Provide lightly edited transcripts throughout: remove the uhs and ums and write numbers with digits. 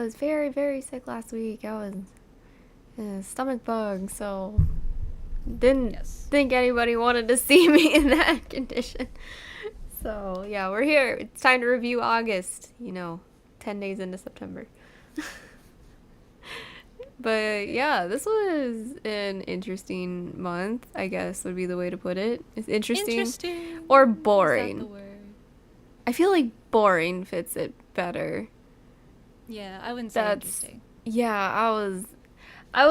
was very, very sick last week. I was stomach bug, so didn't think anybody wanted to see me in that condition. So yeah, we're here. It's time to review August. 10 days into September. But yeah, this was an interesting month, I guess would be the way to put it. It's interesting. Or boring. Is that the word? I feel like boring fits it better. Yeah, I wouldn't say interesting. Yeah, I was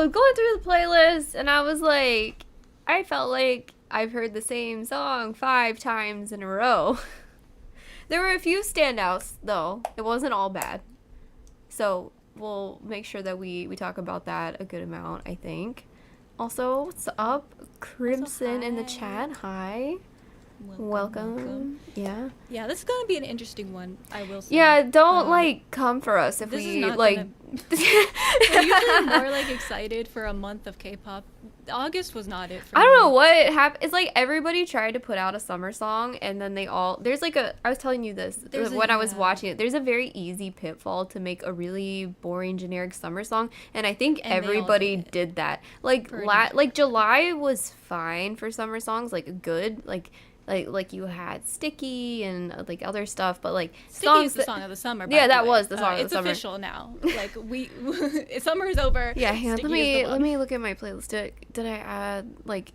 going through the playlist and I was like, I felt like I've heard the same song 5 times in a row. There were a few standouts though. It wasn't all bad. So we'll make sure that we talk about that a good amount, I think. Also, what's up? Crimson in the chat. Hi. Welcome. Yeah. Yeah, this is going to be an interesting one, I will say. Yeah, don't come for us if we We're usually more excited for a month of K-pop. August was not it for me. I don't know what happened. It's like everybody tried to put out a summer song and then they all I was telling you this when I was watching it. There's a very easy pitfall to make a really boring generic summer song, and I think everybody did that. July was fine for summer songs, good, like you had Sticky and other stuff, but Sticky songs is the song of the summer. Yeah, that was the song of the summer. It's official now. Summer is over. Yeah, let me look at my playlist. Did I add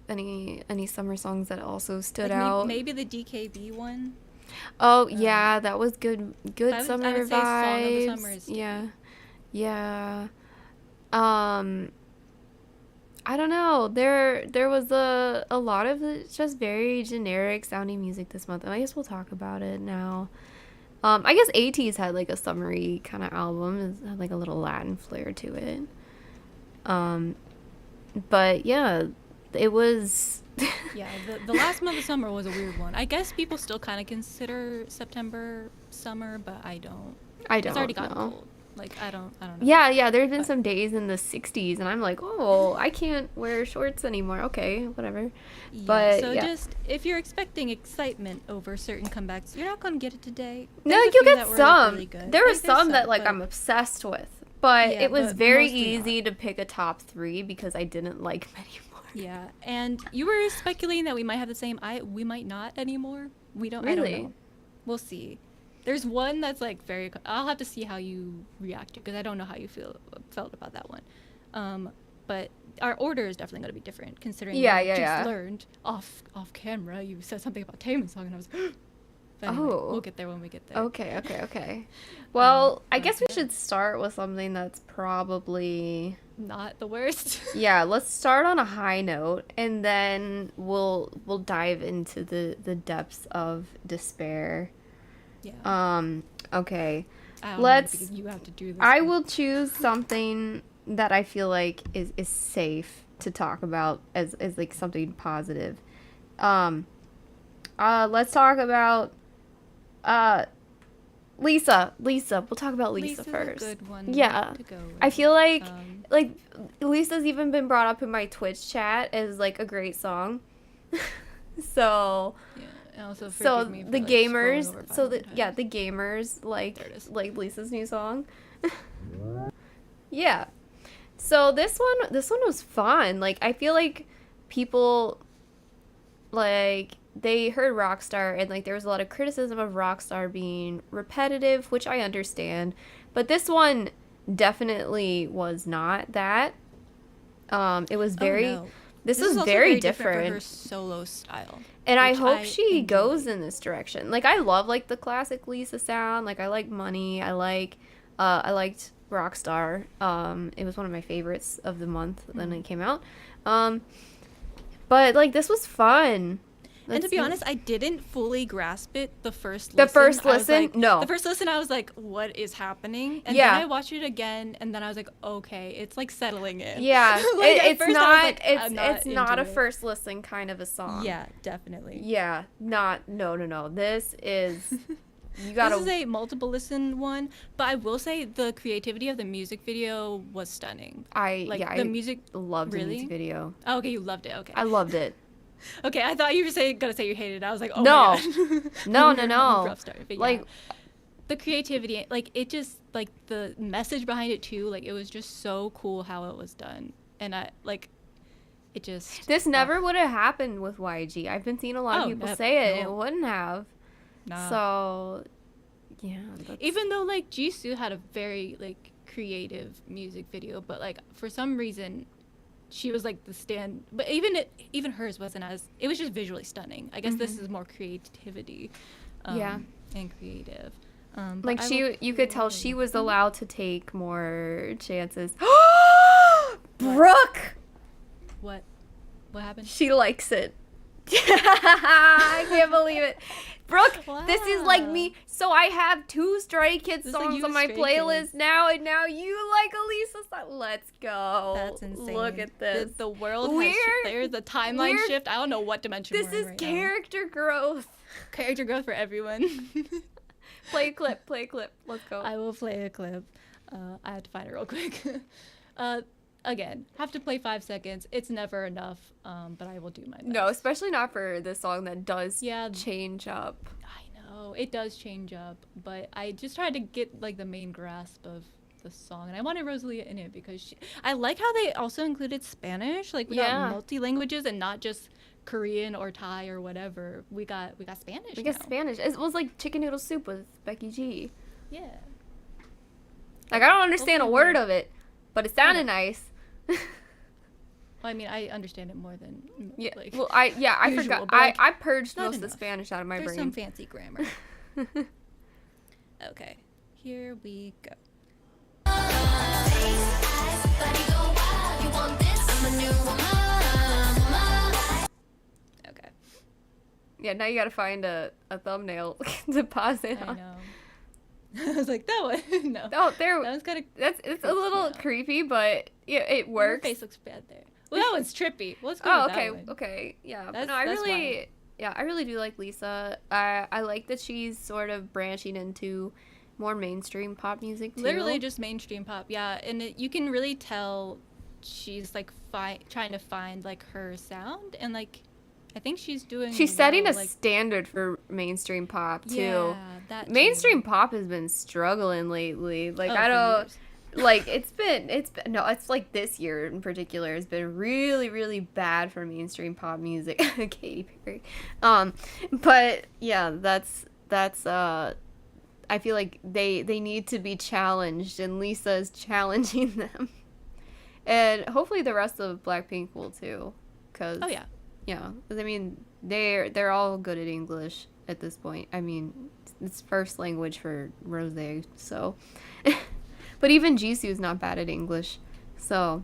any summer songs that also stood out? Maybe the DKB one. Oh yeah, that was good. Good summer I would vibes. say song of the summer is Sticky. Yeah. I don't know. There was a lot of just very generic sounding music this month, and I guess we'll talk about it now. I guess ATEEZ had a summery kind of album. It had a little Latin flair to it. But yeah, it was. Yeah, the last month of summer was a weird one. I guess people still kind of consider September summer, but I don't. It's already gotten cold. I don't know. Yeah, there's been some days in the 60s, and I'm like, oh, I can't wear shorts anymore. Okay, whatever. Yeah, but just, if you're expecting excitement over certain comebacks, you're not going to get it today. No, you'll get some. Really there were some that, I'm obsessed with. But it was very easy to pick a top 3 because I didn't like many more. Yeah, and you were speculating that we might have the same. We might not anymore. We don't. Really? I don't know. We'll see. There's one that's very. I'll have to see how you react to, because I don't know how you felt about that one. But our order is definitely going to be different, considering just learned off camera. You said something about Taemin's song, and I was. But anyway, we'll get there when we get there. Okay. Well, I guess we should start with something that's probably not the worst. Yeah, let's start on a high note, and then we'll dive into the depths of despair. Yeah. Okay. Let's. You have to do this. I will choose something that I feel like is safe to talk about as something positive. Let's talk about Lisa. We'll talk about Lisa Lisa's first. A good one. Yeah. To go with. I feel like Lisa's even been brought up in my Twitch chat as a great song. So. Yeah. Also the gamers, the gamers like Lisa's new song. Yeah. So this one was fun. I feel like people they heard Rockstar, and there was a lot of criticism of Rockstar being repetitive, which I understand, but this one definitely was not that. It was very This was very different for her solo style. And I hope she goes in this direction. I love the classic Lisa sound. I like Money. I liked Rockstar. It was one of my favorites of the month when it came out. But this was fun. And to be honest, I didn't fully grasp it the first listen. The first listen? No. The first listen, I was like, what is happening? And then I watched it again, and then I was like, okay, it's settling in. Yeah. It's not a first listen kind of a song. Yeah, definitely. Yeah. No. This is... This is a multiple listen one, but I will say the creativity of the music video was stunning. The music... loved the music video. Oh, okay, you loved it. Okay. I loved it. Okay, I thought you were gonna say you hated it. I was like, oh no. my God. No. Rough start, but the creativity, like it just like the message behind it too, like it was just so cool how it was done, and I like it just. This never would have happened with YG. I've been seeing a lot of people say it. No. It wouldn't have. No. So, yeah. Even though like Jisoo had a very like creative music video, but like for some reason, she was like the stand. But even hers wasn't as. It was just visually stunning. I guess this is more creativity. And creative. Like you could tell she was allowed to take more chances. Brooke. What happened? She likes it. I can't believe it. Brooke, this is like me. So I have 2 Stray Kids songs on my playlist now, and now you like Elisa's song. Let's go. That's insane. Look at this. The world has there's a timeline shift. I don't know what dimension this we're in is character growth. Character growth for everyone. Play a clip. Let's go. I will play a clip. I have to find it real quick. Again, have to play 5 seconds. It's never enough, but I will do my best. No, especially not for this song that does change up. I know, it does change up, but I just tried to get like the main grasp of the song, and I wanted Rosalia in it because I like how they also included Spanish. Like we got multi-languages and not just Korean or Thai or whatever. We got Spanish. We got Spanish. It was like chicken noodle soup with Becky G. Yeah. Like I don't understand a word of it, but it sounded nice. Well, I mean, I understand it more than like. Well, I usual, forgot. Like, I purged most of the Spanish out of my brain. There's some fancy grammar. Okay, here we go. Okay. Yeah, now you gotta find a thumbnail to pause it on. I know. I was like, that one. No. Oh, there. That was kind of. It's a little creepy, but yeah, it works. Her face looks bad there. Well, that one's trippy. Let's go with that one. Okay, yeah. That's, no, I really do like Lisa. I like that she's sort of branching into more mainstream pop music too. Literally just mainstream pop, yeah. And you can really tell she's like trying to find like her sound, and like I think she's setting a standard for mainstream pop too. Yeah, that mainstream pop has been struggling lately. Like I don't. Like it's like this year in particular has been really, really bad for mainstream pop music. Katy Perry. But yeah, that's I feel like they need to be challenged, and Lisa is challenging them. And hopefully the rest of Blackpink will too, cuz I mean they're all good at English at this point. I mean, it's first language for Rosé, so but even Jisoo's not bad at English, so.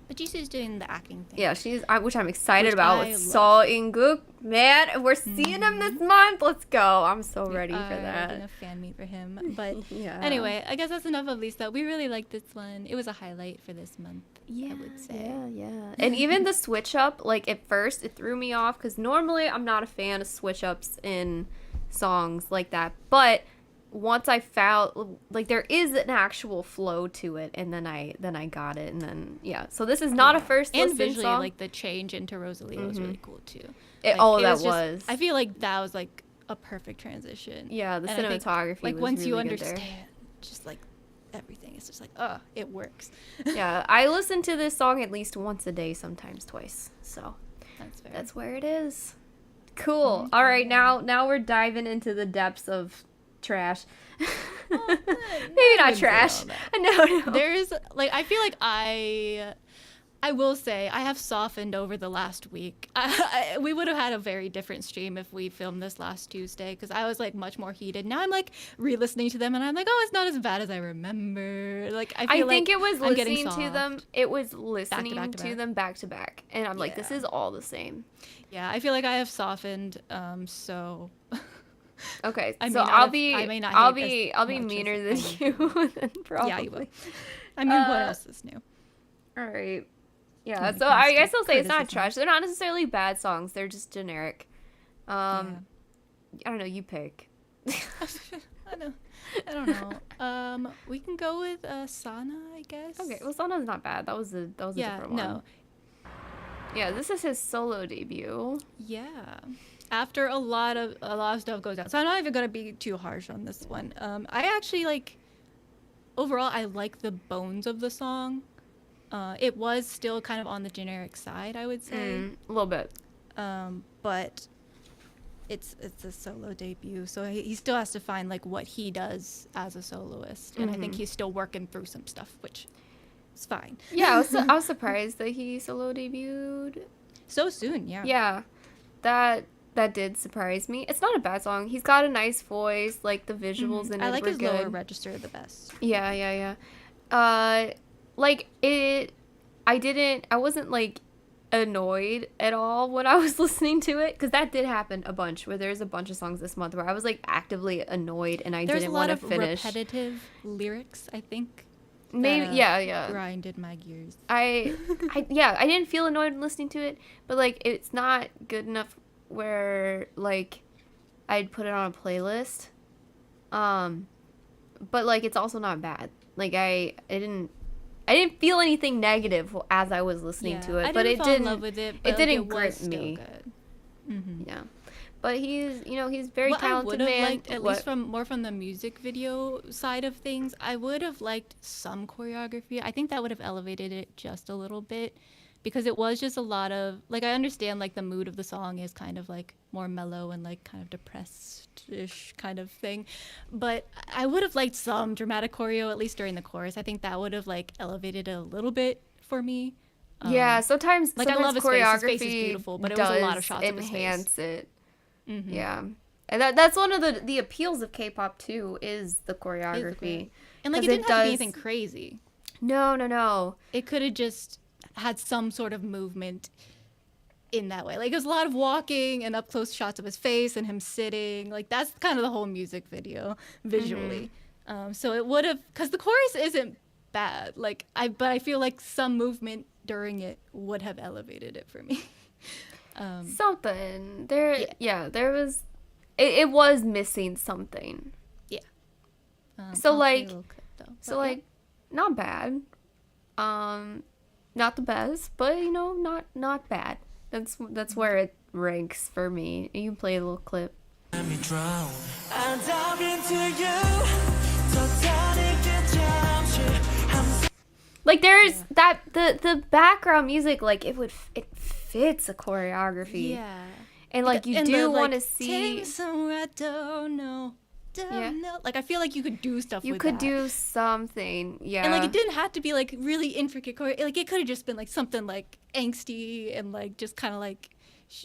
But Jisoo's doing the acting thing. Yeah, which I'm excited about. With Seo In-guk, man, we're seeing him this month. Let's go! I'm so ready for that. Doing a fan meet for him. But anyway, I guess that's enough of Lisa. We really liked this one. It was a highlight for this month. I would say. Yeah. And even the switch up, like at first, it threw me off because normally I'm not a fan of switch ups in songs like that, but once I found like there is an actual flow to it, and then I got it, and then so this is not a first listen and visually song. Like the change into Rosalia was really cool too. I feel like that was like a perfect transition. Yeah, the cinematography like was once really you good understand there. just like everything, it's just like it works. Yeah, I listen to this song at least once a day, sometimes twice, so that's where it is. Cool. All right, now we're diving into the depths of trash. Maybe not trash. No. There's like I feel like I will say I have softened over the last week. We would have had a very different stream if we filmed this last Tuesday, because I was like much more heated. Now I'm like re-listening to them and I'm like, it's not as bad as I remember. Like I think it was listening to them. It was listening to them back to back, and I'm like, this is all the same. Yeah, I feel like I have softened. So. Okay, so I'll be meaner than you. Then probably. Yeah, you will. I mean, what else is new? All right. Yeah, so I guess I'll say it's not trash. They're not necessarily bad songs. They're just generic. I don't know. You pick. I don't know. We can go with Sana, I guess. Okay. Well, Sana's not bad. That was a different one. No. Yeah, this is his solo debut. Yeah. after a lot of stuff goes down. So I'm not even gonna be too harsh on this one. I actually overall I like the bones of the song. It was still kind of on the generic side, I would say. A little bit. But it's a solo debut, so he still has to find what he does as a soloist, and I think he's still working through some stuff, which is fine. Yeah, I was surprised that he solo debuted so soon. Yeah, that did surprise me. It's not a bad song. He's got a nice voice. The visuals in it I like were his good. lower register the best. Yeah. I wasn't annoyed at all when I was listening to it, because that did happen a bunch, where there's a bunch of songs this month where I was actively annoyed and I didn't want to finish. There's a lot of repetitive lyrics, I think. Maybe, yeah. Grinded my gears. I didn't feel annoyed listening to it, but it's not good enough where I'd put it on a playlist. But it's also not bad. I didn't feel anything negative as I was listening to it, but it didn't. Love with it, but it didn't grip me. Good. Yeah, but he's very talented man. I would have liked, at least from the music video side of things, I would have liked some choreography. I think that would have elevated it just a little bit, because it was just a lot of I understand the mood of the song is kind of more mellow and kind of depressed-ish kind of thing, but I would have liked some dramatic choreo, at least during the chorus. I think that would have elevated it a little bit for me. Yeah, sometimes I love his choreography. His face is beautiful, but it was a lot of shots of his face. Enhance it. Yeah, and that's one of the appeals of K-pop too, is the choreography. And it didn't have to be anything crazy. No. It could have just had some sort of movement in that way. It was a lot of walking and up close shots of his face and him sitting. That's kind of the whole music video visually. So it would have, because the chorus isn't bad. But I feel some movement during it would have elevated it for me. Something there. Yeah, there was. It was missing something. Yeah. Not bad. Not the best, but not bad. That's where it ranks for me. You can play a little clip. There's that the background music, it fits a choreography. Yeah. And you do want to see somewhere I don't know. I feel you could do stuff you with could that. do something. Yeah. And it didn't have to be really intricate choreo. It could have just been something angsty and just kind of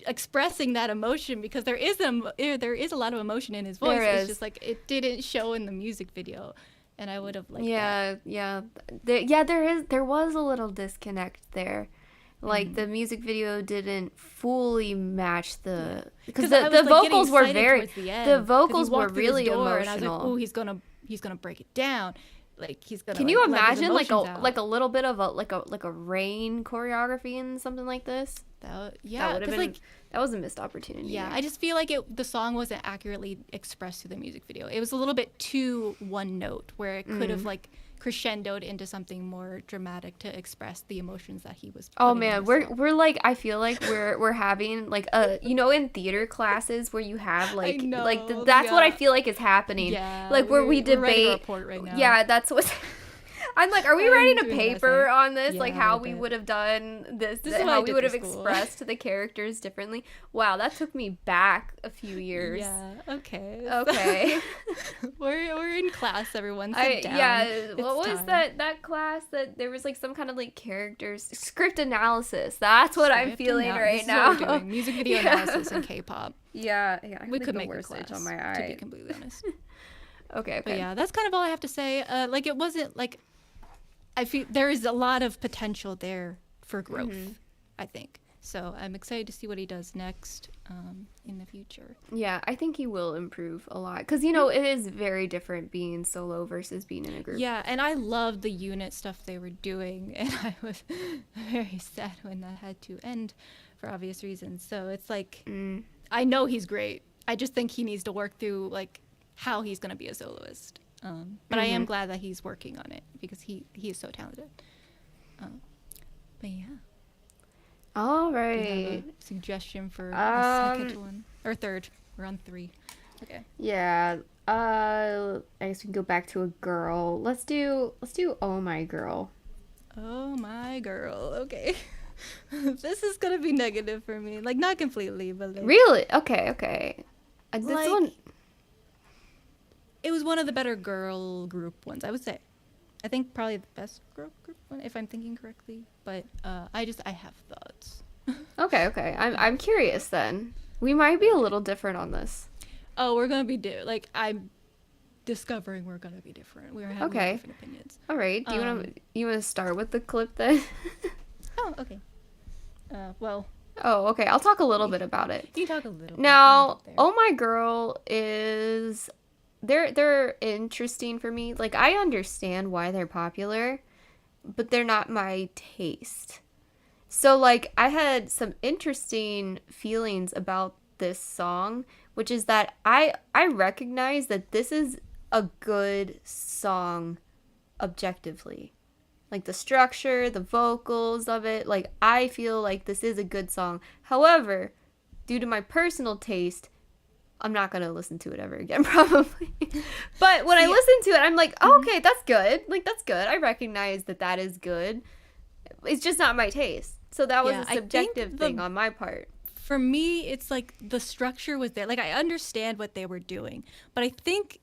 expressing that emotion, because there is a lot of emotion in his voice. It's just it didn't show in the music video, and I would have liked that. There was a little disconnect there. The music video didn't fully match because the vocals were the vocals were really emotional. And I was oh, he's gonna break it down. He's gonna. Can you imagine a little bit of a rain choreography in something like this? That would have been. That was a missed opportunity. Yeah, I just feel the song wasn't accurately expressed through the music video. It was a little bit too one note, where it could have crescendoed into something more dramatic to express the emotions that he was. Oh man, we're I feel we're having in theater classes where you have that's what I feel is happening. Yeah, where we debate. We're writing a report right now. Yeah, that's what. I'm are we writing a paper on this? Yeah, how we would have done this is how we would have school. expressed the characters differently. Wow, that took me back a few years. Yeah, okay. We're in class, everyone. Sit down. Yeah, what was that class that there was some kind of characters script analysis? That's what I'm feeling right now. This is what we're doing. Music video analysis in K-pop. Yeah. We could make a class class, on my eye. to be completely honest. Okay. But yeah, that's kind of all I have to say. It wasn't I feel there is a lot of potential there for growth, I think. So I'm excited to see what he does next in the future. Yeah, I think he will improve a lot. Because, it is very different being solo versus being in a group. Yeah, and I loved the unit stuff they were doing. And I was very sad when that had to end for obvious reasons. So it's I know he's great. I just think he needs to work through, how he's going to be a soloist. But I am glad that he's working on it, because he is so talented. But yeah. All Do you right. have a suggestion for a second one? Or third. We're on 3. Okay. Yeah. I guess we can go back to a girl. Let's do Oh My Girl. Oh my girl. Okay. This is gonna be negative for me. Like, not completely, but like, Really? Okay. This like, one. it was one of the better girl group ones, I would say. I think probably the best girl group one, if I'm thinking correctly. But I have thoughts. Okay. I'm curious then. We might be a little different on this. Oh, we're gonna be like, I'm discovering we're gonna be different. We're having different opinions. All right. Do you want to start with the clip then? Oh, okay. Well. Oh, okay. I'll talk a little bit about it. You talk a little. Now, Oh My Girl is they're interesting for me. Like, I understand why they're popular, but they're not my taste. So like, I had some interesting feelings about this song, which is that I recognize that this is a good song objectively. Like, the structure, the vocals of it, like, I feel like this is a good song. However, due to my personal taste, I'm not going to listen to it ever again, probably. But when I listen to it, I'm like, oh, okay, that's good. Like, that's good. I recognize that is good. It's just not my taste. So that was a subjective thing on my part. For me, it's like the structure was there. Like, I understand what they were doing. But I think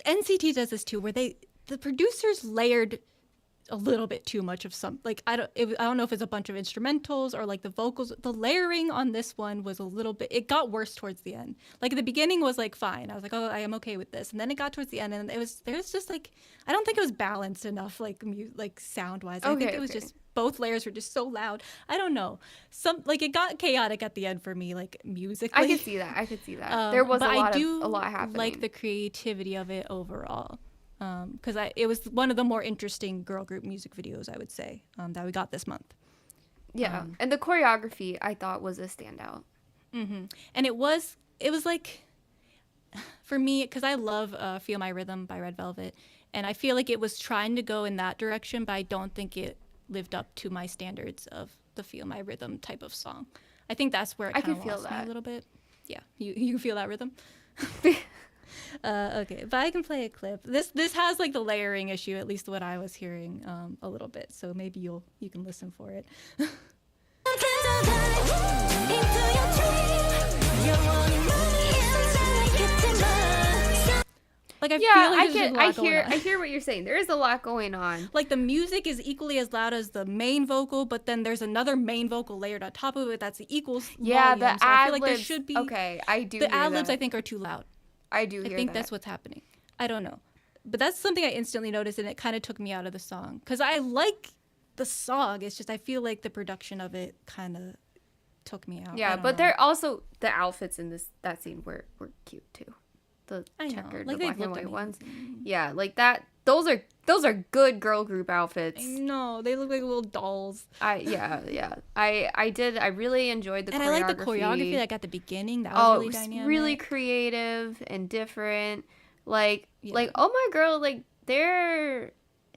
NCT does this too, where the producers layered a little bit too much of some, like, I don't know if it's a bunch of instrumentals or like the vocals. The layering on this one was a little bit, it got worse towards the end. Like, at the beginning was like fine, I was like, oh, I am okay with this, and then it got towards the end and there's just like, I don't think it was balanced enough, like sound wise. I think it was just, both layers were just so loud. I don't know, like, it got chaotic at the end for me, like, musically. I could see that. There was a lot happening. Like the creativity of it overall. Because it was one of the more interesting girl group music videos, I would say, that we got this month. Yeah, and the choreography, I thought, was a standout. Mm-hmm. And it was like, for me, because I love Feel My Rhythm by Red Velvet, and I feel like it was trying to go in that direction, but I don't think it lived up to my standards of the Feel My Rhythm type of song. I think that's where it kind of lost me a little bit. Yeah, you feel that rhythm? Okay, but I can play a clip. This has like the layering issue, at least what I was hearing, a little bit. So maybe you can listen for it. Like, I hear what you're saying. There is a lot going on. Like, the music is equally as loud as the main vocal, but then there's another main vocal layered on top of it that's the equal volume. The ad-libs. So I feel like there should be. Okay, I do. The ad-libs, I think, are too loud. I do hear that. I think that's what's happening. I don't know. But that's something I instantly noticed, and it kind of took me out of the song. Because I like the song. It's just I feel like the production of it kind of took me out. Yeah, but they're also, the outfits in that scene were cute, too. The checkered, like, the black and white ones. Yeah, like that. Those are good girl group outfits. I know, they look like little dolls. I really enjoyed the choreography. And I like the choreography like at the beginning. That was really dynamic. Really creative and different. Like Oh My Girl, like, they're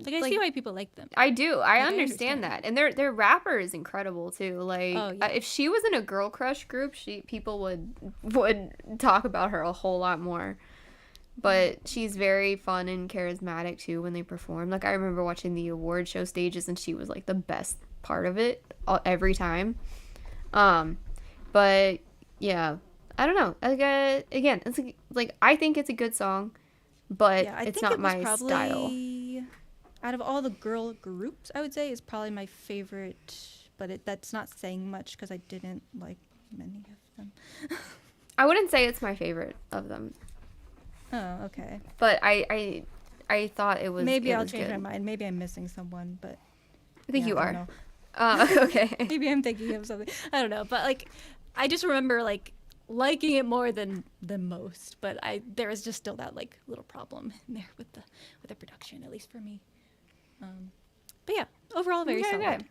like, I see why people like them. I do. I understand that. And their rapper is incredible too. Like, if she was in a girl crush group, people would talk about her a whole lot more. But she's very fun and charismatic too when they perform. Like, I remember watching the award show stages, and she was like the best part of it every time. But yeah, I don't know. Again, it's like, I think it's a good song, but it's not my style. Out of all the girl groups, I would say is probably my favorite, but that's not saying much because I didn't like many of them. I wouldn't say it's my favorite of them. Oh, okay. But I thought it was. Maybe I'll change my mind. Maybe I'm missing someone, but I think you are. Okay. Maybe I'm thinking of something. I don't know, but like, I just remember like liking it more than most. But there is just still that like little problem in there with the production, at least for me. But yeah, overall very solid.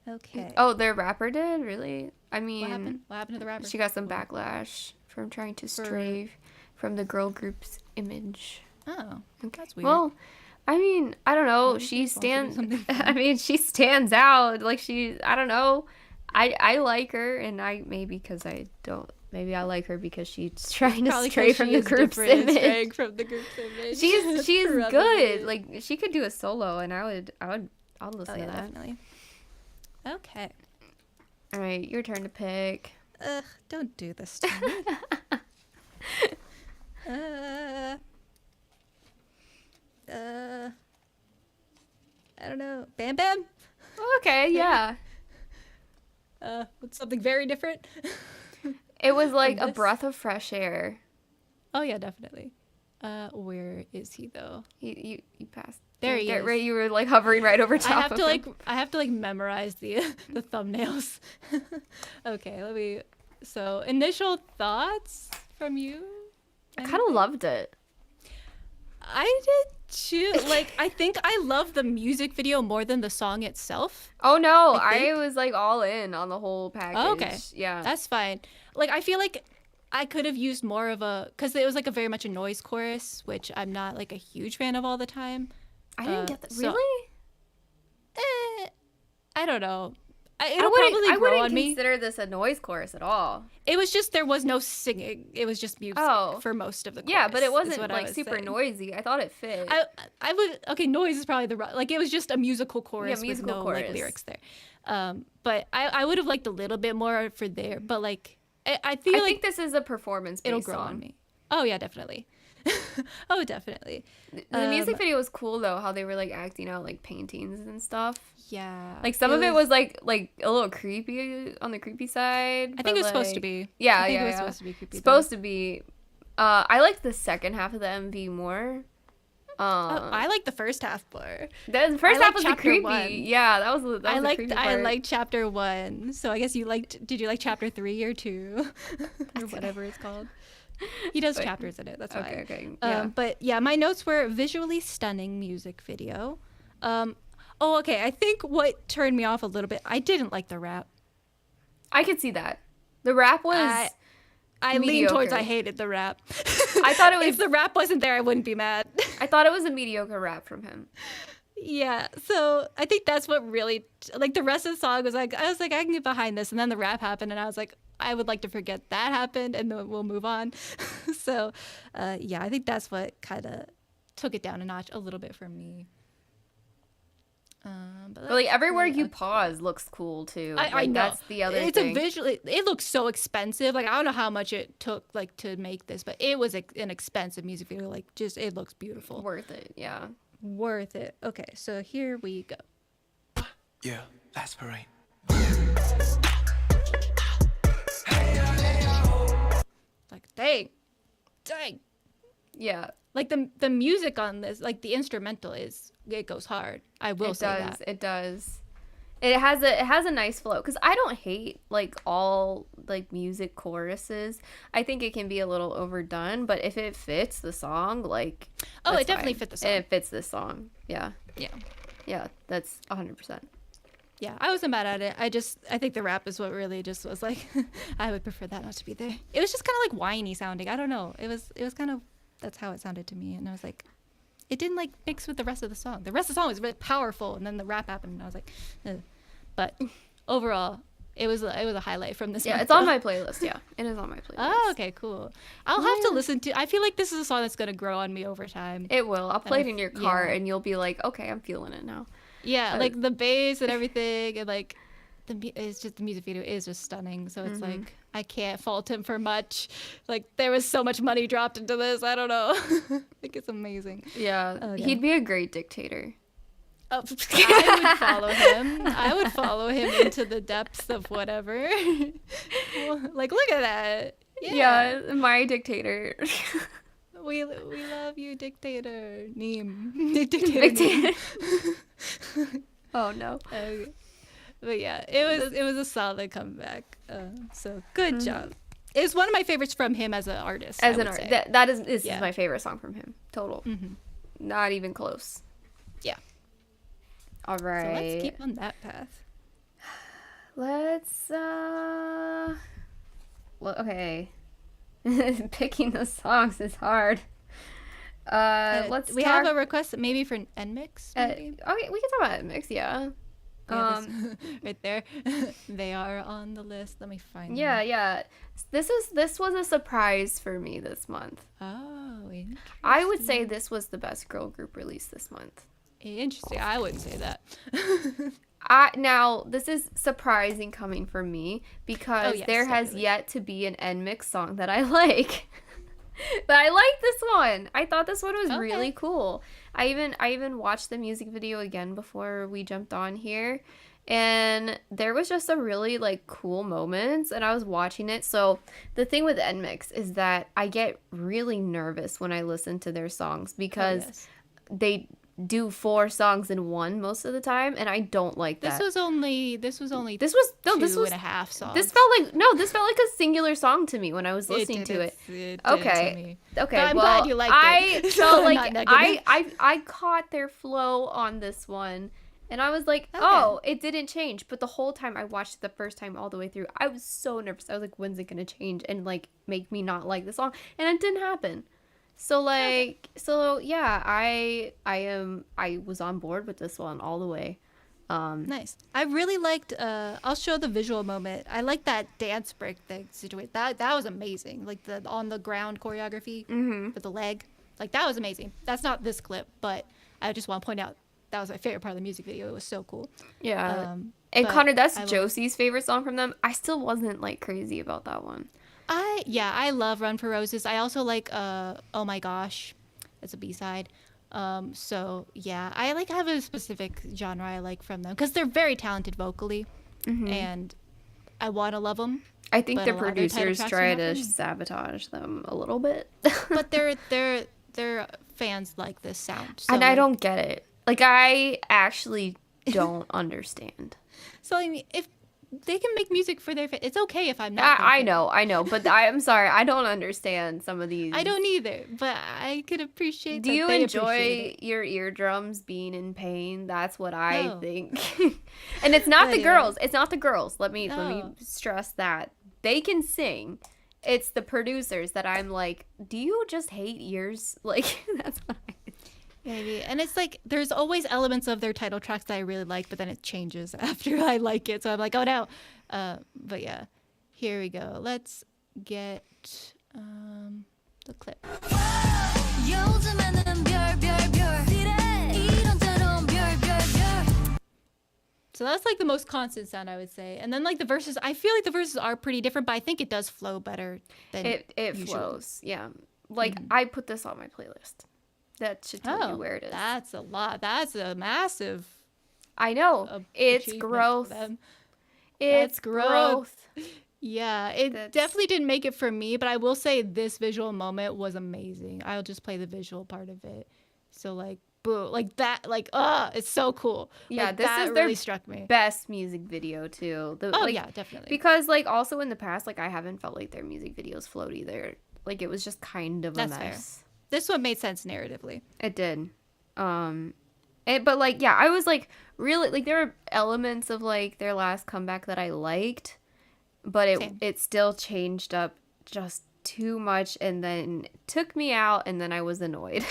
Okay. Oh, their rapper did? Really? I mean, what happened to the rapper? She got some backlash from trying to stray from the girl group's image. Oh, okay. That's weird. Well, I mean, I don't know. She stands out. Like, I don't know. I like her, and maybe I like her because she's trying to stray from the group's image. She's good. Like, she could do a solo, and I'll listen to that. Definitely. Okay. All right, your turn to pick. Ugh, don't do this to me. I don't know. BamBam? Okay, yeah. With something very different. It was like a breath of fresh air. Oh yeah, definitely. Where is he though? You passed. There he is. Right, you were like hovering right over top of him. I have to memorize the the thumbnails. Okay, so initial thoughts from you? I kind of loved it. I did too. Like, I think I love the music video more than the song itself. Oh no, I was like all in on the whole package. Oh, okay. Yeah. That's fine. Like, I feel like I could have used more of because it was like a very much a noise chorus, which I'm not like a huge fan of all the time. I didn't get that. Really? I don't know. It'll probably grow on me. I wouldn't consider this a noise chorus at all. It was just there was no singing. It was just music for most of the chorus. Yeah, but it wasn't like super noisy. I thought it fit. I would noise is probably like it was just a musical chorus with no chorus. Like lyrics there. But I would have liked a little bit more for there. But like I think this is a performance. It'll grow on me. Oh yeah, definitely. Oh definitely. The music video was cool though. How they were like acting out like paintings and stuff. Yeah. Like some of it was like a little creepy on the creepy side. I think it was supposed to be. Yeah, it was supposed to be creepy. Supposed to be. I liked the second half of the MV more. I like the first half more. The first half was the creepy. 1. Yeah, that was the creepy part. I liked chapter 1. So I guess did you like chapter 3 or 2 or whatever it's called? He does chapters in it. That's why. Okay. Yeah. But yeah, my notes were visually stunning music video. Okay. I think what turned me off a little bit, I didn't like the rap. I could see that. The rap was. I lean towards I hated the rap. I thought it was. If the rap wasn't there, I wouldn't be mad. I thought it was a mediocre rap from him. Yeah, so I think that's what really like the rest of the song was like. I was like, I can get behind this, and then the rap happened, and I was like, I would like to forget that happened, and then we'll move on. So, yeah, I think that's what kind of took it down a notch a little bit for me. But like everywhere you pause looks cool too. I know. That's the other thing. It looks so expensive. Like I don't know how much it took like to make this, but it was an expensive music video. Like just it looks beautiful. Worth it, yeah. Worth it. Okay, so here we go. Yeah, that's right. Like dang. Yeah. Like the music on this, like the instrumental it goes hard. I will say that. It does. It has a nice flow because I don't hate like all like music choruses. I think it can be a little overdone, but if it fits the song, like it definitely fit the song. It fits this song. Yeah. Yeah. That's 100%. Yeah, I wasn't mad at it. I think the rap is what really just was like. I would prefer that not to be there. It was just kind of like whiny sounding. I don't know. It was kind of that's how it sounded to me, and I was like, it didn't like mix with the rest of the song. The rest of the song was really powerful, and then the rap happened, and I was like, ugh. But overall, it was a highlight from this. Yeah, month, it's on my playlist. Yeah, it is on my playlist. Oh, okay, cool. I'll have to listen to. I feel like this is a song that's gonna grow on me over time. It will. I'll play it in your car, and you'll be like, okay, I'm feeling it now. Yeah, like the bass and everything, and like it's just the music video is just stunning. So it's like I can't fault him for much. Like there was so much money dropped into this. I don't know. I think it's amazing. Yeah, he'd be a great dictator. Oh, I would follow him. I would follow him into the depths of whatever. Like look at that. Yeah, my dictator. We love you, dictator. Neem. Dictator. Oh no. Okay. But yeah, it was a solid comeback. So good job. It's one of my favorites from him as an artist. As an artist, this is my favorite song from him. Total. Not even close. Yeah. All right. So let's keep on that path. Let's well, okay. Picking the songs is hard. We have a request maybe for NMIXX. Maybe? Okay, we can talk about NMIXX. Yeah. Yeah, right there. They are on the list. Let me find them. Yeah. This was a surprise for me this month. Oh, interesting. I would say this was the best girl group release this month. Interesting. I wouldn't say that. Now, this is surprising coming from me because there has yet to be an NMIXX song that I like. But I like this one. I thought this one was really cool. I even watched the music video again before we jumped on here. And there was just some really like cool moments and I was watching it. So the thing with NMIXX is that I get really nervous when I listen to their songs because they do 4 songs in one most of the time and I don't like that. This was only 2.5 songs. This felt like a singular song to me when I was listening to it. Okay. But I'm glad you liked it. I felt like I caught their flow on this one and I was like, oh, it didn't change. But the whole time I watched it the first time all the way through, I was so nervous. I was like, when's it gonna change and like make me not like the song? And it didn't happen. So I was on board with this one all the way. Nice. I really liked I'll show the visual moment. I like that dance break thing situation. That was amazing. Like the on the ground choreography with the leg. Like that was amazing. That's not this clip, but I just want to point out that was my favorite part of the music video. It was so cool. Yeah. And Connor, that's Josie's favorite song from them. I still wasn't like crazy about that one. I love Run for Roses. I also like Oh My Gosh. It's a B-side. So yeah, I like have a specific genre I like from them because they're very talented vocally, and I want to love them. I think the producers try to sabotage them a little bit, but their fans like this sound, so and I don't get it. Like I actually don't understand. So I mean, if they can make music for their fans, it's okay if I'm not. I know, but I'm sorry, I don't understand some of these. I don't either, but I could appreciate. Do you enjoy your eardrums being in pain? That's what I think. And it's not the girls. It's not the girls. Let me stress that they can sing. It's the producers that I'm like, do you just hate ears? Like that's what I. Maybe. And it's like there's always elements of their title tracks that I really like, but then it changes after I like it. So I'm like, oh no. But yeah, here we go. Let's get the clip. So that's like the most constant sound I would say. And then like the verses, I feel like the verses are pretty different, but I think it does flow better than it flows. Yeah. Like I put this on my playlist. That should tell you where it is. That's a lot. That's a massive. I know. It's growth. It's growth. Yeah, it definitely didn't make it for me, but I will say this visual moment was amazing. I'll just play the visual part of it. So like, boo, like that, like, it's so cool. Yeah, like, this that is really their struck me. Best music video too. Yeah, definitely. Because like also in the past, like I haven't felt like their music videos flowed either. Like it was just kind of a mess. Fair. This one made sense narratively. It did. But like, yeah, I was like really like there were elements of like their last comeback that I liked, but it still changed up just too much and then took me out and then I was annoyed.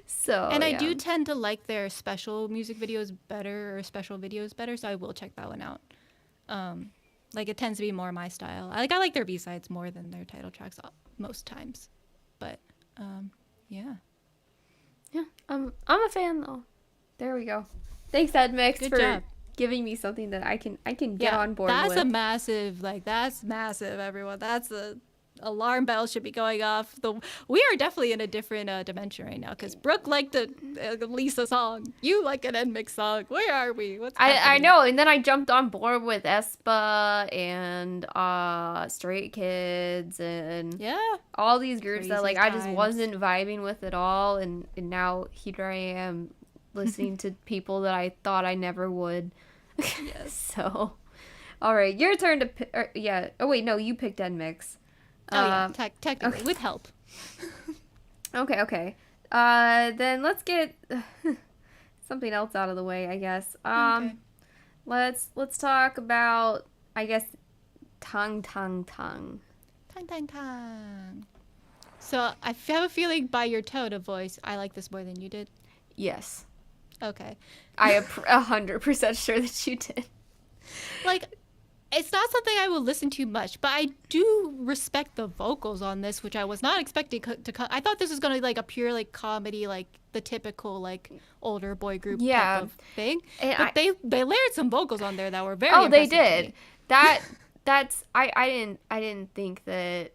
So I do tend to like their special music videos better or special videos better, so I will check that one out. Like it tends to be more my style. I like their B-sides more than their title tracks most times. But yeah, I'm a fan though. There we go. Thanks NMIXX for giving me something that I can get on board with. That's massive, everyone. That's a alarm bell should be going off. We are definitely in a different dimension right now because Brooke liked a Lisa song. You like an NMIXX song. Where are we? What's happening? I know, and then I jumped on board with aespa and Straight Kids and all these groups that like I just wasn't vibing with at all, and now here I am listening to people that I thought I never would. Yes. So, all right, your turn to pick. Oh wait, no, you picked NMIXX. Technically, with help. Okay. Then let's get something else out of the way, I guess. Okay. Let's talk about, I guess, TANG. So I have a feeling by your tone of voice, I like this more than you did. Yes. Okay. I am 100% sure that you did. Like, it's not something I will listen to much, but I do respect the vocals on this, which I was not expecting to come. I thought this was going to be like a pure like comedy, like the typical like older boy group type of thing. And but they layered some vocals on there that were very impressive. They did. That's I didn't think that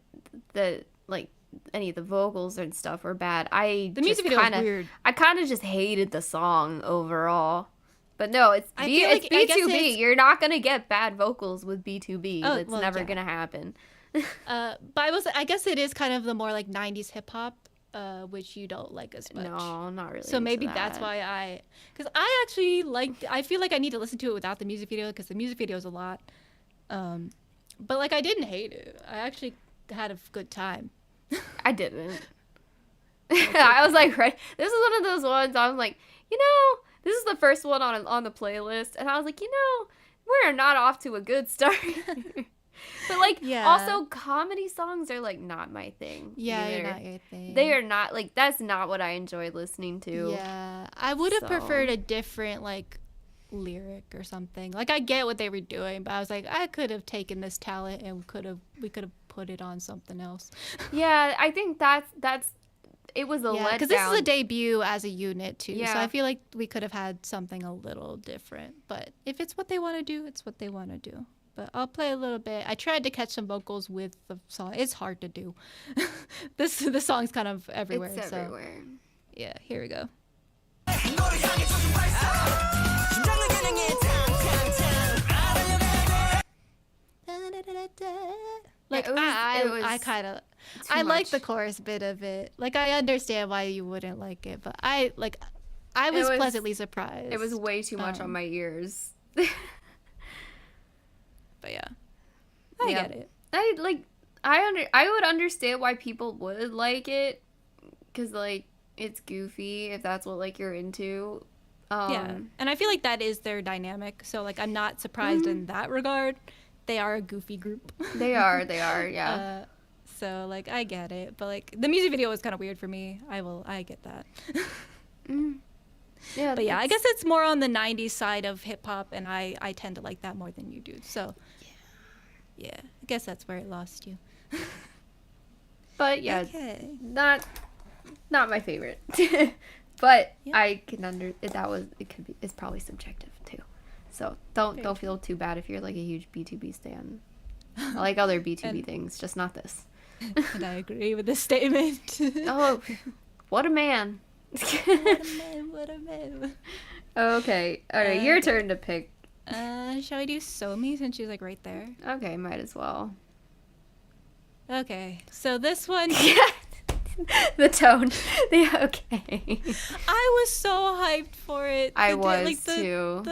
like any of the vocals and stuff were bad. The music video was weird. I kind of just hated the song overall. But no, it's B2B. You're not gonna get bad vocals with B2B. That's never gonna happen. But I guess it is kind of the more like 90s hip hop, which you don't like as much. No, not really. So maybe that's why because I actually I feel like I need to listen to it without the music video because the music video is a lot. But like I didn't hate it. I actually had a good time. I didn't. I was like, right. This is one of those ones. I'm like, this is the first one on the playlist, and I was like, we're not off to a good start. But like, also comedy songs are like not my thing. Yeah, they're not your thing. They are not like that's not what I enjoy listening to. Yeah, I would have preferred a different like lyric or something. Like I get what they were doing, but I was like, I could have taken this talent and we could have put it on something else. Yeah, I think that's. It was a letdown. Because this is a debut as a unit, too. Yeah. So I feel like we could have had something a little different. But if it's what they want to do, it's what they want to do. But I'll play a little bit. I tried to catch some vocals with the song. It's hard to do. The song's kind of everywhere. It's everywhere. So, yeah, here we go. Like I like the chorus bit of it. Like I understand why you wouldn't like it, but I was pleasantly surprised. It was way too much on my ears. But yeah, I get it. I would understand why people would like it, because like it's goofy if that's what like you're into. Yeah, and I feel like that is their dynamic. So like I'm not surprised in that regard. They are a goofy group. They are, yeah. So, like, I get it. But, like, the music video was kind of weird for me. I get that. Yeah. But, yeah, I guess it's more on the 90s side of hip-hop, and I tend to like that more than you do. So, yeah, I guess that's where it lost you. But, yeah, not my favorite. But I can it's probably subjective, too. So don't feel too bad if you're like a huge B2B stan. I like other B2B things, just not this. And I agree with this statement. Oh, what a man. What a man. Okay, all right, your turn to pick. Shall we do SOMI since she's like right there? Okay, might as well. Okay, so this one. The tone. Okay. I was so hyped for it. I was too.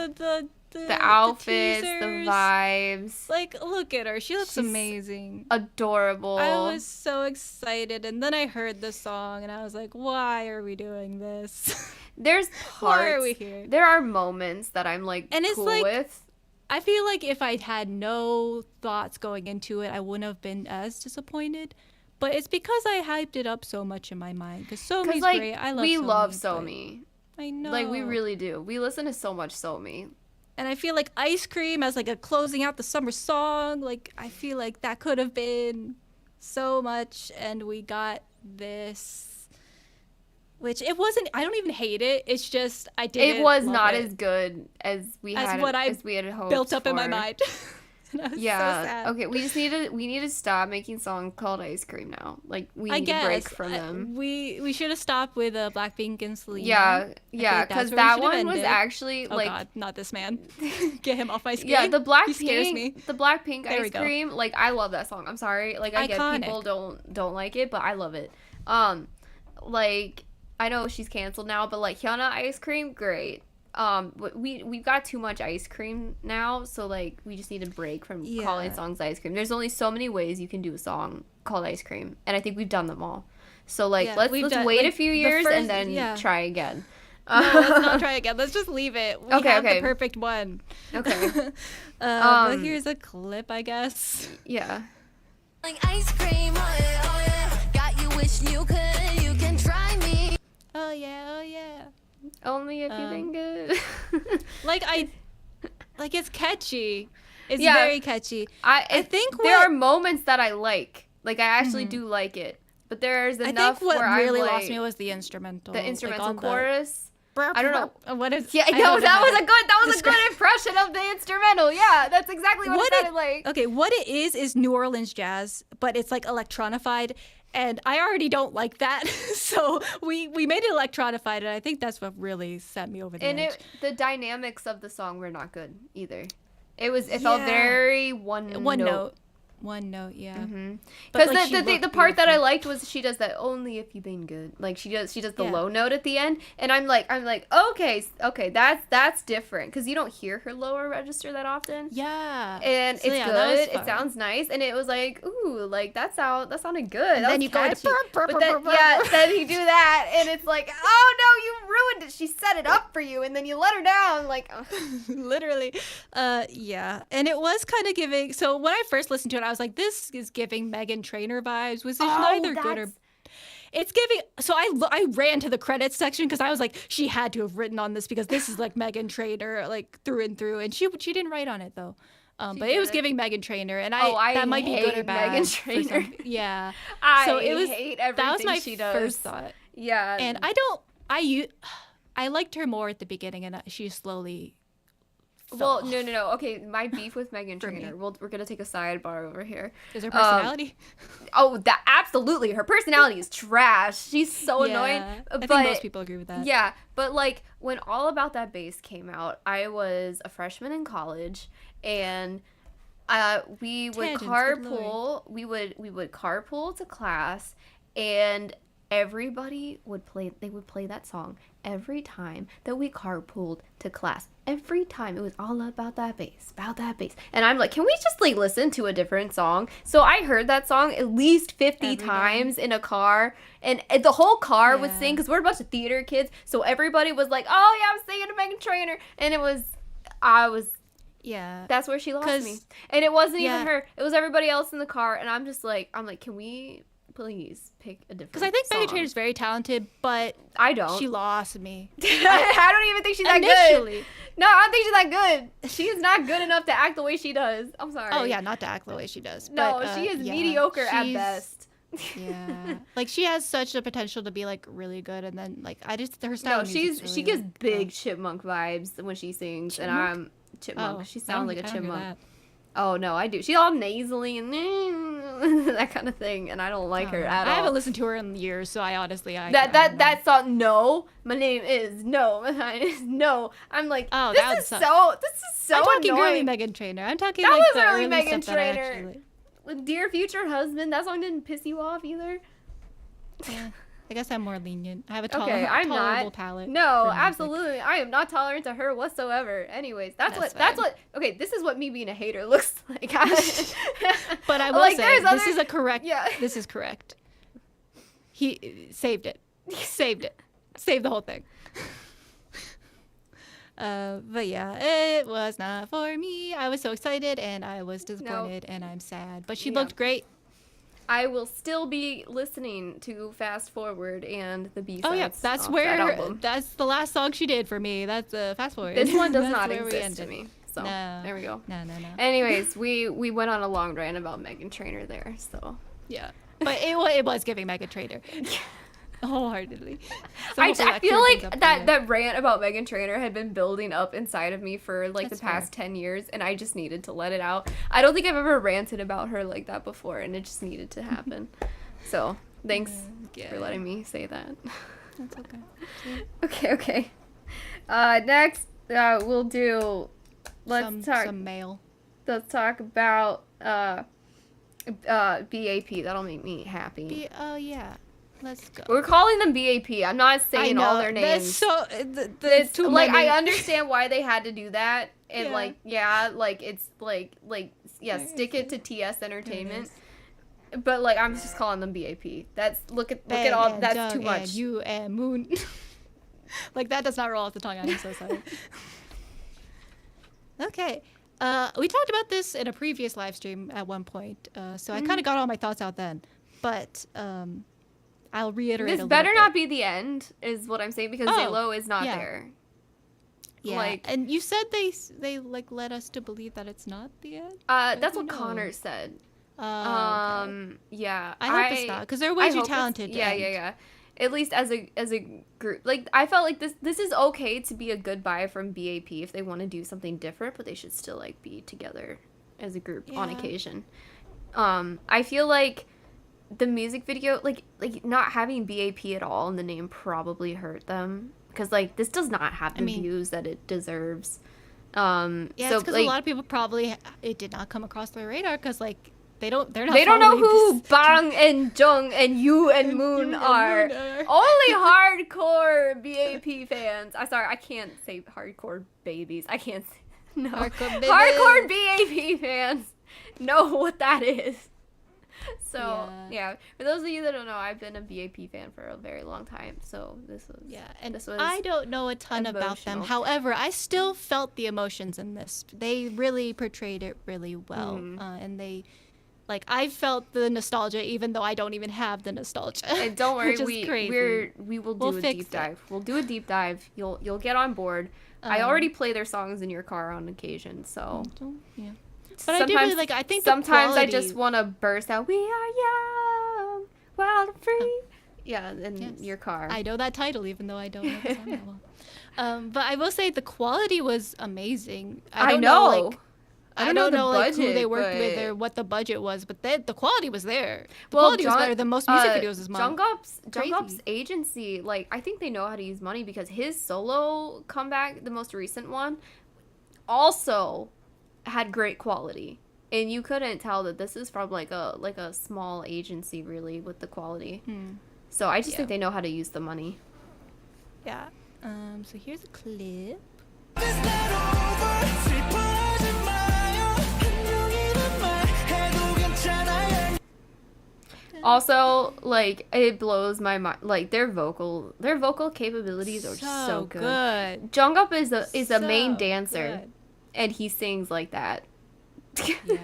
The outfits, the vibes. Like, look at her. She's amazing. Adorable. I was so excited. And then I heard the song and I was like, why are we doing this? There's parts. Why are we here? There are moments that I'm like and it's cool like, with. I feel like if I had no thoughts going into it, I wouldn't have been as disappointed. But it's because I hyped it up so much in my mind. Because SOMI's like, great. we love SOMI. I know. Like, we really do. We listen to so much SOMI. And I feel like Ice Cream as like a closing out the summer song. Like, I feel like that could have been so much. And we got this. Which it wasn't. I don't even hate it. It's just I didn't. It was not as good as we had hoped built up for. in my mind. Yeah. So sad. Okay. We need to stop making songs called Ice Cream now. Like we need a break from them. We should have stopped with Blackpink and Selena. Yeah. Because that one was actually oh like. God, not this man. Get him off my screen. Yeah, the Blackpink. He scares me. The Blackpink Ice Cream. Like I love that song. I'm sorry. Like I get people don't like it, but I love it. Like I know she's canceled now, but like Hyuna Ice Cream, great. We've got too much ice cream now, so like we just need a break from calling songs ice cream. There's only so many ways you can do a song called Ice Cream, and I think we've done them all. So like let's wait a few years and then try again. No, let's not try again. Let's just leave it. We have the perfect one. Okay. But here's a clip, I guess. Yeah. Like ice cream, oh yeah, got you wishing you could, you can try me. Oh yeah. Only if you think good. It's catchy. It's Yeah. very catchy. I think there are moments that I like. Like I actually do like it, but there's I enough think what where really I'm like, lost me was the instrumental. the like, instrumental on the- chorus. I don't know. What is? Yeah, I no, don't know that how was to a good describe- impression of the instrumental. Yeah, that's exactly what it sounded like. Okay, what it is New Orleans jazz, but it's like electronified, and I already don't like that. So we made it electronified, and I think that's what really set me over the And edge. the dynamics of the song were not good either. It felt Yeah. very One note, yeah. Because But, like, she the looked part that I beautiful. liked was she does that only if you've been good. Like she does the Yeah. low note at the end, and I'm like okay, that's different because you don't hear her lower register that often. Yeah. And So, it's yeah, that was good. It fun. sounds nice, and it was like, ooh, like that sounded good. And that then was you go into catchy. But then you do that, and it's like, oh no, you ruined it. She set it up for you, and then you let her down. Like, ugh. Literally. Yeah. And it was kind of giving. So when I first listened to it, I was like, this is giving Megan Trainor vibes, which is neither good or. that's- It's giving. So I ran to the credits section because I was like, she had to have written on this because this is like Megan Trainor, like through and through. And she didn't write on it though. But it was didn't? giving Megan Trainor, and I that might be good or hate bad. Meghan for Trainor. some- yeah. I So it was. hate That was everything my she does. first thought. Yeah, And I liked her more at the beginning, and she slowly. well, fell no. Okay, my beef with Megan For me. Trainor. We're gonna take a sidebar over here. Is her personality? Oh, that absolutely. Her personality is trash. She's so annoying. I But think most people agree with that. yeah, but like when All About That Bass came out, I was a freshman in college, and we would Tangents, good carpool. We would carpool to class, and everybody would play. They would play that song every time that we carpooled to class. Every time it was all about that bass, and I'm like, can we just like listen to a different song? So I heard that song at least 50 Every day. times in a car, and the whole car would Yeah. sing because we're a bunch of theater kids. So everybody was like, oh yeah, I'm singing to Megan Trainor, and Yeah. that's where she lost 'Cause- me. And it wasn't yeah. even her. It was everybody else in the car. And I'm like, can we please pick a different Because I think Megan song? Trainor is very talented, but I don't. she lost me. I don't even think she's that Initially. good. No, I don't think she's that good. She is not good enough to act the way she does. I'm sorry. Oh yeah, not to act the way she does. No, but, she is yeah, mediocre at she's- best. Yeah. Like she has such the potential to be like really good, and then like her style. No, of music's really she gives good. big chipmunk vibes when she sings, and I'm chipmunk. Oh, She I sounds don't- like a I don't hear chipmunk. that. Oh no, I do. She's all nasally and that kind of thing, and I don't like her at I all. haven't listened to her in years, so I honestly that song. No, my name is no. My name is no. I'm like, Oh, this that is would so. This is so I'm talking annoying. early Megan Trainor. I'm talking That like was the early early Meghan stuff that I Trainor. actually. With Dear Future Husband, that song didn't piss you off either. Yeah, I guess I'm more lenient. I have a Okay, I'm tolerable not. palate. No, for music. absolutely. I am not tolerant to her whatsoever. Anyways, that's That's what. Okay, this is what me being a hater looks like. But I will Like, say there's this other- is a correct. Yeah. This is correct. He saved it. Saved it. Saved the whole thing. But yeah, it was not for me. I was so excited and I was disappointed and I'm sad. But she Yeah. looked great. I will still be listening to Fast Forward and the B-sides. Oh yeah, that's off where that album. that's the last song she did for me. That's Fast Forward. This one does That's not where we exist to ended. me. So No. there we go. No. Anyways, we went on a long rant about Meghan Trainor there. So Yeah, but it was giving Megan Trainor wholeheartedly. So I hopefully that feel cleared things like up for that you. that rant about Meghan Trainor had been building up inside of me for like That's the past fair. 10 years, and I just needed to let it out. I don't think I've ever ranted about her like that before, and it just needed to happen. So thanks for letting me say that. That's okay. Okay. Next, we'll do. Let's Some mail. talk about B.A.P. That'll make me happy. Oh yeah, let's go. We're calling them B.A.P. I'm not saying all their names. That's so. It's too like many. I understand why they had to do that, and Yeah. it's stick it to TS Entertainment. is. But like I'm just calling them B.A.P. That's look at Bang all and that's Jung too much. And you and Moon. Like that does not roll off the tongue. I'm so sorry. Okay. We talked about this in a previous live stream at one point, so I kind of got all my thoughts out then. But I'll reiterate. This a better little not bit. be the end, is what I'm saying, because Oh, Zalo is not yeah. there. Yeah, Like, and you said they like led us to believe that it's not the end. that's Who what Connor knows? said. Okay. Yeah. I hope it's not because they're way too talented. To end. Yeah. At least as a group, like I felt like this is okay to be a goodbye from B.A.P if they want to do something different, but they should still like be together as a group on occasion. I feel like the music video, like not having B.A.P at all in the name probably hurt them because like this does not have the views that it deserves. Yeah, so it's because like, a lot of people probably it did not come across their radar because like they don't know who Bang&JUNG&YOO&MOON are. Only hardcore B.A.P fans. I'm sorry, I can't say hardcore babies. I can't say no. Hardcore B.A.P fans know what that is. So yeah, for those of you that don't know, I've been a B.A.P fan for a very long time. So this was I don't know a ton about them. However, I still felt the emotions in this. They really portrayed it really well, and they. Like, I felt the nostalgia, even though I don't even have the nostalgia. And don't worry, we will do We'll a fix deep it. dive. We'll do a deep dive. You'll get on board. I already play their songs in your car on occasion, so. Yeah. But I do really like. I think sometimes I just want to burst out. We are young, wild and free. Yeah, in your car. I know that title, even though I don't know the song that well. But I will say the quality was amazing. I know. I don't know like, who they worked with or what the budget was, but the quality was there. The quality was better than most music videos this month. Jungkook's agency, like, I think they know how to use money because his solo comeback, the most recent one, also had great quality. And you couldn't tell that this is from like a small agency really with the quality. So I just think they know how to use the money. Yeah. So here's a clip. Also, like, it blows my mind. Like, their vocal capabilities are so good. Jungkook is a main dancer, and he sings like that. Yeah.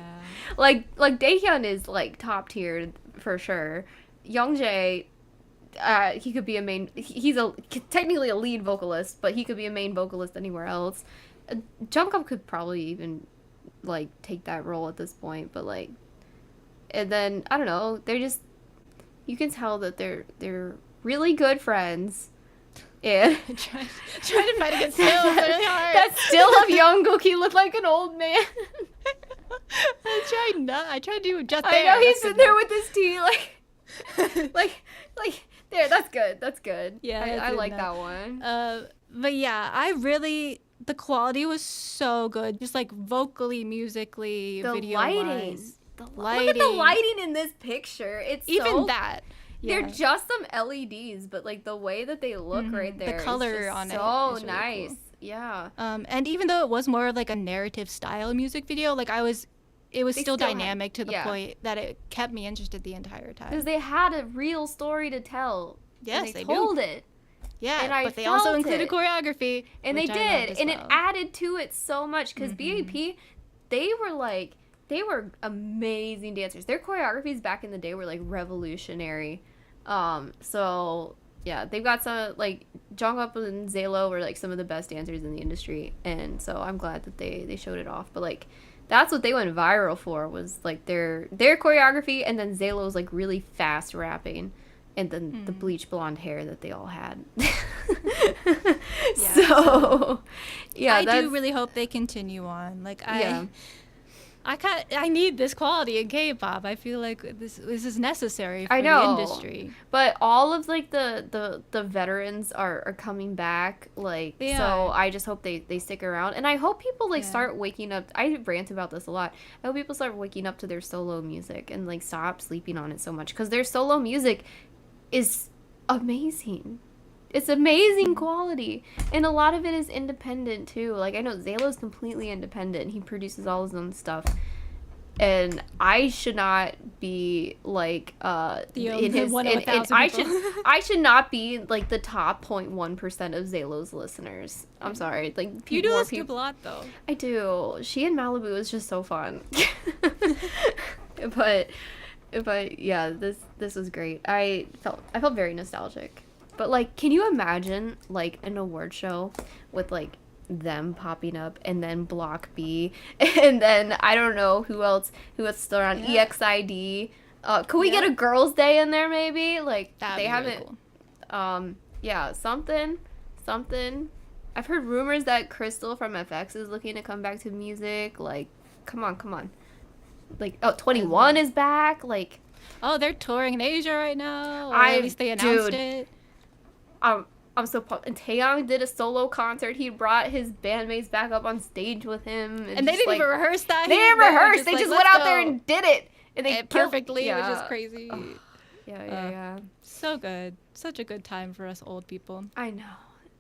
like Daehyun is like top tier for sure. Youngjae, he could be a main. He's technically a lead vocalist, but he could be a main vocalist anywhere else. Jungkook could probably even like take that role at this point, but like, and then I don't know. They're just. You can tell that they're really good friends. And trying to fight against Still really hard. That still of Jungkook, he looked like an old man. I tried to do just I know he's sitting there with his tea, like there. That's good. Yeah, I like that one. But yeah, the quality was so good, just like vocally, musically, video wise. Look at the lighting in this picture. It's even that. Yeah. They're just some LEDs, but like the way that they look right there, the color is just on so it is really nice. Cool. Yeah. And even though it was more of like a narrative style music video, like it was still dynamic to the point that it kept me interested the entire time. Because they had a real story to tell. Yes, they told it. Yeah, but they also included choreography, and they did, and it added to it so much. Because B.A.P, they were amazing dancers. Their choreographies back in the day were like revolutionary. So yeah, they've got some like Jungkook and Zalo were like some of the best dancers in the industry, and so I'm glad that they showed it off. But like that's what they went viral for was like their choreography, and then Zalo's like really fast rapping, and then the bleach blonde hair that they all had. So yeah, I do really hope they continue on. Like I need this quality in K-pop. I feel like this is necessary for the industry. But all of like the veterans are coming back. Like so I just hope they stick around. And I hope people like start waking up. I rant about this a lot. I hope people start waking up to their solo music and like stop sleeping on it so much. Because their solo music is amazing. It's amazing quality. And a lot of it is independent too. Like I know Zalo's completely independent. He produces all his own stuff. And I should not be like I should not be like the top 0.1% of Zalo's listeners. I'm sorry. Like you do listen to a lot though. I do. She in Malibu is just so fun. but yeah, this was great. I felt very nostalgic. But, like, can you imagine, like, an award show with, like, them popping up, and then Block B, and then I don't know who else is still around. EXID. Could we get a Girls' Day in there maybe? Like That'd they be really haven't. cool. Yeah, something. I've heard rumors that Crystal from FX is looking to come back to music. Like, come on. Like, 21 is back. Like, oh, they're touring in Asia right now. Or at least they announced it. I'm so pumped. And Taeyong did a solo concert. He brought his bandmates back up on stage with him. And they didn't even rehearse that. They didn't rehearse. They just went out there and did it. And they perfectly, which is crazy. Oh, yeah. So good. Such a good time for us old people. I know.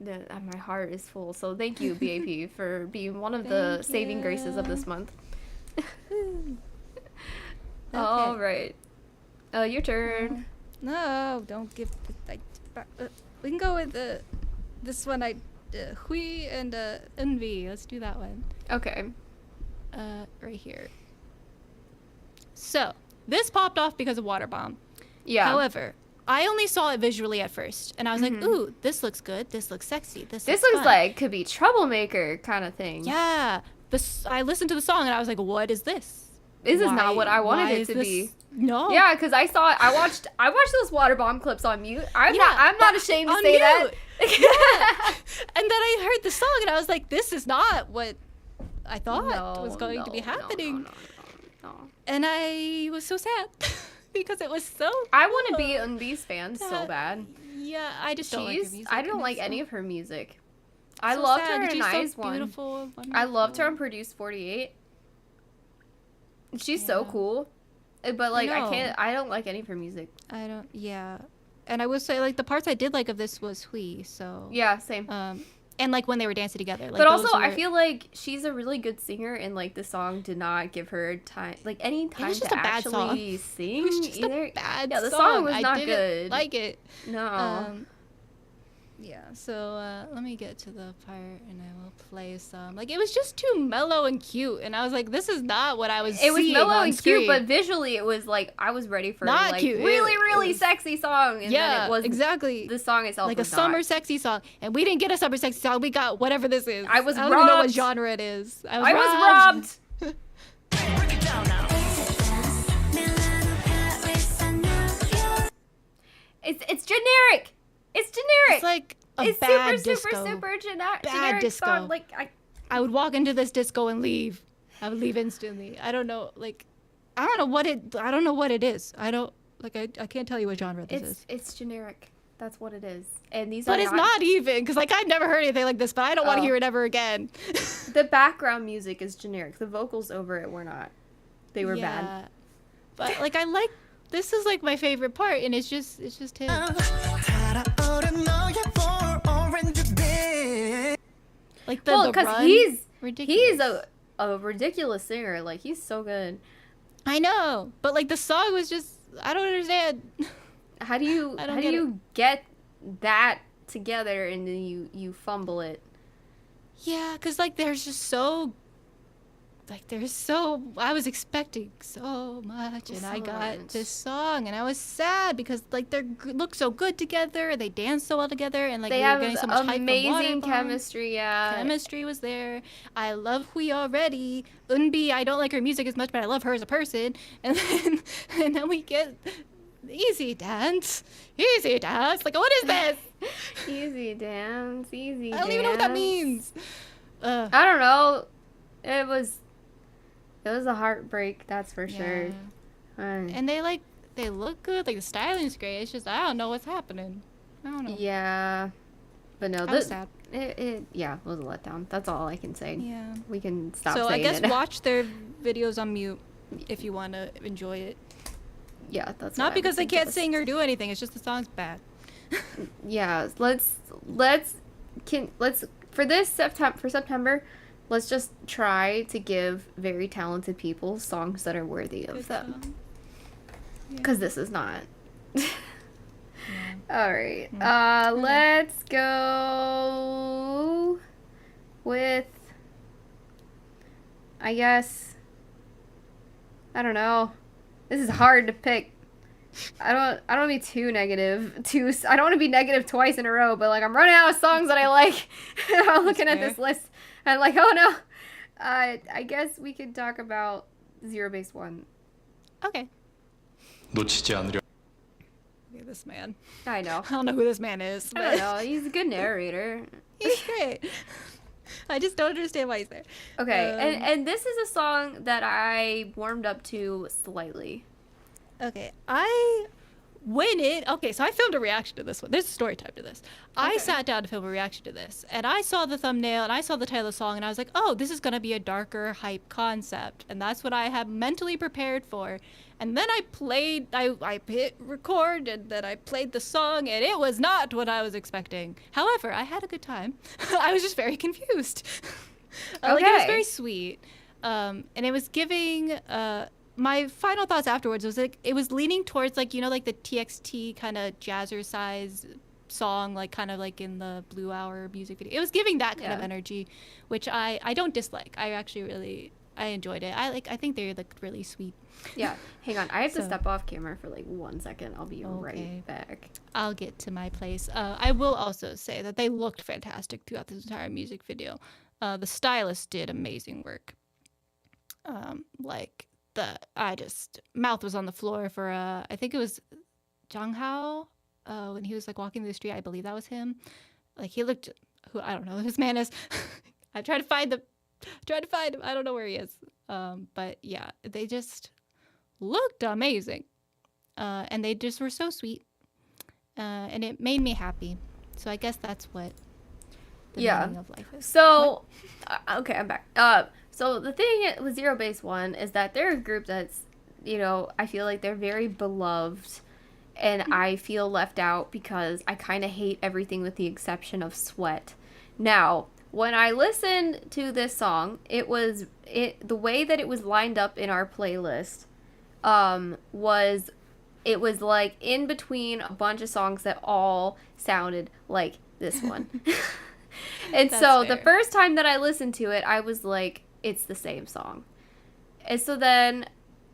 My heart is full. So thank you, B.A.P, for being one of the saving graces of this month. All right. Your turn. No, don't give. We can go with this one. Hui and Eunbi. Let's do that one. Okay. Right here. So this popped off because of Water Bomb. Yeah. However, I only saw it visually at first, and I was like, "Ooh, this looks good. This looks sexy. This looks looks fun." like could be Troublemaker kind of thing. Yeah. I listened to the song and I was like, "What is this? This is not what I wanted it to this? be." No. Yeah, because I watched those Water Bomb clips on mute. I'm not ashamed to say mute. that. And then I heard the song and I was like, "This is not what I thought was going to be happening." No. And I was so sad because it was so. I want to be Eunbi's fan so bad. Yeah, I just don't like her music. I don't and like it's any so- of her music. I so loved sad. her in She's Eyes so One. beautiful, I loved her on wonderful. Produce 48. She's so cool. But like I don't like any of her music. I don't. Yeah, and I would say like the parts I did like of this was Hui. So Yeah, same. and like when they were dancing together. Like, but also those I were- feel like she's a really good singer, and like the song did not give her time, like any time just to a bad song. actually sing. It was just either. a bad Yeah, the song. song was I not didn't good. like it. No. Yeah, so let me get to the part and I will play some. Like, it was just too mellow and cute, and I was like, this is not what I was It was seeing mellow on and screen. cute, but visually it was like I was ready for Not like cute. really, It really was- sexy song, and then it was exactly the song itself like a was summer not. sexy song, and we didn't get a summer sexy song. We got whatever this is. I was I don't even know what robbed. genre it is. I was robbed. It's generic. It's generic. It's like a It's bad super, disco. super generic. Bad generic disco. song. Like I would walk into this disco and leave. I would leave instantly. I don't know, like, I don't know what it is. I don't, like, I can't tell you what genre this is. it's generic. That's what it is. And these But are it's not even, because, like, I've never heard anything like this, but I don't want to Oh. hear it ever again. The background music is generic. The vocals over it were not. They were bad. Yeah. But, like, this is, like, my favorite part, and it's just him. Like, Well, the because run, he's ridiculous. a ridiculous singer. Like he's so good. I know, but, like, the song was just, I don't understand. How do you I don't how do get you get that together and then you fumble it? Yeah, because, like, I was expecting so much, and So I got much. this song, and I was sad because, like, they look so good together, they dance so well together, and, like, They we were have getting so much hype from amazing Waterbomb. chemistry. Yeah. Chemistry was there. I love Hui already. Eunbi, I don't like her music as much, but I love her as a person. And then we get easy dance. Like, what is this? Easy dance. Easy. I don't even know what that means. I don't know. It was a heartbreak, that's for sure. And they look good. Like, the styling's great. It's just, I don't know what's happening. I don't know. Yeah. But no, I was sad. it was a letdown. That's all I can say. Yeah. We can stop So I saying guess it. watch their videos on mute if you want to enjoy it. Yeah, that's Not what I because they would can't suggest. sing or do anything. It's just the song's bad. Yeah, let's for September, let's just try to give very talented people songs that are worthy of them. Because this is not. All right. Let's go with, I guess, I don't know. This is hard to pick. I don't want to be too negative. I don't want to be negative twice in a row, but like I'm running out of songs that I like. I'm looking at fair. this list. I'm like, oh no. I guess we could talk about ZEROBASEONE. Okay. 놓치지 않으려. Look at this man. I know. I don't know who this man is. I don't know. He's a good narrator. He's great. I just don't understand why he's there. Okay, and this is a song that I warmed up to slightly. Okay, so I filmed a reaction to this one. There's a story time to this. I sat down to film a reaction to this, and I saw the thumbnail, and I saw the title of the song, and I was like, oh, this is going to be a darker hype concept. And that's what I had mentally prepared for. And then I hit record, and then I played the song, and it was not what I was expecting. However, I had a good time. I was just very confused. Like, it was very sweet. And it was giving... my final thoughts afterwards was like it was leaning towards like, you know, like the TXT kind of jazzercise song, like kind of like in the Blue Hour music video. It was giving that kind of energy, which I don't dislike. I actually I enjoyed it. I think they're like really sweet. Yeah, hang on. I have to step off camera for like 1 second. I'll be right back. I'll get to my place. I will also say that they looked fantastic throughout this entire music video. The stylist did amazing work. Like mouth was on the floor for I think it was Jung-hao when he was like walking through the street. I believe that was him. Like he looked, I don't know who this man is. I tried to find him. I don't know where he is. But yeah, they just looked amazing, and they just were so sweet, and it made me happy. So I guess that's what the meaning of life is. So okay, I'm back. So the thing with ZEROBASEONE is that they're a group that's, you know, I feel like they're very beloved, and I feel left out because I kind of hate everything with the exception of Sweat. Now, when I listened to this song, the way that it was lined up in our playlist was like in between a bunch of songs that all sounded like this one. And so the first time that I listened to it, I was like, it's the same song. And so then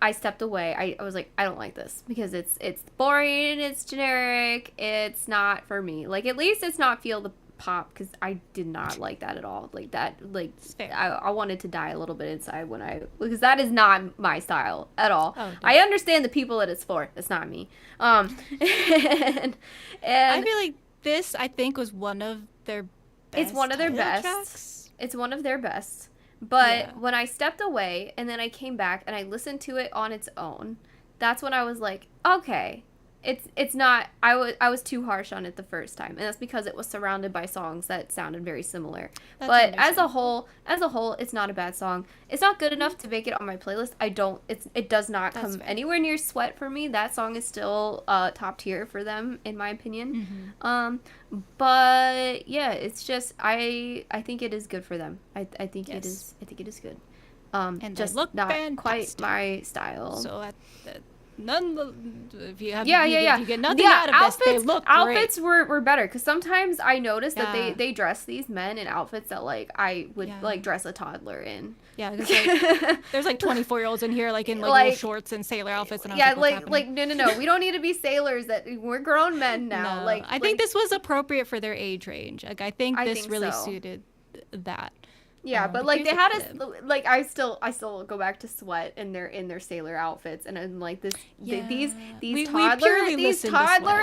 I stepped away. I was like, I don't like this because it's boring, it's generic, it's not for me. Like, at least it's not Feel the Pop, because I did not like that at all. Like that, like I wanted to die a little bit inside because that is not my style at all. I understand the people that it's for. It's not me. And I feel like this, I think, was one of their best. It's one of their best tracks. It's one of their best. But when I stepped away and then I came back and I listened to it on its own, that's when I was like, okay, it's not. I was too harsh on it the first time, and that's because it was surrounded by songs that sounded very similar. But as a whole, it's not a bad song. It's not good enough to make it on my playlist. It does not come anywhere near Sweat for me. That song is still top tier for them in my opinion. But yeah, it's just I think it is good for them. I think it is good. And just look not fantastic. Quite my style. So if you have you get nothing out of this, they look outfits great. were better, because sometimes I noticed that they dress these men in outfits that like I would like dress a toddler in. Yeah, because like, there's like 24-year-olds in here like in like little shorts and sailor outfits, and I was like no, we don't need to be sailors. That we're grown men now. No, I think this was appropriate for their age range. Like I think this really suited that. Yeah, but like they had like I still go back to Sweat and they're in their sailor outfits, and I'm like these toddler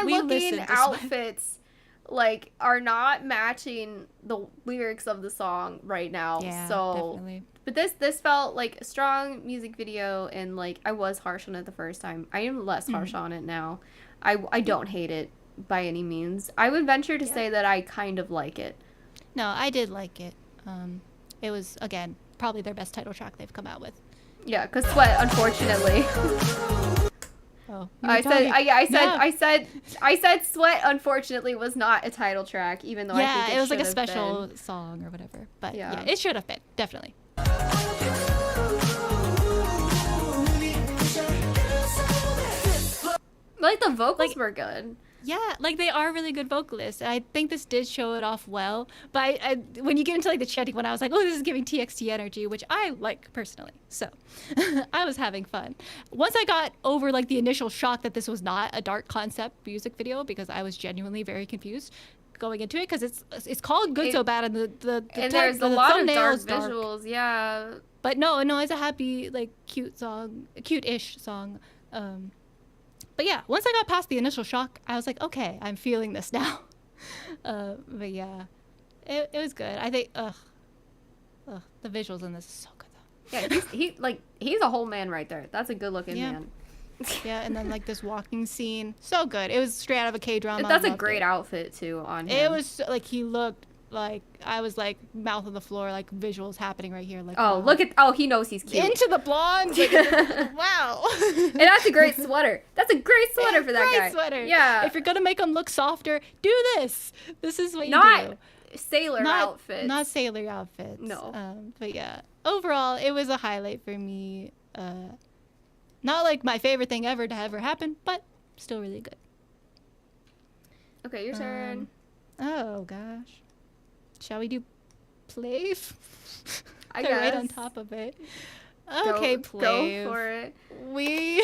looking outfits like are not matching the lyrics of the song right now. Yeah, so definitely. But this felt like a strong music video, and like I was harsh on it the first time. I am less harsh on it now. I don't hate it by any means. I would venture to say that I kind of like it. No, I did like it. It was, again, probably their best title track they've come out with. Yeah, because Sweat, unfortunately. I said Sweat, unfortunately, was not a title track, even though I think it was like a special been. song or whatever. But yeah, it should have been, definitely. Like the vocals were good. Yeah, like they are really good vocalists. I think this did show it off well. But when you get into like the chanting one, I was like, oh, this is giving TXT energy, which I like personally. So I was having fun. Once I got over like the initial shock that this was not a dark concept music video, because I was genuinely very confused. going into it because it's called Good So Bad, and and there's a lot of dark thumbnail's visuals. Yeah. But no, it's a happy, like, cute song, a cute-ish song. But yeah, once I got past the initial shock, I was like, okay, I'm feeling this now. But yeah, it was good. I think, the visuals in this is so good though. Yeah, he's a whole man right there. That's a good looking man. Yeah, and then like this walking scene, so good. It was straight out of a K-drama. That's a great outfit too on him. It was like he looked like I was like mouth on the floor, like visuals happening right here. Like he knows he's cute. Into the blonde. Like, wow. And that's a great sweater. That's a great sweater for that guy. Great sweater. Yeah. If you're gonna make him look softer, do this. This is what you do. Not sailor outfits. Not sailor outfits. No. But yeah, overall, it was a highlight for me. Not like my favorite thing ever to ever happen, but still really good. Okay, your turn. Oh gosh. Shall we do PLAVE? I They're right guess. on top of it. Okay, PLAVE. Go for it. We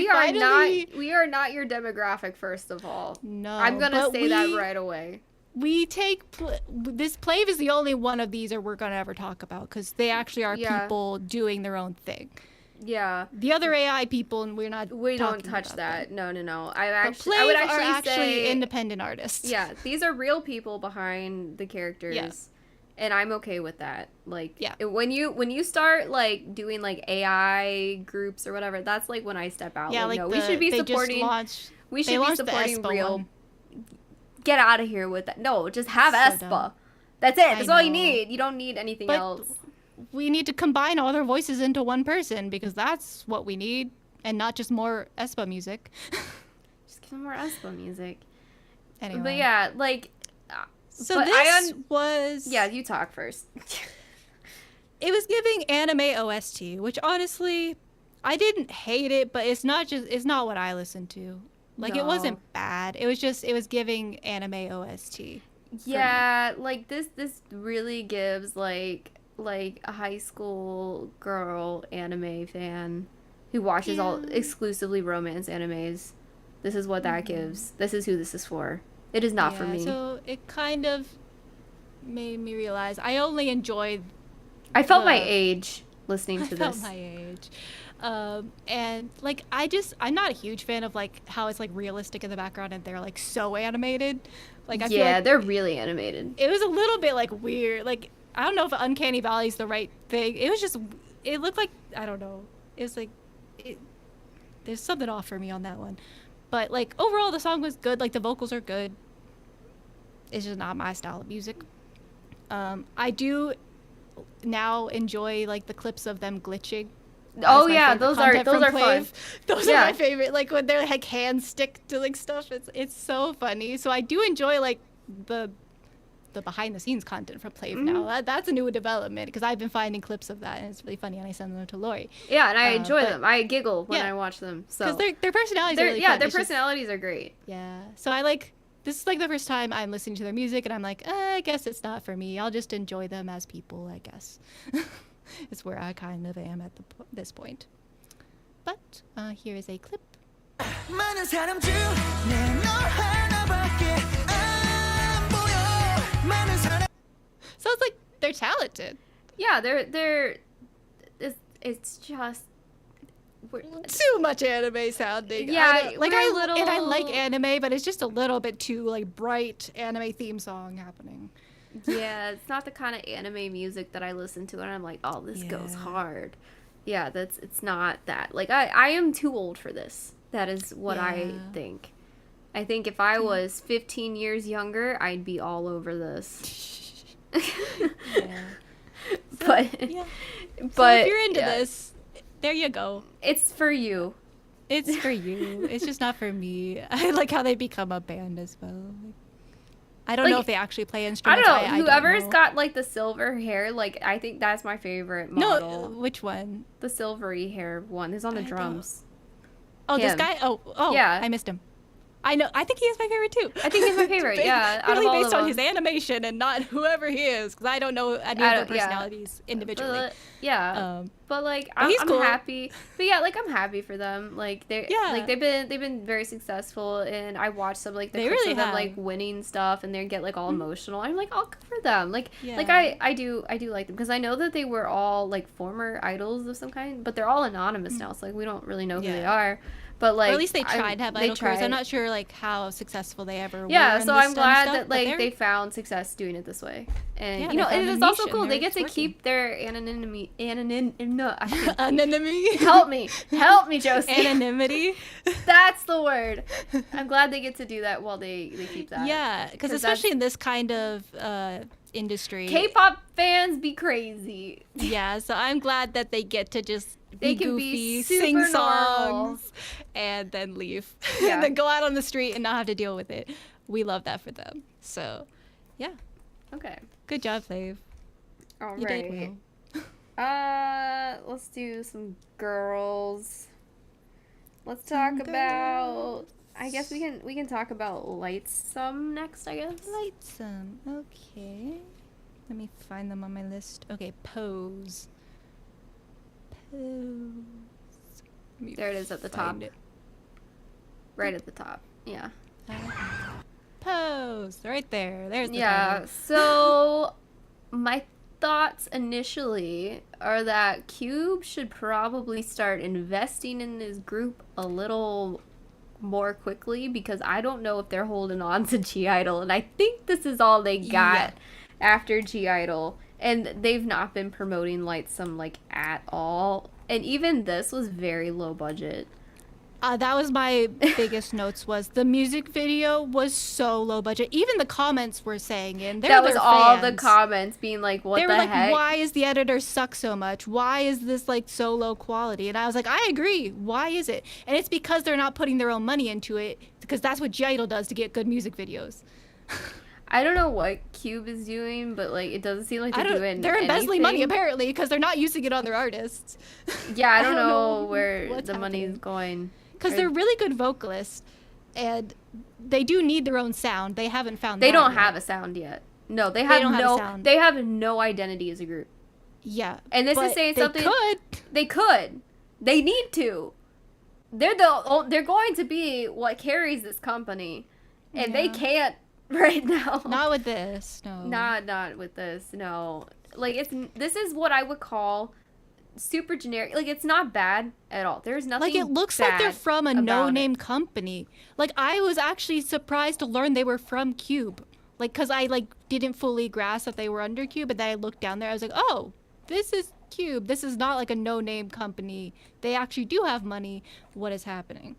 are finally... not your demographic, first of all. No. I'm gonna say that right away. We take this PLAVE is the only one of these that we're gonna ever talk about because they actually are people doing their own thing. Yeah. The other AI people, and we don't touch that. Them. No. I would actually say independent artists. Yeah, these are real people behind the characters. Yeah. And I'm okay with that. Like, yeah. when you start like doing like AI groups or whatever, that's like when I step out. Yeah, like, like no, we should be supporting. We should be supporting real. One. Get out of here with that. No, just have So aespa. dumb. That's it. That's all you need. You don't need anything else. We need to combine all their voices into one person because that's what we need, and not just more aespa music. Just give them more aespa music. Anyway. But yeah, like. So this was... Yeah, you talk first. It was giving anime OST, which honestly, I didn't hate it, but it's not what I listened to. Like, It wasn't bad. It was giving anime OST. Yeah, like this really gives like a high school girl anime fan who watches all exclusively romance animes. This is what that gives. This is who this is for. It is not for me. So it kind of made me realize I only enjoyed. I felt my age listening to this. I felt my age. And like I'm not a huge fan of like how it's like realistic in the background and they're like so animated. Like I feel like they're really animated. It was a little bit like weird. Like I don't know if Uncanny Valley is the right thing. It looked like I don't know. It was like there's something off for me on that one. But like overall the song was good. Like the vocals are good. It's just not my style of music. I do now enjoy like the clips of them glitching. Oh yeah, those are fun. Those are my favorite. Like when they're like hands stick to like stuff. It's so funny. So I do enjoy like the behind the scenes content from PLAVE now. That's a new development because I've been finding clips of that and it's really funny and I send them to Lori. Yeah, and I enjoy them. I giggle when I watch them. So because their personalities are really fun. Their personalities are great. Yeah. So I like. This is like the first time I'm listening to their music and I'm like, I guess it's not for me. I'll just enjoy them as people, I guess. It's where I kind of am at this point. But here is a clip. So it's like they're talented. Yeah, they're. It's just. Too much anime sounding. Yeah, I like anime, but it's just a little bit too like bright anime theme song happening. Yeah, it's not the kind of anime music that I listen to and I'm like, oh, this goes hard. Yeah, it's not that. Like I am too old for this. That is what I think. I think if I was 15 years younger, I'd be all over this. But if you're into this, there you go. It's for you. It's for you. It's just not for me. I like how they become a band as well. I don't know if they actually play instruments. I don't know. Whoever's got like the silver hair, like I think that's my favorite model. No, which one? The silvery hair one. Who's on the drums? Oh, this guy? Oh, yeah. I missed him. I know. I think he is my favorite too. I think he's my favorite. Yeah, really based on his animation and not whoever he is, because I don't know any of the personalities individually. But but like he's I'm cool. happy. But yeah, like I'm happy for them. Like like they've been very successful, and I watched some like the They clips really of them have. like winning stuff, and they get like all emotional. I'm like, oh, good for them. Like Yeah. I do like them because I know that they were all like former idols of some kind, but they're all anonymous now, so like we don't really know who they are. But like, or at least they tried to have they idol careers. I'm tried. not sure like how successful they ever were. Yeah, in so this I'm stuff, glad that but like they found success doing it this way, and Yeah, you know, they it found is a also niche cool. and They they're get to working. keep their anonymity. No, I can't. anonymity. help me, Josie. Anonymity. That's the word. I'm glad they get to do that while they keep that. Yeah, because especially in this kind of industry. K-pop fans be crazy. Yeah, so I'm glad that they get to just They be can goofy, be sing super normal. songs, and then leave. Yeah. And then go out on the street and not have to deal with it. We love that for them. So, yeah. Okay. Good job, Plave. All You did right. well. Let's do some girls. Let's talk about. I guess we can talk about LIGHTSUM next. I guess. LIGHTSUM. Okay. Let me find them on my list. Okay, Pose. Pose. Let me There it is at the top. find it. Right at the top. Yeah. Pose. Right there. There's the Yeah. title. So my thoughts initially are that Cube should probably start investing in this group a little more quickly, because I don't know if they're holding on to G Idol, and I think this is all they got after G Idol, and they've not been promoting LIGHTSUM like at all, and even this was very low budget. That was my biggest notes, was the music video was so low budget. Even the comments were saying it. That was all the fans. comments being like, what They the were like, heck? why is the editor suck so much? Why is this like so low quality? And I was like, I agree. Why is it? And it's because they're not putting their own money into it, because that's what G-Idol does to get good music videos. I don't know what Cube is doing, but like it doesn't seem like they're doing They're embezzling money anything. apparently, because they're not using it on their artists. Yeah, I don't know where what's the money is happening. going. Because they're really good vocalists, and they do need their own sound. They haven't found They that don't yet. have a sound yet. No, they have don't have a no. sound. They have no identity as a group. Yeah. And this is but saying they something. could. They could. They need to. They're going to be what carries this company, and they Yeah. can't right now. Not with this, no. Not with this. No, like this is what I would call super generic. Like it's not bad at all. There's nothing. Like it looks like they're bad from a about no-name it. company. Like I was actually surprised to learn they were from Cube. Like, cause I like didn't fully grasp that they were under Cube, but then I looked down there. I was like, oh, this is Cube. This is not like a no-name company. They actually do have money. What is happening?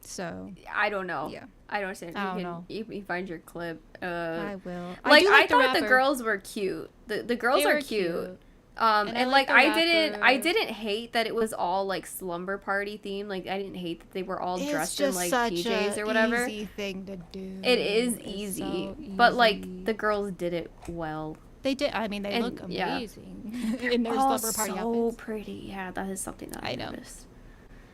So I don't know. Yeah. I don't understand. I You don't can know. you can find your clip. I will. Like do I thought the rapper. girls were cute. The girls They are were cute. And I And like like the I rapper. didn't hate that it was all like slumber party themed. Like I didn't hate that they were all It's dressed in just like such PJs a or whatever. easy thing to do. It is It's easy, so but like easy. the girls did it well. They did. I mean, they And, look yeah. amazing in their Oh, slumber party so outfits. pretty. Yeah, that is something that I I know. noticed.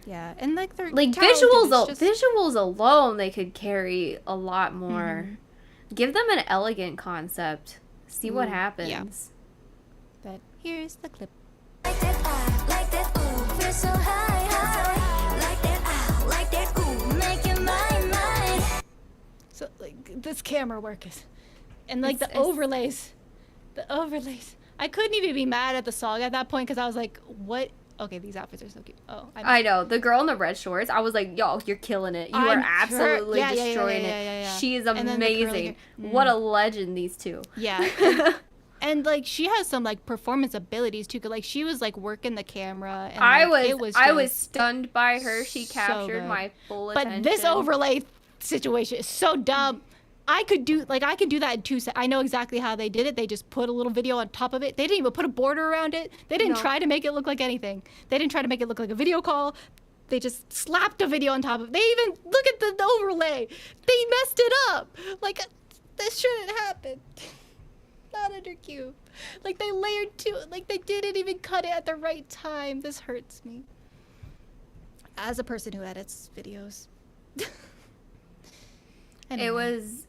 Yeah, and like they're Like talented, visuals, it's just- visuals alone, they could carry a lot more. Mm-hmm. Give them an elegant concept. See what Ooh, happens. yeah. But here's the clip. Like that, ooh, feel so high, high. Like that, ooh, make it mine. So like this camera work is, and like It's- the overlays, I couldn't even be mad at the song at that point because I was like, what? Okay, these outfits are so cute. Oh, I know. The girl in the red shorts, I was like, yo, you're killing it. You I'm are absolutely sure- yeah, destroying yeah. it. She is And then the curly amazing. hair. What a legend, these two. Yeah. And like she has some like performance abilities too, 'cause like she was like working the camera. And, I like, was it was just stunned by her. She so captured good. my full But attention. this overlay situation is so dumb. I could do that in 2 seconds. I know exactly how they did it. They just put a little video on top of it. They didn't even put a border around it. They didn't No. try to make it look like anything. They didn't try to make it look like a video call. They just slapped a video on top of it. They even look at the overlay. They messed it up. Like this shouldn't happen. Not under Cube. Like they layered two. Like they didn't even cut it at the right time. This hurts me. As a person who edits videos. It was.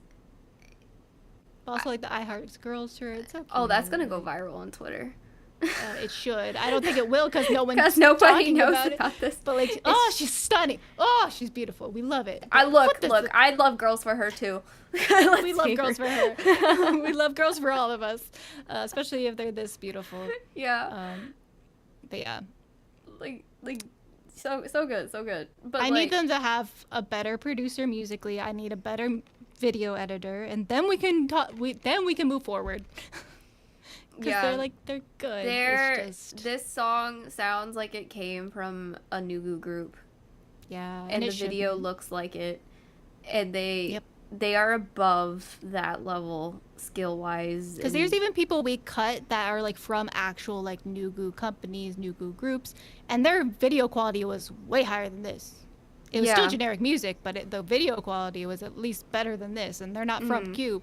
Also, like the I Heart Girls shirt. It's so Oh, that's cute. gonna go viral on Twitter. It should. I don't think it will because no one's Because nobody talking knows about about it. this. But like, oh, she's stunning. Oh, she's beautiful. We love it. I What does look. I love girls for her too. we love girls for her. We love girls for all of us, especially if they're this beautiful. Yeah. But yeah, Like so good. But I like, need them to have a better producer musically. I need a better video editor, and then we can talk. Then we can move forward. Because they're good. It's just... This song sounds like it came from a NUGU group. Yeah, And the video looks like it. And they are above that level skill wise. Because there's even people we cut that are like from actual like NUGU companies, NUGU groups, and their video quality was way higher than this. It was still generic music, but the video quality was at least better than this, and they're not from Cube.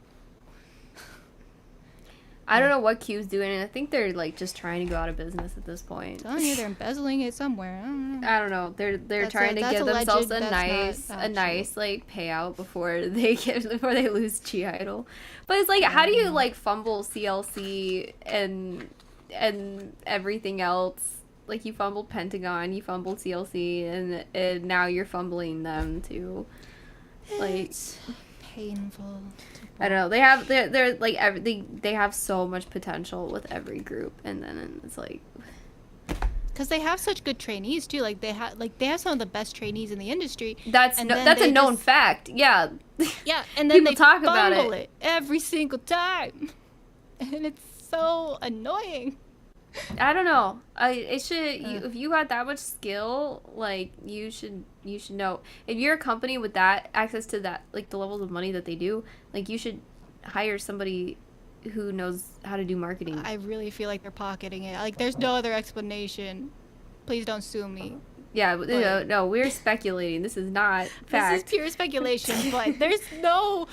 I don't know what Cube's doing, and I think they're like just trying to go out of business at this point. I'm telling you, they're embezzling it somewhere. I don't know. They're trying to give themselves a nice like payout before they lose G Idol. But it's like, how do you like fumble CLC and everything else? Like, you fumbled Pentagon, you fumbled CLC, and now you're fumbling them too. Like, it's painful. I don't know. They're like they have so much potential with every group, and then it's like, because they have such good trainees too. Like they have some of the best trainees in the industry. That's a known fact. Yeah. Yeah, and then people they talk about it every single time, and it's so annoying. I don't know. If you got that much skill, like you should know. If you're a company with that access to that, like the levels of money that they do, like you should hire somebody who knows how to do marketing. I really feel like they're pocketing it. Like there's no other explanation. Please don't sue me. Yeah, no, we're speculating. This is not fact. This is pure speculation, but there's no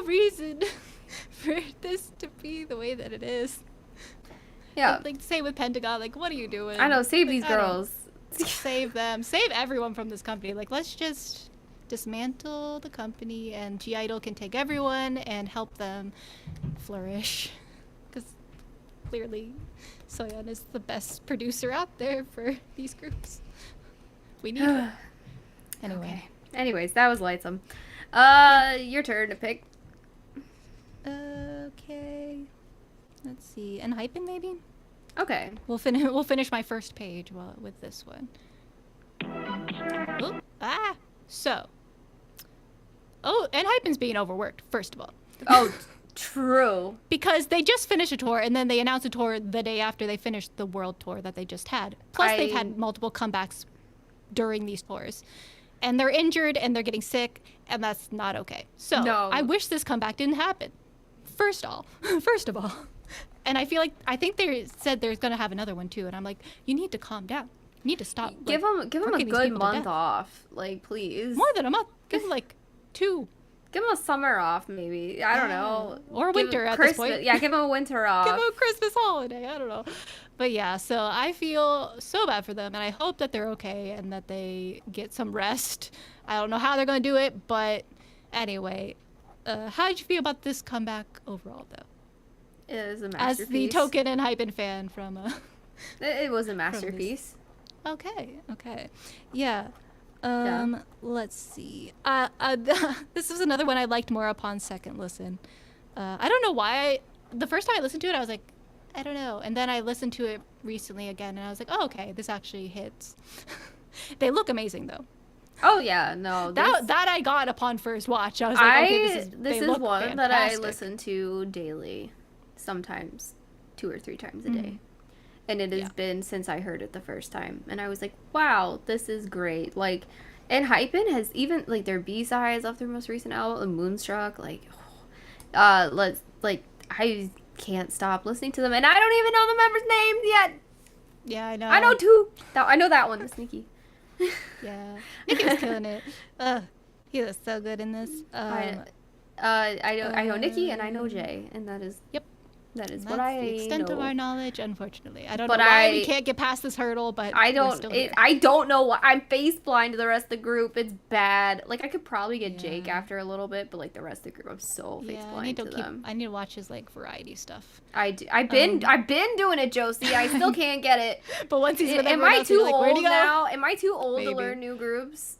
reason for this to be the way that it is. Yeah. Like, say with Pentagon, like, what are you doing? I know, save like, these girls. Save them. Save everyone from this company. Like, let's just dismantle the company, and G Idol can take everyone and help them flourish. Because clearly, Soyeon is the best producer out there for these groups. We need her. Anyway. Okay. Anyways, that was Lightsum. Your turn to pick. Okay. Let's see. ENHYPEN maybe? Okay. We'll finish my first page with this one. So. Oh, ENHYPEN's being overworked, first of all. Oh, true. Because they just finished a tour, and then they announced a tour the day after they finished the world tour that they just had. Plus, they've had multiple comebacks during these tours. And they're injured, and they're getting sick, and that's not okay. So, I wish this comeback didn't happen. First of all. And I think they said there's gonna have another one too, and I'm like, you need to calm down. You need to stop. Give them a good month off, like, please. More than a month. Give them like 2. Give them a summer off, maybe. I don't know. Or a winter at this point. Yeah, give them a winter off. Give them a Christmas holiday. I don't know. But yeah, so I feel so bad for them, and I hope that they're okay and that they get some rest. I don't know how they're gonna do it, but anyway, how did you feel about this comeback overall, though? It is a masterpiece. As the token ENHYPEN fan from it was a masterpiece. Okay. Yeah. Let's see. This was another one I liked more upon second listen. I don't know why. The first time I listened to it, I was like, I don't know. And then I listened to it recently again, and I was like, oh, okay, this actually hits. They look amazing, though. Oh yeah, no. That I got upon first watch. I was like, okay, this is one fantastic. That I listen to daily. Sometimes 2 or 3 times a day. And it has been since I heard it the first time. And I was like, wow, this is great. Like, ENHYPEN has even, like, their B-sides off their most recent album, Moonstruck, like, I can't stop listening to them. And I don't even know the members' names yet. Yeah, I know. I know 2. I know that one, Miss Nikki. Yeah. Nikki was killing it. He was so good in this. I know Nikki and I know Jay, and that is... Yep. That is And what that's I the extent of know. our knowledge, unfortunately. I don't But know why we can't get past this hurdle, but I we're still here. don't know why. I'm face blind to the rest of the group. It's bad. Like, I could probably get Jake Yeah. after a little bit, but like the rest of the group, I'm so face I blind need to to them. I need to watch his like variety stuff. I've been doing it, Josie. I still can't get it. But once he's with Am everyone I else, you're too like, where'd he old go? now? Am I too old to Maybe. learn new groups?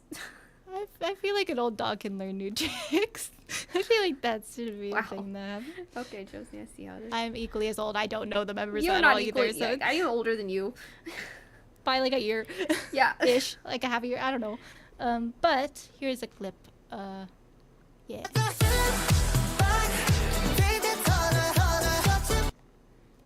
I feel like an old dog can learn new tricks. I feel like that should be Wow. a thing that happens. Okay, Josie, I see how it is. I'm equally as old. I don't know the members You're at not all equally. either, so Yeah, I'm older than you. by like a year. Yeah. Ish, like a half a year. I don't know. But here's a clip. Yeah.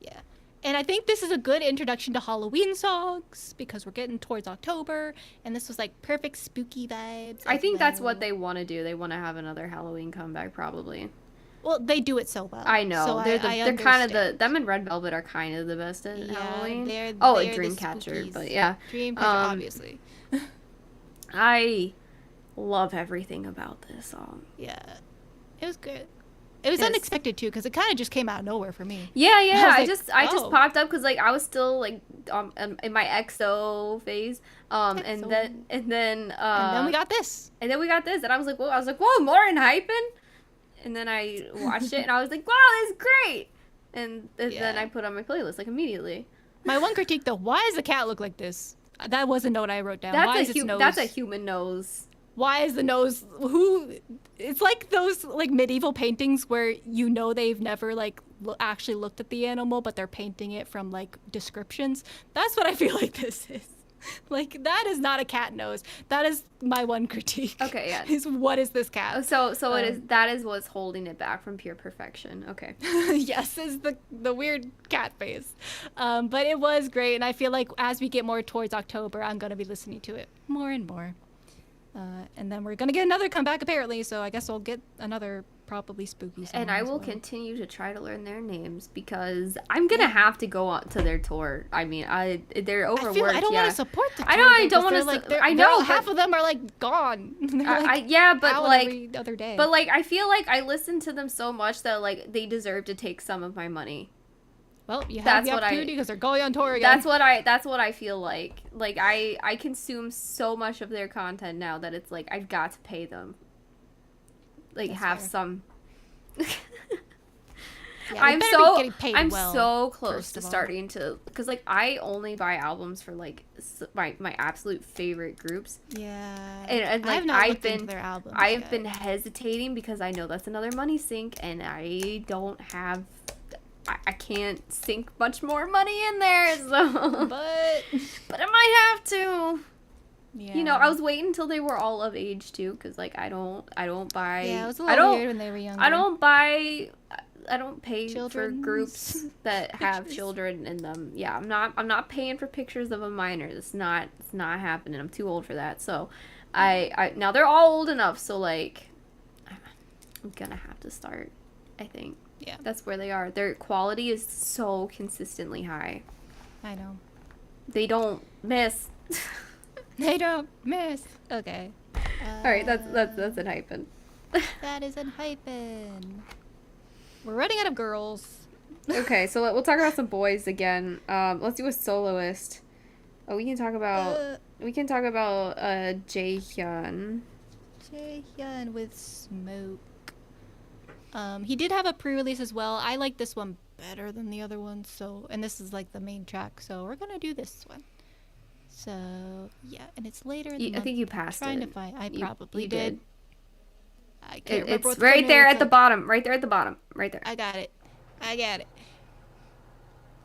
Yeah. And I think this is a good introduction to Halloween songs because we're getting towards October, and this was like perfect spooky vibes. I as think that's what well. they want to do. They want to have another Halloween comeback, probably. Well, they do it so well. I know. So they're kind of the understand. them and Red Velvet are kind of the best at Yeah, Halloween. they're Oh, the and Dreamcatcher, spookies. but yeah. Dreamcatcher, obviously. I love everything about this song. Yeah. It was good. It was Yes. unexpected too, because it kind of just came out of nowhere for me. Yeah, I was like, I just oh. popped up because like I was still like in my EXO phase, and EXO. then And then we got this. and I was like, whoa, more ENHYPEN, and then I watched it and I was like, wow, this is great, and then Yeah. I put on my playlist like immediately. My one critique though, why does the cat look like this? That wasn't what I wrote down. Why is its nose? That's a human nose. Why is the nose? Who? It's like those like medieval paintings where you know they've never like actually looked at the animal, but they're painting it from like descriptions. That's what I feel like this is. Like that is not a cat nose. That is my one critique. Okay, yeah. Is what is this cat? So it is that is what's holding it back from pure perfection. Okay. Yes, is the weird cat face. But it was great, and I feel like as we get more towards October, I'm gonna be listening to it more and more. And then we're gonna get another comeback apparently, so I guess we'll get another probably spooky song. And I as will well. continue to try to learn their names because I'm gonna have to go on to their tour. I mean, they're overworked. I don't yeah. want to support the I tour, know, I though, don't 'cause wanna they're, su- like, they're- I they're know, all- half but- of them are like gone. They're, like, yeah, but out like, every other day. but like, I feel like I listen to them so much that like they deserve to take some of my money. well, you have that's the what I- opportunity because they're going on tour again. That's what I feel like. Like I consume so much of their content now that it's like I've got to pay them. Like That's have fair. some. Yeah, they better be getting paid I'm well, so close first to of all. starting to, because like I only buy albums for like my absolute favorite groups, Yeah. and I like have not I've looked into been their albums I've yet. been hesitating because I know that's another money sink, and I don't have. I can't sink much more money in there, so but I might have to. Yeah. You know, I was waiting until they were all of age too, because like I don't buy. Yeah, it was a I little don't, weird when they were younger. I don't pay for Children's groups that have pictures. children in them. Yeah, I'm not paying for pictures of a minor. It's not happening. I'm too old for that. So, I now they're all old enough. So like, I'm gonna have to start. I think. Yeah. That's where they are. Their quality is so consistently high. I know. They don't miss. They don't miss. Okay. All right, that's ENHYPEN. That is ENHYPEN. We're running out of girls. Okay, so we'll talk about some boys again. Let's do a soloist. Oh, we can talk about JEON. JEON with Smoke. He did have a pre-release as well. I like this one better than the other one, so, and this is like the main track, so we're gonna do this one. So yeah, and it's later in the I month. think you passed Trying it. to find. I You- probably you did. did. I can't remember It's what the right fucking there name at the is. bottom. Right there at the bottom. Right there. I got it. I got it.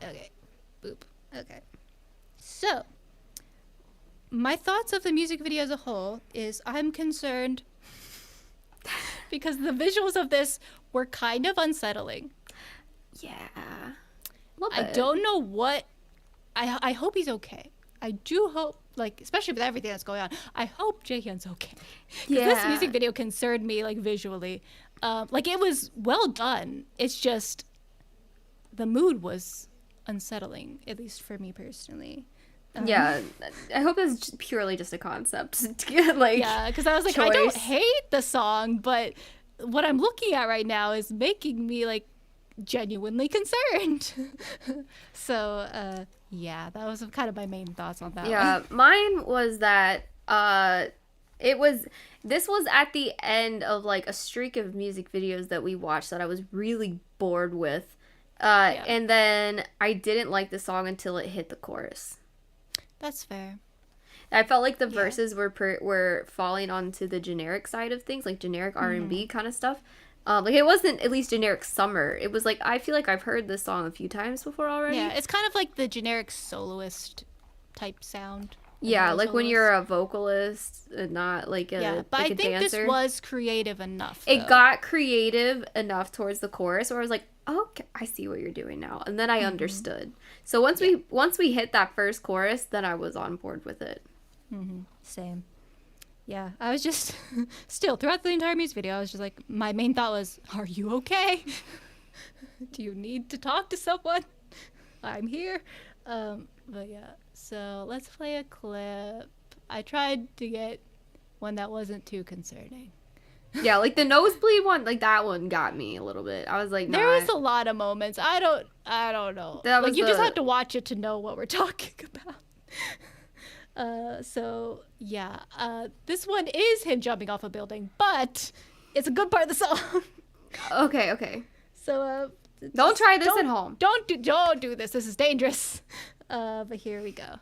Okay. Boop. Okay. So, my thoughts of the music video as a whole is I'm concerned because the visuals of this were kind of unsettling. Yeah. I don't know what. I hope he's okay. I do hope, like, especially with everything that's going on, I hope Jaehyun's okay. 'Cause this Yeah. music video concerned me, like, visually. Like, it was well done. It's just the mood was unsettling, at least for me personally. Yeah. I hope it's purely just a concept. Like, Yeah, because I was like, I don't choice. hate the song, but what I'm looking at right now is making me, like, genuinely concerned. So yeah, that was kind of my main thoughts on that Yeah, one. mine was that this was at the end of like a streak of music videos that we watched that I was really bored with. And then I didn't like the song until it hit the chorus. That's fair. I felt like the verses were falling onto the generic side of things, like generic R&B kind of stuff. Like it wasn't at least generic summer. It was like, I feel like I've heard this song a few times before already. Yeah, it's kind of like the generic soloist type sound. Yeah, like when soloist. you're a vocalist and not like a Yeah, but like I a think dancer. this was creative enough. It though. got creative enough towards the chorus where I was like, oh, okay, I see what you're doing now. And then I understood. So once we hit that first chorus, then I was on board with it. Same. Yeah, I was just still throughout the entire music video, I was just like, my main thought was, are you okay? Do you need to talk to someone? I'm here. But yeah, so let's play a clip. I tried to get one that wasn't too concerning. Yeah, like the nosebleed one, like that one got me a little bit. I was like, nah. There was a lot of moments. I don't know. That Like was you just the- have to watch it to know what we're talking about. So yeah, this one is him jumping off a building, but it's a good part of the song. Okay. So Don't try this at home. Don't do this. This is dangerous. But here we go.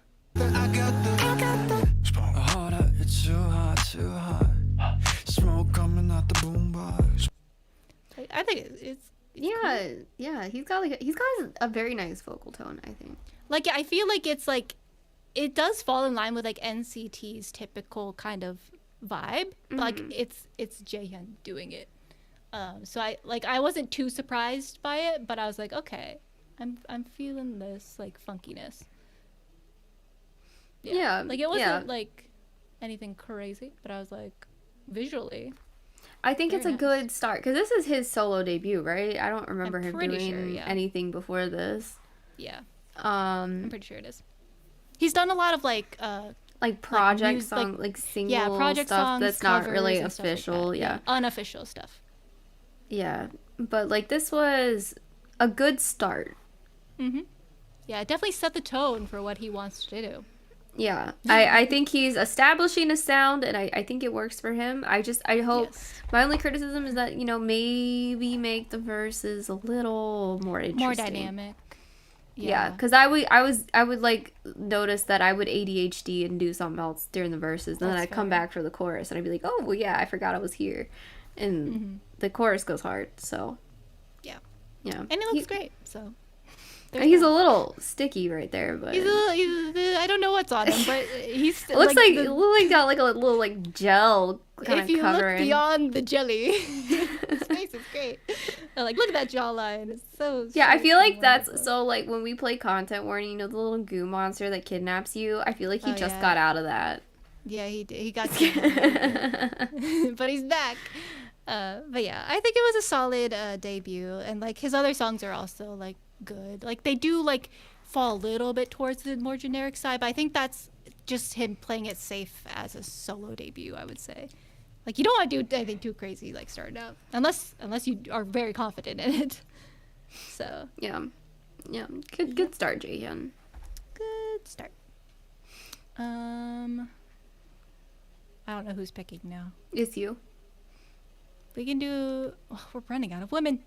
Hold up, it's too hot. Smoke coming out the boombox. I think it's Yeah, he's got a very nice vocal tone, I think. like I feel like it's like it does fall in line with like NCT's typical kind of vibe. But, like it's JEON doing it. So I wasn't too surprised by it, but I was like, okay, I'm feeling this like funkiness. Yeah, Like it wasn't yeah. like anything crazy, but I was like visually. I think it's a Very nice. good start because this is his solo debut, right? I don't remember him pretty doing sure, yeah. anything before this. Yeah, I'm Um, pretty sure it is. He's done a lot of like like project music- song, like single project stuff songs, that's not covers really and stuff like official. that. Yeah, Unofficial stuff. yeah. But like this was a good start. Yeah, it definitely set the tone for what he wants to do. Yeah, I think he's establishing a sound, and I think it works for him. I hope. Yes. My only criticism is that maybe make the verses a little more interesting, More dynamic. Yeah, because I would like notice that I would ADHD and do something else during the verses, and then That's I'd come fair. back for the chorus, and I'd be like, oh well, yeah, I forgot I was here, and the chorus goes hard. So Yeah. yeah, And it looks great, so. He's a little sticky right there, but He's I don't know what's on him, but he's it looks like the- it looks like got like a little like gel kind if of you covering. look beyond the jelly, his face is great. Like look at that jawline. It's so Yeah, I sweet feel like and that's wonderful. so like when we play content warning, the little goo monster that kidnaps you. I feel like he Oh, just yeah. got out of that. Yeah, he did. He got but he's back. But yeah, I think it was a solid debut, and like his other songs are also like good. Like they do like fall a little bit towards the more generic side, but I think that's just him playing it safe as a solo debut, I would say. Like you don't want to do anything too crazy like starting out, unless you are very confident in it. So Yeah, good start, JEON. good start. I don't know who's picking now. It's you. We can do. Oh, we're running out of women.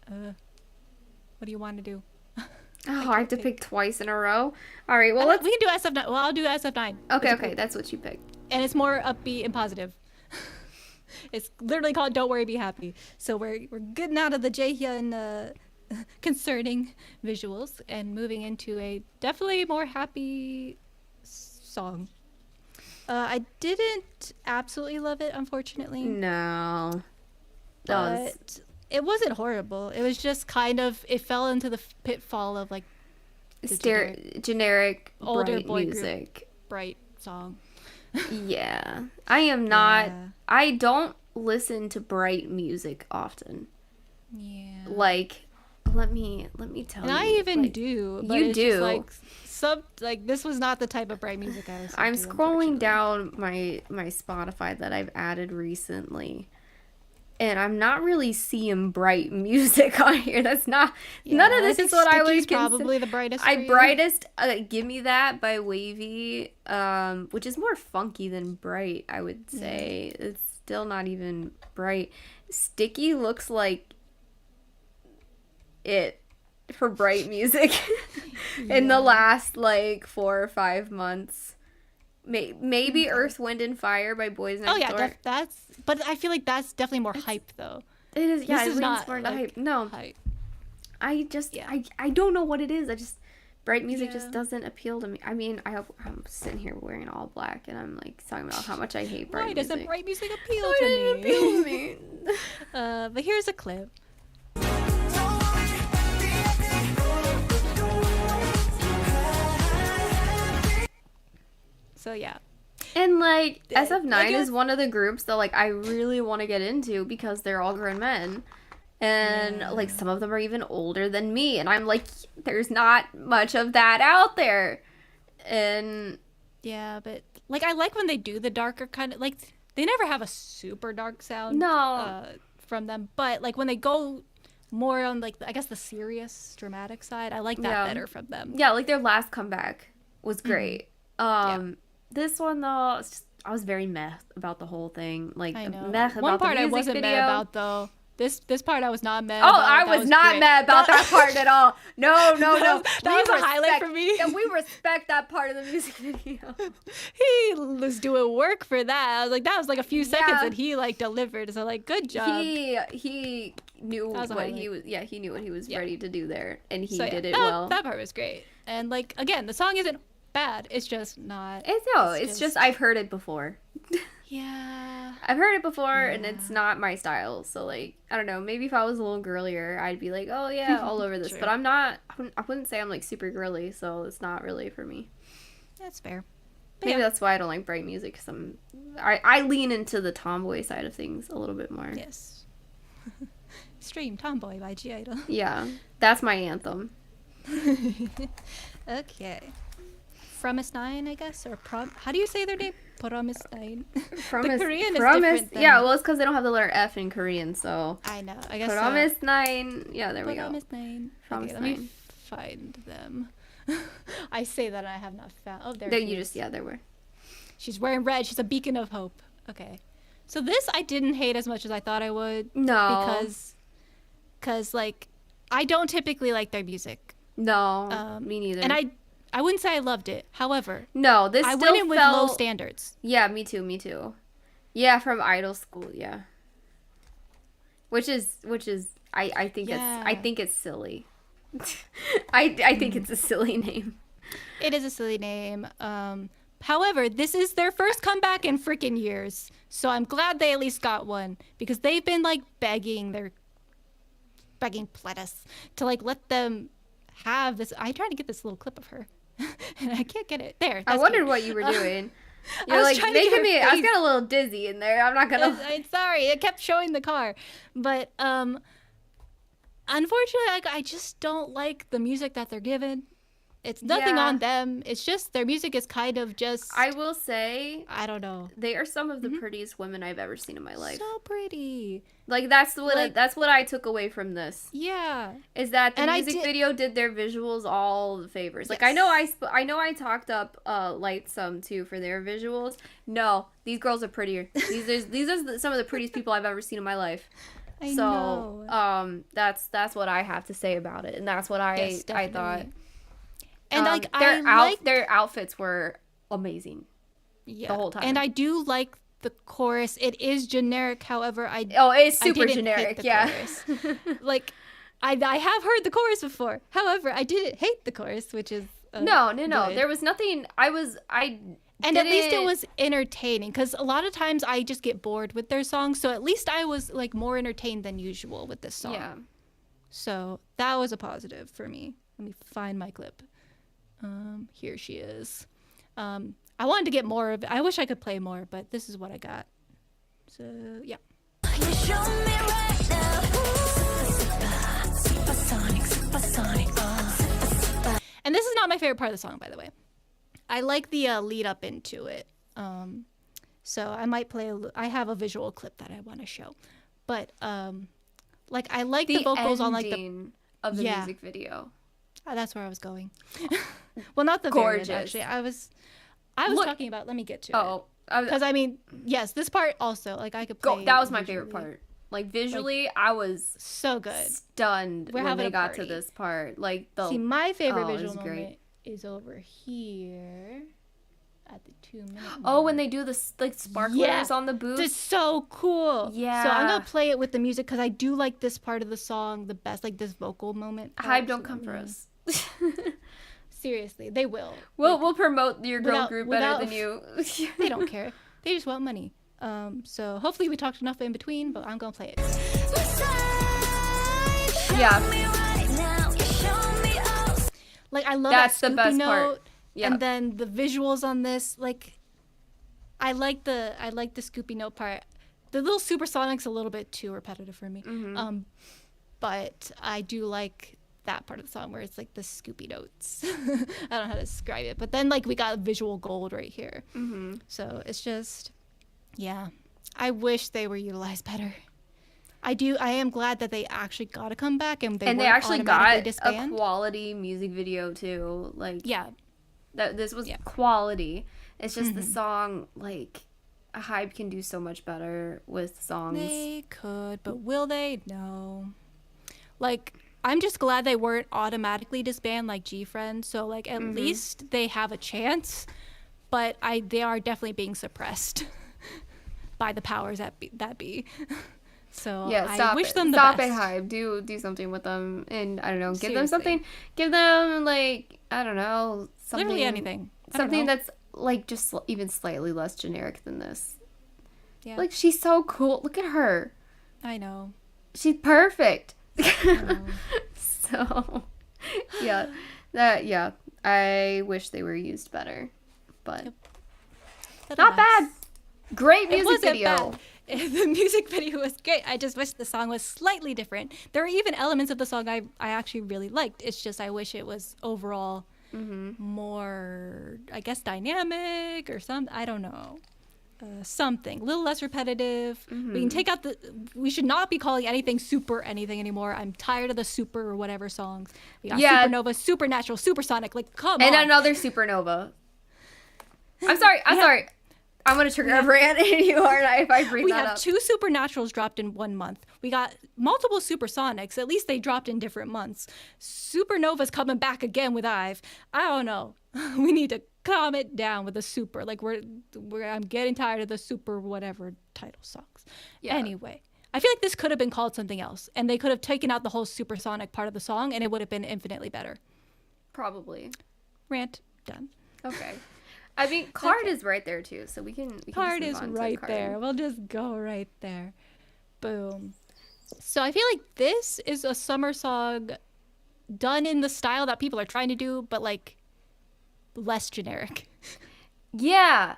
What do you want to do? Oh, I have to pick twice in a row. All right, well let's. We can do SF9. Well, I'll do SF9. Okay, that's what you picked. And it's more upbeat and positive. It's literally called "Don't Worry, Be Happy." So we're getting out of the JEON concerning visuals and moving into a definitely more happy song. I didn't absolutely love it, unfortunately. No. That was But it wasn't horrible. It was just kind of, it fell into the pitfall of like the generic older bright boy group. music. bright song. Yeah. I am not. Yeah. I don't listen to bright music often. Yeah. Like, let me tell And you. I even like, do. But you it's just, do. like this was not the type of bright music I was. I'm scrolling down my Spotify that I've added recently. and I'm not really seeing bright music on here. That's not Yeah, none of this think is what I would Sticky's consider. probably the brightest. for you. Brightest, Give Me That by Wavy, which is more funky than bright, I would say. It's still not even bright. Sticky looks like it for bright music in the last like 4 or 5 months. Maybe Earth, Wind, and Fire by Boys Next Oh yeah, Door. that's. But I feel like that's definitely more hype though. It is, yeah, This it is leans not, more into like, hype. No, Hype. I just, Yeah. I don't know what it is. I just, bright music just Yeah. doesn't appeal to me. I mean, I'm sitting here wearing all black and I'm like talking about how much I hate bright Why music. doesn't bright music appeal Why to doesn't it me? appeal to me? But here's a clip. So yeah. And like SF9 like, is one of the groups that like I really want to get into because they're all grown men. And like some of them are even older than me and I'm like there's not much of that out there. And Yeah, but like I like when they do the darker kind of like they never have a super dark sound No. from them, but like when they go more on like I guess the serious dramatic side, I like that Yeah. better from them. yeah, like their last comeback was great. Yeah. This one though, it's just, I was very meh about the whole thing. Like I know. meh about One part the I music wasn't video. mad about though. This part I was not mad Oh, about. I That was not great. mad about that part at all. No, no, no. That was a highlight for me. Yeah, we respect that part of the music video. He was doing work for that. I was like, that was like a few seconds Yeah. and he like delivered. So like, good job. He knew That was a what highlight. he was. Yeah, he knew what he was Yeah. ready to do there, and he So, yeah, did it that, well. That part was great. And like again, the song isn't bad. It's just not. It's just I've heard it before. Yeah. I've heard it before, and it's not my style. So like, I don't know. Maybe if I was a little girlier, I'd be like, oh yeah, all over this. True. But I'm not. I wouldn't say I'm like super girly, so it's not really for me. That's fair. But Maybe yeah. that's why I don't like bright music. Cause I lean into the tomboy side of things a little bit more. Yes. Stream Tomboy by G-Idol. Yeah, that's my anthem. Okay. Promisnine, I guess, or how do you say their name? Promisnine. The Korean is different than... Yeah, well, it's because they don't have the letter F in Korean, so. I know. I guess. Promisnain. Yeah, there we go. Promisnine. Okay, let me Promisnain. find them. I say that I have not found. Oh, there. There she you is. just there were. She's wearing red. She's a beacon of hope. Okay. So this I didn't hate as much as I thought I would. No. Because like, I don't typically like their music. No, me neither. And I wouldn't say I loved it. However, no, this I still went in with felt... low standards. Yeah, me too. Yeah, from idol school, yeah. Which is I think it's silly. I think it's a silly name. It is a silly name. However, this is their first comeback in freaking years. So I'm glad they at least got one because they've been like begging Pledis to like let them have this. I tried to get this little clip of her and I can't get it. There. I that's wondered cute. what you were doing. I You're was like trying to get making her me. I was face. getting a little dizzy in there. I'm not gonna. I'm sorry. It kept showing the car, but unfortunately, like I just don't like the music that they're given. It's nothing Yeah. on them. It's just their music is kind of just. I will say I don't know. they are some of the prettiest women I've ever seen in my life. So pretty. Like that's what Like- that's what I took away from this. Yeah. Is that the And I music did- video did their visuals all the favors. Like Yes. I know I talked up LIGHTSUM too for their visuals. No, these girls are prettier. These are some of the prettiest people I've ever seen in my life. I So know. that's what I have to say about it, and that's what Yes, I thought. definitely. And like their I like their outfits were amazing. yeah. the whole time. And I do like the chorus. It is generic, however, I Oh, it's I super didn't hate generic. the Yeah. chorus. Like I have heard the chorus before. However, I didn't hate the chorus, which is No. good. There was nothing. And at least it didn't- was entertaining because a lot of times I just get bored with their songs. So at least I was like more entertained than usual with this song. Yeah. So that was a positive for me. Let me find my clip. Here she is. I wanted to get more of it. I wish I could play more, but this is what I got. So yeah. You show me right now. Supersonic, supersonic, And this is not my favorite part of the song, by the way. I like the lead up into it. So I might play. I have a visual clip that I want to show, but like I like the vocals on like the ending of the music video. that's where I was going. Well, not the very Gorgeous. end, actually. I was talking about. Let me get to it. Oh, Because I mean, yes, this part also, like I could play. that was my visually. favorite part. Like visually, I was So good. stunned We're when having they a got to party. this part. Like the See, my favorite Oh, it visual was great. moment is over here at the 2-minute oh, when they do the like sparklers Yeah. on the booth. It's so cool. Yeah. So I'm gonna play it with the music because I do like this part of the song the best, like this vocal moment. Hype, So don't let come for me- us. Seriously, they will. We'll promote your girl without- group without- better than you. They don't care. They just want money. So hopefully we talked enough in between, but I'm gonna play it. Yeah. Like I love That's that the Scoopy best note, part. Yeah. and then the visuals on this. Like, I like the Scoopy note part. The little Supersonic's a little bit too repetitive for me. Mm-hmm. But I do like that part of the song where it's like the Scoopy notes. I don't know how to describe it, but then like we got visual gold right here. Mm-hmm. So it's just, yeah. I wish they were utilized better. I am glad that they actually got to come back and they And they weren't actually automatically got disband. a quality music video too. Like Yeah. this was quality. It's just the song, like Hype can do so much better with songs. They could, but will they? No. Like, I'm just glad they weren't automatically disbanded like G-Friend. So, like, at least they have a chance. But they are definitely being suppressed by the powers that be. So Yeah, I wish them the stop best. it, Hype. Do something with them, and I don't know, give Seriously. them something. Give them like I don't know, something. Literally anything. I don't Something know. that's like just even slightly less generic than this. Yeah, Like she's so cool. Look at her. I know. She's perfect. know. So, yeah, I wish they were used better, but Little not mess. bad. Great It music wasn't video. bad. The music video was great. I just wish the song was slightly different. There were even elements of the song I actually really liked. It's just I wish it was overall more, I guess, dynamic or something. I don't know. Something. A little less repetitive. We can take out we should not be calling anything super anything anymore. I'm tired of the super or whatever songs. We got Yeah. Supernova, Supernatural, Supersonic. Like, come And on. another supernova. I'm sorry. I'm gonna trigger a brand and you are not if I bring We that have up. 2 Supernaturals dropped in 1 month. We got multiple Supersonics. At least they dropped in different months. Supernova's coming back again with IVE. I don't know. We need to calm it down with the super. Like I'm getting tired of the super whatever title songs. Yeah. Anyway, I feel like this could have been called something else, and they could have taken out the whole supersonic part of the song, and it would have been infinitely better. Probably. Rant done. Okay. I mean, card is right there too, so we can. Card just is move on to right card. there. We'll just go right there. Boom. So I feel like this is a summer song done in the style that people are trying to do, but like less generic. Yeah,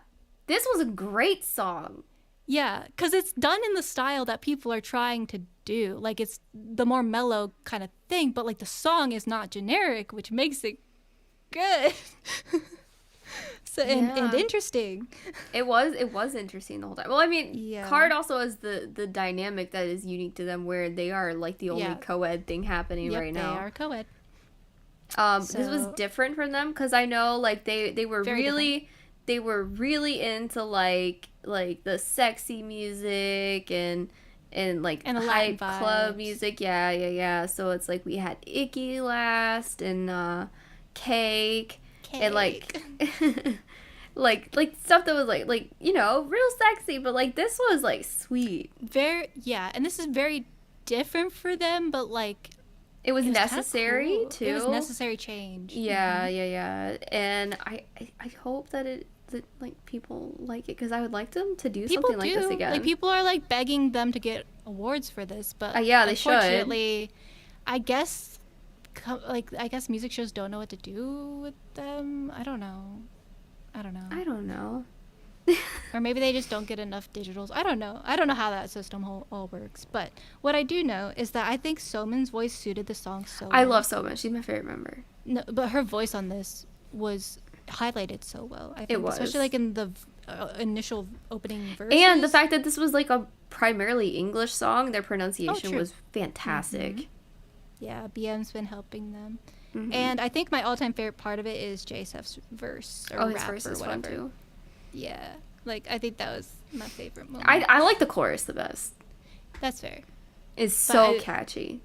this was a great song. Yeah, because it's done in the style that people are trying to do. Like it's the more mellow kind of thing, but like the song is not generic, which makes it good. So and Yeah. interesting. It was interesting the whole time. Well, I mean, Yeah. Card also has the dynamic that is unique to them, where they are like the only Yeah. co-ed thing happening right now. They are co-ed. This was So- different from them because I know like they were Very really into like the sexy music and like And the Latin hype club vibes. music. Yeah. So it's like we had Icky last and Cake. And like like stuff that was like you know real sexy, but like this was like sweet. And this is very different for them, but like It was it was kinda necessary cool. too. It was necessary change. Yeah. And I hope that like people like it because I would like them to do People something like do. this again. Like people are like begging them to get awards for this, but Yeah, they should. unfortunately, I guess music shows don't know what to do with them. I don't know. I don't know. Or maybe they just don't get enough digitals. I don't know how that system all works. But what I do know is that I think Somin's voice suited the song so well. I love Soma. She's my favorite member. No, but her voice on this was highlighted so well. I think, was. especially like in the initial opening verses. And the fact that this was like a primarily English song, their pronunciation true. was fantastic. Yeah, BM's been helping them. Mhm. And I think my all-time favorite part of it is J-Sef's verse or His rap verse or is fun whatever. too. Yeah, like I think that was my favorite moment. I like the chorus the best. That's fair. It's so I- catchy.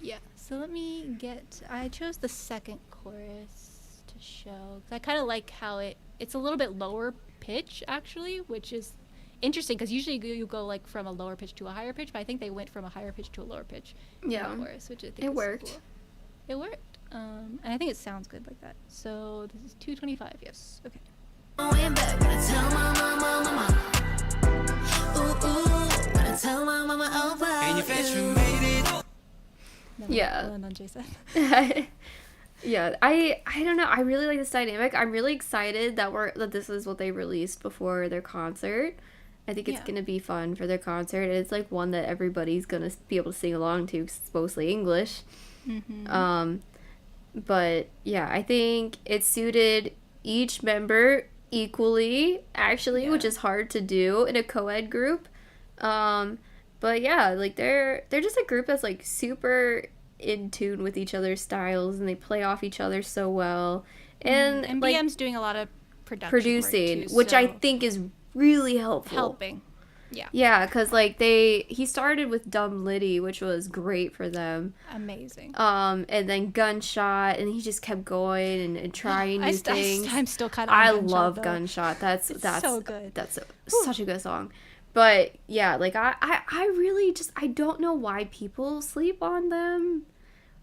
Yeah. So let me get. I chose the second chorus to show. 'Cause I kind of like how it's a little bit lower pitch actually, which is interesting because usually you go like from a lower pitch to a higher pitch, but I think they went from a higher pitch to a lower pitch. Yeah. In the chorus, which I think It is worked. cool. It worked. And I think it sounds good like that. So this is 225. Yes. Okay. Way back when I tell my mama. Ooh, ooh, when I tell my mama about And you fetch you. me made it. No, Yeah. we'll end on J-Sef. Yeah, I don't know. I really like this dynamic. I'm really excited that this is what they released before their concert. I think it's Yeah. gonna be fun for their concert. It's like one that everybody's gonna be able to sing along to 'cause it's mostly English. Mm-hmm. But yeah, I think it suited each member equally, actually, which Yeah. is hard to do in a co-ed group. But yeah, like they're just a group that's like super in tune with each other's styles and they play off each other so well. And like BM's doing a lot of producing, work too, which I so think is really helpful. helping. Yeah. Yeah, because like he started with Dumb Liddy, which was great for them. Amazing. And then Gunshot, and he just kept going and trying new things. I'm still kind of. I love Gunshot. That's so good. That's such a good song. But yeah, like I really just I don't know why people sleep on them.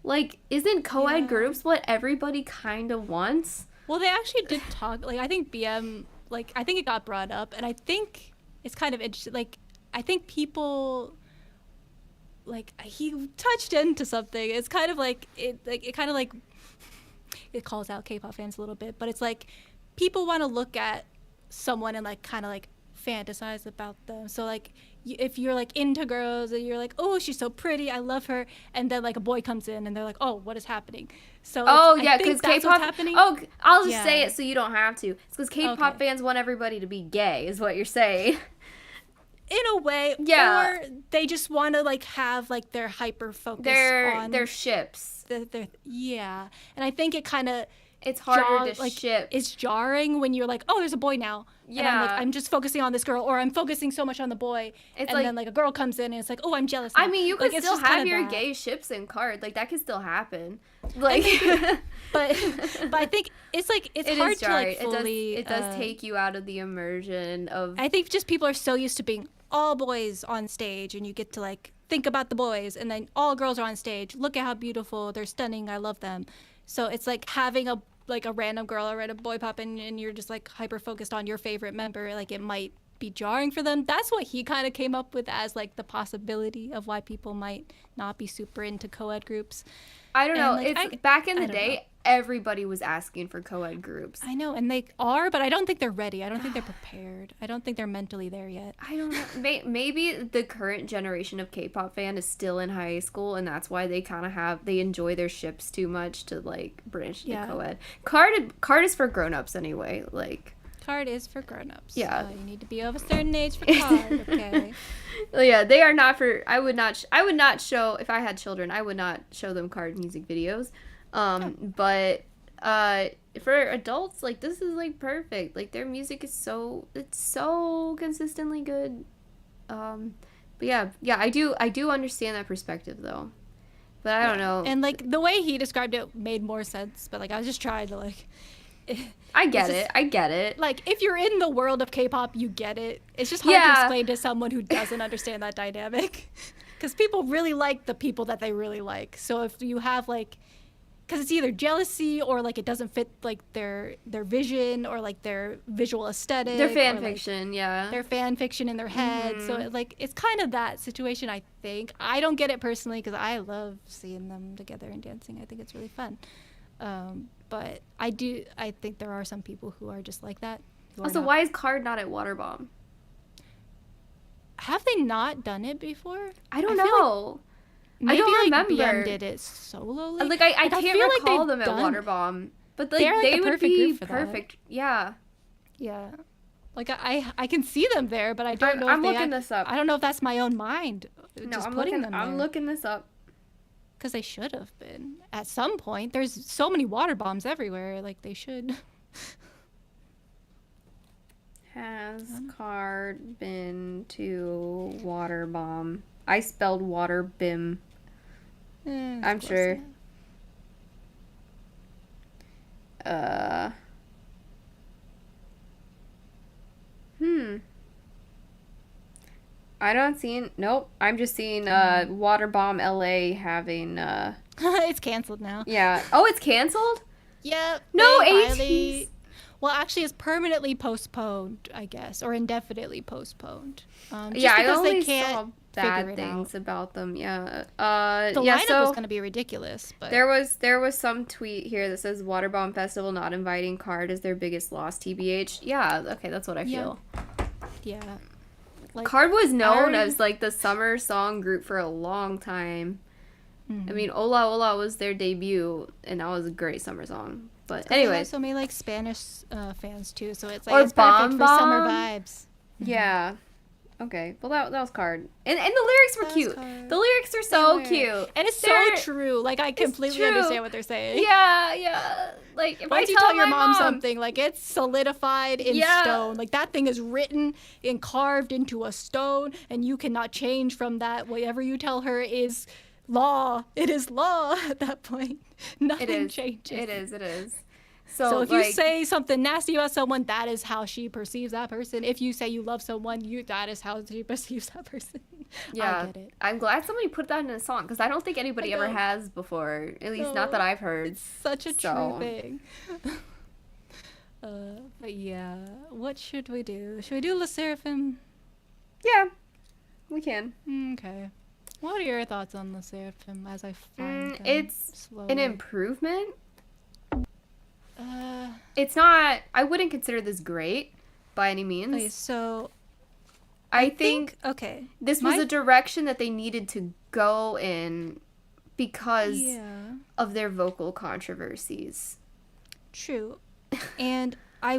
Like, isn't co-ed Yeah. groups what everybody kind of wants? Well, they actually did talk. Like, I think BM. Like, I think it got brought up, and I think it's kind of interesting. Like, I think people. Like, he touched into something. It's kind of like it. Like, it kind of like. It calls out K-pop fans a little bit, but it's like people want to look at someone and like kind of like fantasize about them. So like if you're like into girls and you're like, oh, she's so pretty, I love her, and then like a boy comes in and they're like, oh, what is happening? So Oh I yeah, think because that's K-pop. what's happening. Oh, I'll just say Yeah. it so you don't have to. It's because K-pop Okay. fans want everybody to be gay, is what you're saying. In a way, Yeah. or they just want to like have like their hyper focus on Their ships. yeah, and I think it kind of It's harder to ship. It's jarring when you're like, oh, there's a boy now. And I'm like, Yeah. I'm just focusing on this girl, or I'm focusing so much on the boy. It's and like- then like a girl comes in and it's like, oh, I'm jealous. I now. mean, you Like, could it's still just kinda have your that. gay ships in card. Like that could still happen. Like, but I think it's like it's it hard is to like jarring. fully. It does take you out of the immersion of. I think just people are so used to being all boys on stage, and you get to like think about the boys, and then all girls are on stage. Look at how beautiful they're, stunning. I love them. So it's like having a random girl or a boy pop in, and you're just like hyper focused on your favorite member. Like it might be jarring for them. That's what he kind of came up with as like the possibility of why people might not be super into co-ed groups. I don't know. and, like, It's back in I the don't day. know. Everybody was asking for co-ed groups. I know, and they are, but I don't think they're ready. I don't think they're prepared. I don't think they're mentally there yet. I don't know. Maybe the current generation of K-pop fan is still in high school, and that's why they kind of they enjoy their ships too much to like branch into Yeah. co-ed. Card is for grown-ups anyway. Like, Card is for grown-ups. Yeah. You need to be of a certain age for card, okay? yeah, they are not for. I would not show if I had children. I would not show them card music videos. But for adults, like this is like perfect. Like their music is so consistently good. But yeah, I do understand that perspective though. But I don't know. And like the way he described it made more sense, but like I was just trying to like I get it's it. just- I get it. like if you're in the world of K-pop, you get it. It's just hard to Yeah. explain to someone who doesn't understand that dynamic. Cuz people really like the people that they really like. So if you have like cuz it's either jealousy or like it doesn't fit like their vision or like their visual aesthetic. Their fan or, like, fiction, yeah. their fan fiction in their head. So like it's kind of that situation. I think I don't get it personally because I love seeing them together and dancing. I think it's really fun. But I think there are some people who are just like that. who are Also, not- why is Card not at Waterbomb? have they not done it before? I don't feel know. Maybe don't like remember. BM did it solely. Like I can't feel like recall they've them at done- Waterbomb, but like They're, like, they the would perfect be group for that. perfect. Yeah. Yeah. Like I can see them there, but I don't know. I'm looking this up. I don't know if that's my own mind. No, Just I'm putting looking. them I'm there. looking this up. Because they should have been at some point. There's so many water bombs everywhere. Like they should. Has card been to water bomb? I spelled water bim. I'm Close sure. enough. I don't see. Nope. I'm just seeing water bomb LA having. It's canceled now. Yeah. Oh, it's canceled. Yep. No, they 80s. finally- Well, actually, it's permanently postponed, I guess, or indefinitely postponed. Just Yeah, I because only they can't saw bad figure it things out. about them. Yeah. The yeah. lineup So was going to be ridiculous, but there was some tweet here that says water bomb festival not inviting card is their biggest loss. TBH. Yeah. Okay, that's what I feel. yeah. Like, Card was known already- as like the summer song group for a long time. Mhm. I mean, Ola Ola was their debut, and that was a great summer song. But They have anyways, so many like Spanish fans too, so it's Or like it's perfect for summer BamBam. vibes. yeah. Okay, well that was Card, and the lyrics were That was cute. Card. The lyrics are so They were. cute, And it's They're- so true. Like I completely true. understand what they're saying. Yeah. Like if Once I you tell tell your my mom something, like it's solidified in Yeah. stone. Like that thing is written and carved into a stone, and you cannot change from that. Whatever you tell her is law. It is law at that point. Nothing it is. changes. It is. So if you like, say something nasty about someone, that is how she perceives that person. If you say you love someone, that is how she perceives that person. yeah, I get it. I'm glad somebody put that in a song because I don't think anybody I ever know. has before. At least No. not that I've heard. It's such a So- true thing. But yeah, what should we do? Should we do LeSeraphim? Yeah, we can. Okay. What are your thoughts on LeSeraphim as I find them It's slowly? an improvement. Uh, It's not. I wouldn't consider this great by any means. okay, so I think okay. this was my- a direction that they needed to go in because Yeah, of their vocal controversies. true. And I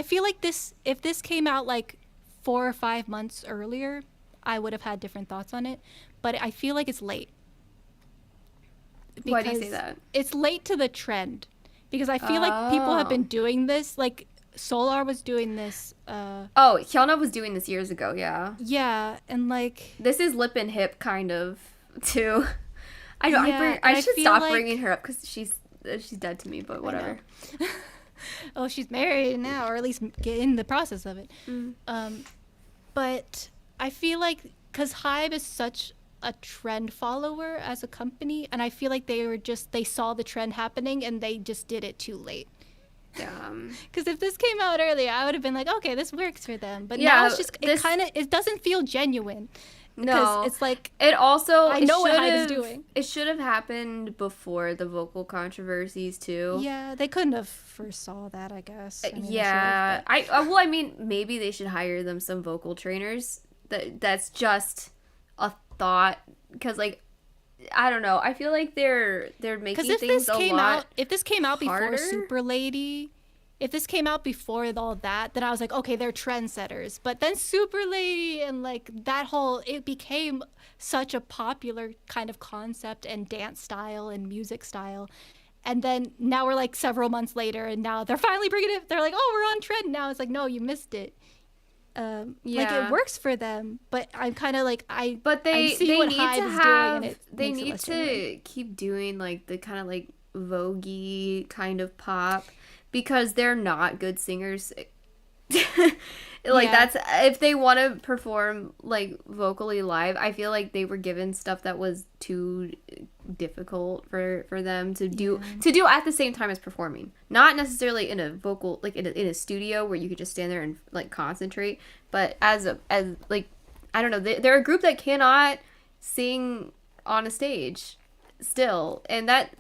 feel like if this came out like 4 or 5 months earlier, I would have had different thoughts on it. But I feel like it's late. Why do you say Because that? It's late to the trend. Because I feel like people have been doing this. Like, Solar was doing this. Oh, Hyuna was doing this years ago, yeah. Yeah, and like... This is lip and hip kind of, too. I know, Yeah, I and I should feel stop like- bringing her up because she's dead to me, but whatever. Oh, she's married now, or at least get in the process of it. Mm. But I feel like because HYBE is such a trend follower as a company, and I feel like they saw the trend happening and they just did it too late. Yeah. Because if this came out earlier, I would have been like, okay, this works for them. But Yeah, now it's just this- it doesn't feel genuine. No. Because it's like It also... I it know what HYBE is should've- doing. It should have happened before the vocal controversies, too. yeah, they couldn't have foresaw that, I guess. I mean, they Yeah, should've, but- well, I mean, maybe they should hire them some vocal trainers. That's just a thought, because like, I don't know. I feel like they're making Because if things this a came lot. out, if this came out before harder. Super Lady, if this came out before all that, then I was like, okay, they're trendsetters. But then Super Lady and like that whole, it became such a popular kind of concept and dance style and music style. And then now we're like several months later, and now they're finally bringing it. They're like, oh, we're on trend now. It's like, no, you missed it. Like Yeah. it works for them, but I'm kind of like But they see they what need HYBE to is doing, have and it they makes it need less to genuine. keep doing like the kind of like voguey kind of pop, because they're not good singers. Like Yeah. that's if they want to perform like vocally live, I feel like they were given stuff that was too difficult for them to do at the same time as performing. Not necessarily in a vocal like in a studio where you could just stand there and like concentrate, but as like I don't know, they're a group that cannot sing on a stage still, and that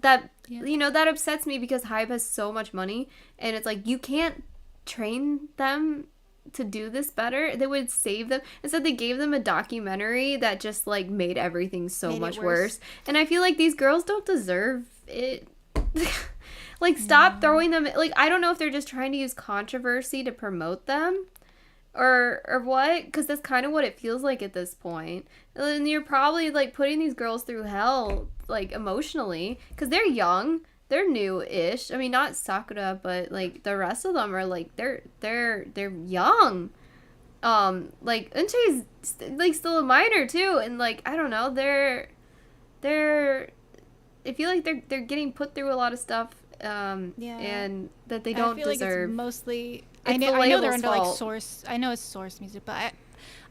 Yeah. you know, that upsets me because HYBE has so much money, and it's like you can't train them to do this better. They would save them. Instead, they gave them a documentary that just like made everything so Made it much worse. worse. And I feel like these girls don't deserve it. Like, stop throwing them. Like, I don't know if they're just trying to use controversy to promote them, or what? Because that's kind of what it feels like at this point. And you're probably like putting these girls through hell, like emotionally, because they're young, they're new-ish. I mean, not Sakura, but like the rest of them are like they're young. Like Eunchae's like still a minor too, and like I don't know, they're I feel like they're getting put through a lot of stuff, and that they don't I feel deserve. Like it's mostly. It's I know they're label's under fault. like source. I know it's source music, but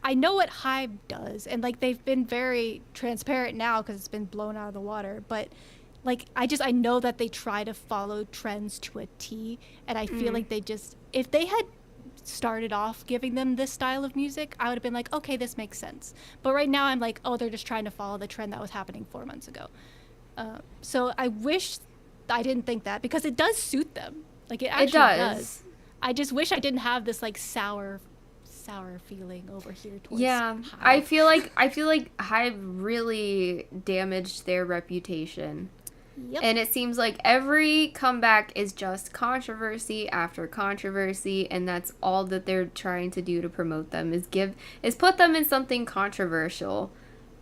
I know what HYBE does, and like they've been very transparent now because it's been blown out of the water. But like I know that they try to follow trends to a T, and I feel like they just if they had started off giving them this style of music, I would have been like, okay, this makes sense. But right now I'm like, oh, they're just trying to follow the trend that was happening 4 months ago. So I wish I didn't think that, because it does suit them. Like it actually does. I just wish I didn't have this like sour feeling over here towards Yeah, HYBE. I feel like HYBE really damaged their reputation. Yep. And it seems like every comeback is just controversy after controversy, and that's all that they're trying to do to promote them is put them in something controversial.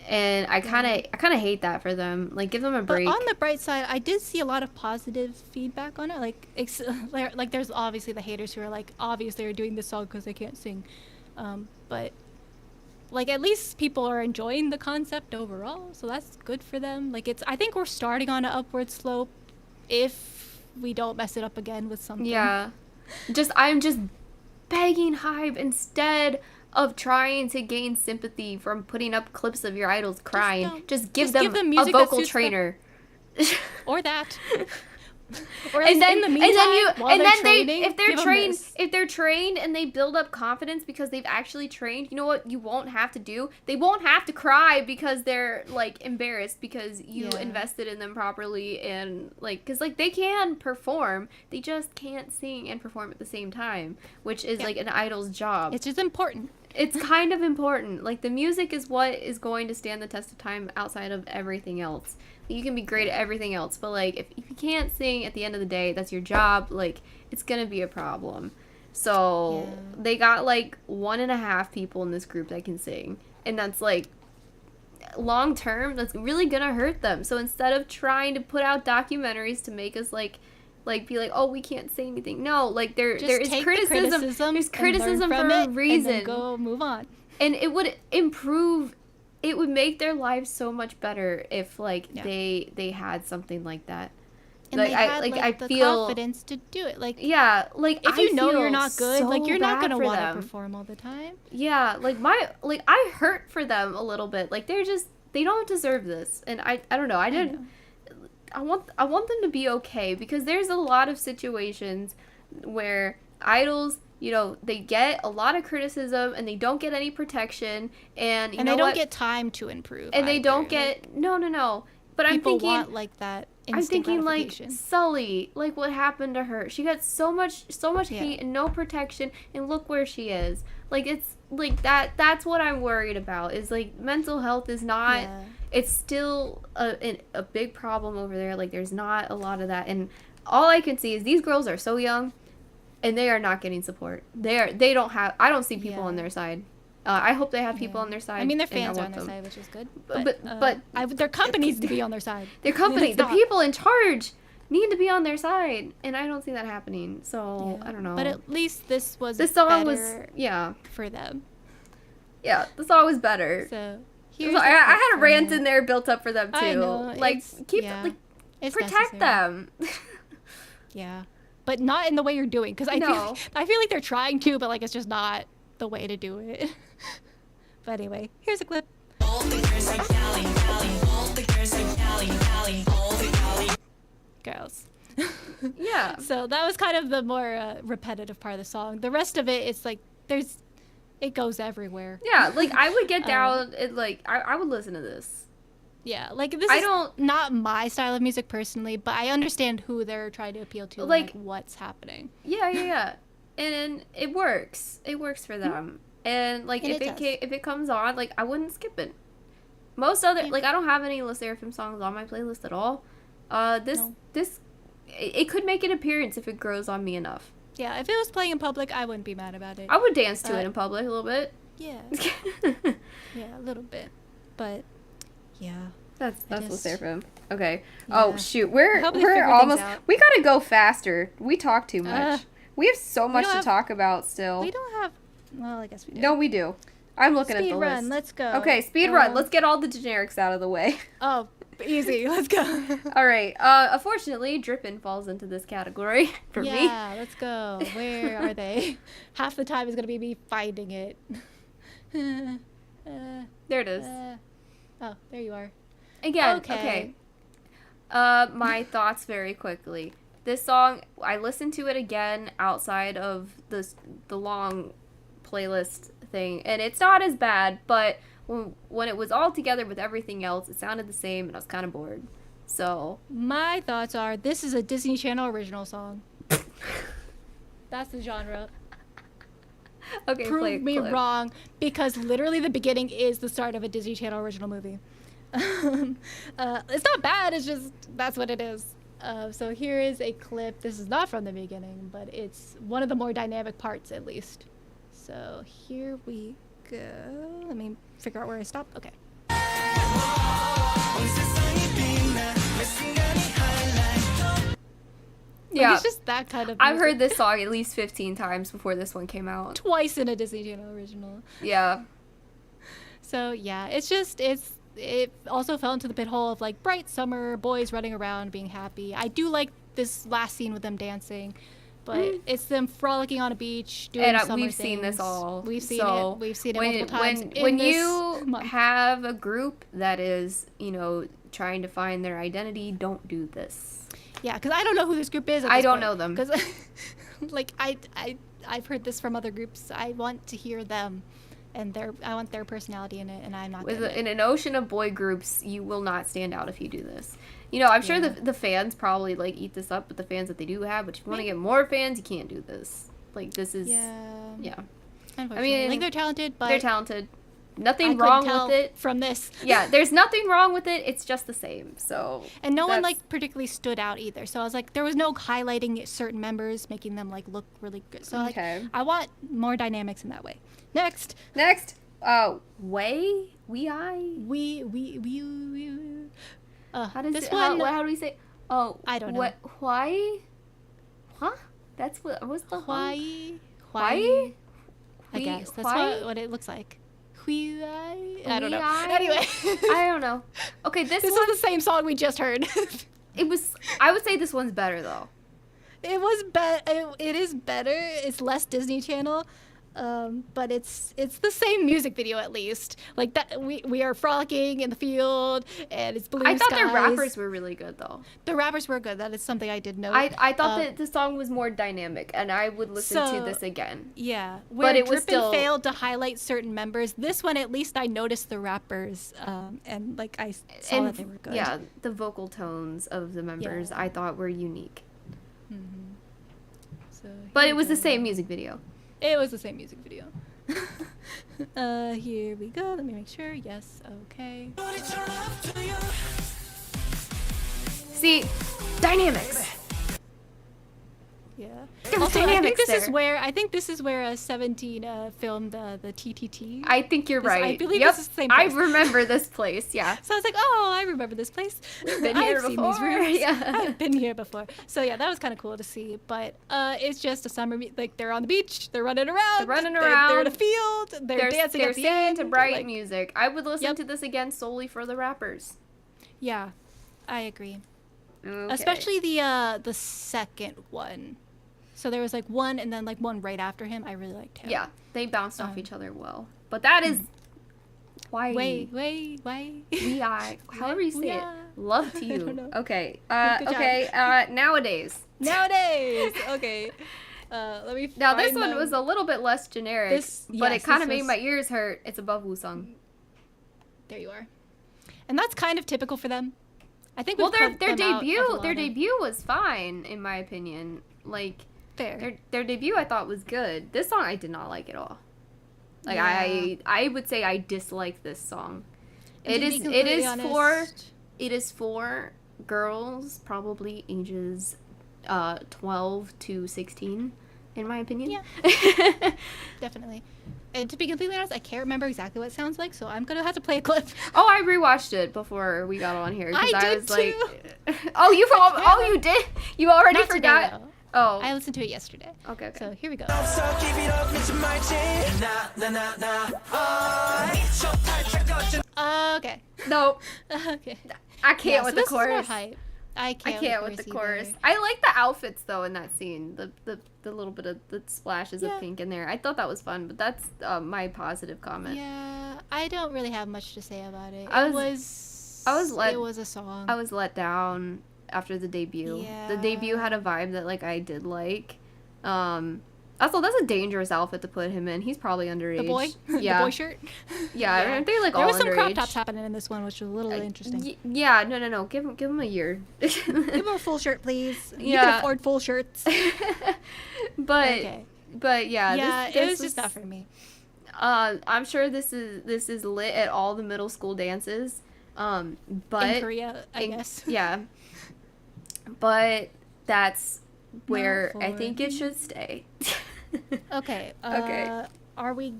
And I kind of hate that for them. Like, give them a break. But on the bright side, I did see a lot of positive feedback on it. Like there's obviously the haters who are like, obviously they're doing this song because they can't sing. But like at least people are enjoying the concept overall, so that's good for them. Like I think we're starting on an upward slope if we don't mess it up again with something. Yeah. I'm just begging HYBE, instead of trying to gain sympathy from putting up clips of your idols crying, just give them a music that vocal suits them. trainer. Or that. Or And then, in the meantime, if they're trained and they build up confidence because they've actually trained, you know what you won't have to do? They won't have to cry because they're like embarrassed because you invested in them properly, and like, cause like they can perform, they just can't sing and perform at the same time, which is like an idol's job. It's just important. It's kind of important. Like, the music is what is going to stand the test of time outside of everything else. You can be great at everything else, but, like, if you can't sing at the end of the day, that's your job, like, it's gonna be a problem. So, they got, like, 1.5 people in this group that can sing. And that's, like, long term, that's really gonna hurt them. So, instead of trying to put out documentaries to make us, like be like, oh, we can't say anything. No, like there is criticism. There's criticism for a reason. And then go move on. And it would improve. It would make their lives so much better if like they had something like that. And like they had, I the feel confidence to do it. Like like if you know feel you're not good, so like you're not bad gonna for want to them. perform all the time. Yeah, like I hurt for them a little bit. Like they don't deserve this, and I don't know. I want them to be okay, because there's a lot of situations where idols, you know, they get a lot of criticism and they don't get any protection, and you know they don't what? get time to improve. And they either. don't get no. But People I'm thinking want like that. I'm thinking like gratification. Sully, like what happened to her? She got so much hate and no protection, and look where she is. Like it's like that's what I'm worried about. Is like mental health is not. Yeah. It's still a big problem over there. Like there's not a lot of that, and all I can see is these girls are so young, and they are not getting support. They don't have. I don't see people on their side. I hope they have people on their side. I mean, their and I fans are on want their them. side, which is good. But their company needs to be on their side. Their company, It's the not. people in charge, need to be on their side, and I don't see that happening. So I don't know. But at least this was this song was better for them. Yeah, the song was better. So So I had a rant in there built up for them too. I know, like it's protect necessary. them. Yeah, but not in the way you're doing, because I feel like they're trying to, but like it's just not the way to do it. But anyway, here's a clip. Girls. Yeah. So that was kind of the more repetitive part of the song. The rest of it, it's like it goes everywhere. Yeah, like I would get down and like I would listen to this. Yeah, like this is not my style of music personally, but I understand who they're trying to appeal to, like what's happening. Yeah. And it works. It works for them. And like if it comes on, like I wouldn't skip it. Most other like I don't have any LISERAFIM songs on my playlist at all. This it could make an appearance if it grows on me enough. Yeah, if it was playing in public, I wouldn't be mad about it. I would dance to it in public a little bit. Yeah. Yeah, a little bit. But yeah. That's just- what's there for him. Okay. Yeah. Oh shoot, I we're hope they figure things almost. out. We gotta go faster. We talk too much. We have so much don't to have- talk about still. We don't have. Well, I guess we do. No, we do. I'm looking at Speed the run. list. Let's go. Okay, speed run. Let's get all the generics out of the way. Oh, easy. Let's go. All right. Unfortunately, DRIPPIN falls into this category for me. Yeah, let's go. Where are they? Half the time is gonna be me finding it. There it is. Oh, there you are. Again, okay. okay. My thoughts very quickly. This song, I listened to it again outside of the long playlist thing, and it's not as bad, but when it was all together with everything else, it sounded the same, and I was kind of bored. So My thoughts are this is a Disney Channel original song. That's the genre. okay, play a Prove me clip. wrong, because literally the beginning is the start of a Disney Channel original movie. It's not bad, it's just that's what it is. So here is a clip. This is not from the beginning, but it's one of the more dynamic parts at least. So here we go. Let me figure out where I stop. Okay. Yeah, It's just that kind of I've music. heard this song at least 15 times before this one came out. twice in a Disney Channel original. Yeah. So yeah, it also fell into the pit hole of like bright summer, boys running around being happy. I do like this last scene with them dancing, but it's them frolicking on a beach doing And summer we've seen this things. all. We've seen so it. We've seen it when, multiple times. When in you this month. have a group that is, trying to find their identity, don't do this. Yeah, because I don't know who this group is. I don't know them. Because, like, I've heard this from other groups. I want to hear them, and I want their personality in it, and I'm not. In an ocean of boy groups, you will not stand out if you do this. I'm sure Yeah. the fans probably like eat this up with the fans that they do have, but if you want to get more fans, you can't do this. Like this is yeah. Unfortunately, like they're talented, but They're talented. I Nothing couldn't wrong tell with it. from this. Yeah, there's nothing wrong with it. It's just the same. So And no one that's- like particularly stood out either. So I was like, there was no highlighting certain members, making them like look really good. So Okay. like, I want more dynamics in that way. Next, Next, way we I. we. How does this it? one? How do we say? Oh, I don't know. What? Why? Huh? That's what. What's the Why? Why? I guess that's why? what it looks like. I don't know. Why? Anyway, I don't know. Okay, this this one. is the same song we just heard. It was. I would say this one's better though. It was it is better. It's less Disney Channel, but it's the same music video at least. Like that, we are frolicking in the field, and it's blue I thought skies. the rappers were really good though. The rappers were good. That is something I did know. I thought that the song was more dynamic, and I would listen to So- this again. Yeah, where it was Drippin still- failed to highlight certain members. This one, at least, I noticed the rappers, and like I saw that they were good. Yeah, the vocal tones of the members Yeah. I thought were unique. So But here it we was the go. same music video. It was the same music video. Here we go. Let me make sure. Yes. Okay. See, dynamics. Yeah. There was Also, I think dynamics this is there. where 17 filmed the TTT. I think you're This- I right. believe Yep, this is the same I place. remember this place. Yeah. So I was like, oh, I remember this place. been here I've seen before. these rooms. Yeah. I've been here before. So yeah, that was kind of cool to see. But it's just a summer, like they're on the beach, they're running around, They're running they're in around. a field, they're dancing They're at the singing end. to bright like- music. I would listen Yep. to this again solely for the rappers. Yeah, I agree. Okay. Especially the second one. So there was like one and then like one right after him. I really liked him. Yeah, they bounced off each other well. But that is why Wait. we I however you say We it. are. Love to I you. don't know. Okay. Good job. Okay. Nowadays. Nowadays. Okay. Let me. Now this find one them. was a little bit less generic, This- but yes, it kind this of made was- my ears hurt. It's above Wusung. There you are. And that's kind of typical for them. I think. Well, we've their called them out of a lot their of- debut was fine in my opinion. Like Fair. their debut I thought was good. This song I did not like at all. Like Yeah. I would say I dislike this song. And to be It completely is for honest- it is for girls probably ages 12 to 16. in my opinion. Yeah. Definitely. And to be completely honest, I can't remember exactly what it sounds like, so I'm gonna have to play a clip. Oh, I rewatched it before we got on here. 'Cause I did was like, too. oh, you did? You already Not today, forgot? though. Oh. I listened to it yesterday. Okay. So here we go. Okay. No, Okay. I can't Yeah, with so the this is more chorus. hype. I can't with the chorus. either. I like the outfits though in that scene. The little bit of the splashes Yeah. of pink in there. I thought that was fun, but that's my positive comment. Yeah, I don't really have much to say about it. I It was a song. I was let down after the debut. The debut had a vibe that like I did like. Also, that's a dangerous outfit to put him in. He's probably underage. The boy? Yeah. The boy shirt? Yeah, aren't they like There all was some crop underage? tops happening in this one, which was a little interesting. Yeah, no. Give him a year. Give him a full shirt, please. You Yeah. can afford full shirts. but Okay. but yeah, Yeah, this it was just not for me. I'm sure this is lit at all the middle school dances. But In Korea, I guess. Yeah. But that's where I for think it should stay. Okay. Okay. Are we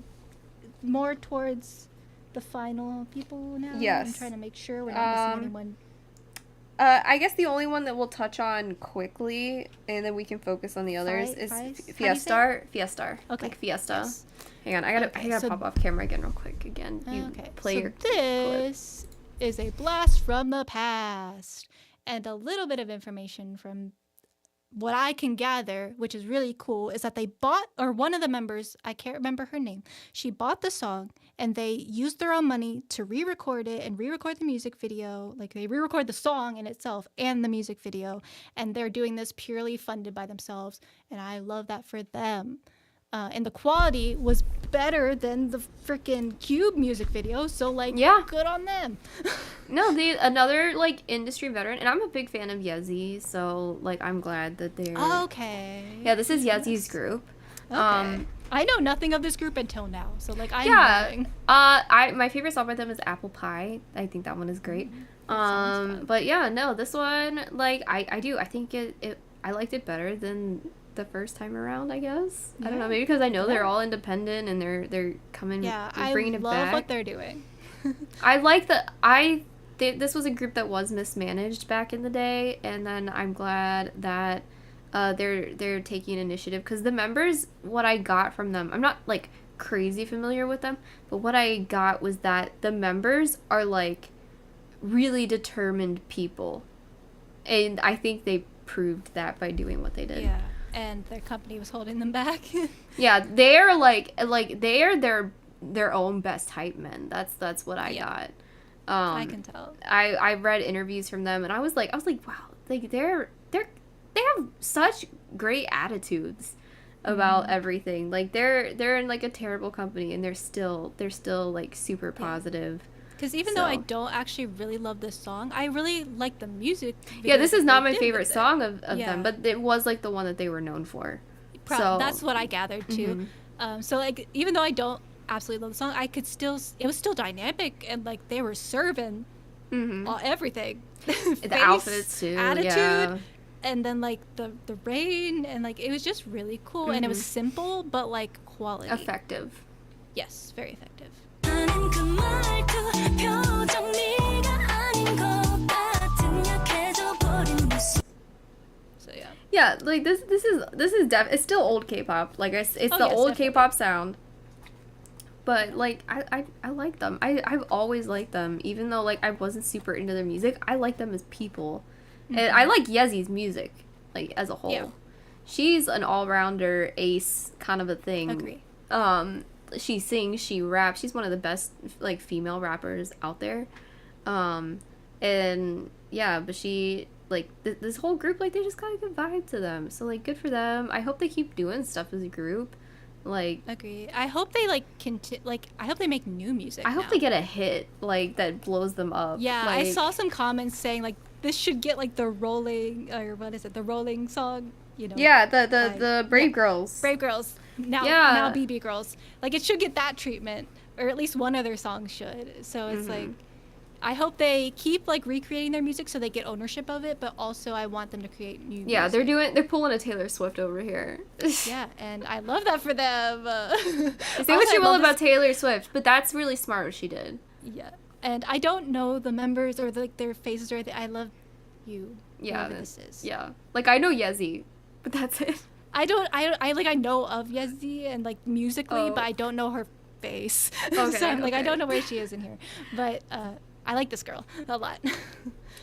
more towards the final people now? Yes. I'm trying to make sure we're not missing anyone. I guess the only one that we'll touch on quickly, and then we can focus on the others, is FIESTAR. FIESTAR. Okay. Like Fiesta. Yes. Hang on, I gotta so- pop off camera again real quick. Again, you Okay. play so your clip. this is a blast from the past, and a little bit of information from what I can gather, which is really cool, is that they bought, or one of the members, I can't remember her name, she bought the song and they used their own money to re-record it and re-record the music video. Like they re-record the song in itself and the music video, and they're doing this purely funded by themselves, and I love that for them. And the quality was better than the freaking Cube music video, so like, Yeah. good on them. No, another like industry veteran, and I'm a big fan of Yezi, so like I'm glad that they're. Okay. Yeah, this is Yezi's group. Okay. I know nothing of this group until now, so like I'm Yeah. learning. My favorite song by them is Apple Pie. I think that one is great. sounds fun. But yeah, no, this one like I do. I think I liked it better than the first time around, I guess. I don't know, maybe because I know they're all independent and they're coming, Yeah, they're I bringing it love back. what they're doing. I like this was a group that was mismanaged back in the day, and then I'm glad that they're taking initiative, because the members, what I got from them, I'm not like crazy familiar with them, but what I got was that the members are like really determined people, and I think they proved that by doing what they did. Yeah, and their company was holding them back. Yeah, they're like they are their own best hype men. That's what I got. I can tell. I read interviews from them, and I was like wow, like they have such great attitudes about everything. Like they're in like a terrible company, and they're still like super positive. Because even though I So- don't actually really love this song, I really like the music. Yeah, this videos is not they my did favorite with it. song of Yeah. them, but it was like the one that they were known for. So That's what I gathered too. So like, even though I don't absolutely love the song, I could still, it was still dynamic, and like they were serving everything. the outfits too. Attitude, Yeah. and then like the rain, and like it was just really cool, and it was simple but like quality. Effective. Yes, very effective. 하는 그 말투 표정 네가 아닌 것 같은 약해져 버린 모습 So yeah. Yeah, like this is it's still old K-pop. Like it's the yes, old definitely. K-pop sound. But like I like them. I've always liked them, even though like I wasn't super into their music. I like them as people, and I like Yezi's music like as a whole. Yeah. She's an all-rounder ace kind of a thing. Agree. She sings, she raps. She's one of the best like female rappers out there. And yeah, but she like this whole group, like they just got a good vibe to them. So like good for them. I hope they keep doing stuff as a group. Like Agree. I hope they like I hope they make new music. I hope now. they get a hit like that blows them up. Yeah, I Like, saw some comments saying like this should get like the rolling, or what is it? The rolling song, you know. Yeah, the Brave Girls. Brave Girls. Now BB Girls. Like it should get that treatment, or at least one of their songs should. So it's like I hope they keep like recreating their music so they get ownership of it, but also I want them to create new Yeah, music. they're pulling a Taylor Swift over here. Yeah, and I love that for them. Say what you will about Taylor Swift, but that's really smart what she did. Yeah, and I don't know the members or like their faces or anything. I love you. Yeah, whoever this is. Yeah, like I know Yezi, but that's it. I know of Yezi and like musically, but I don't know her face. Okay, So I'm like, I okay. don't know where she is in here, but I like this girl a lot.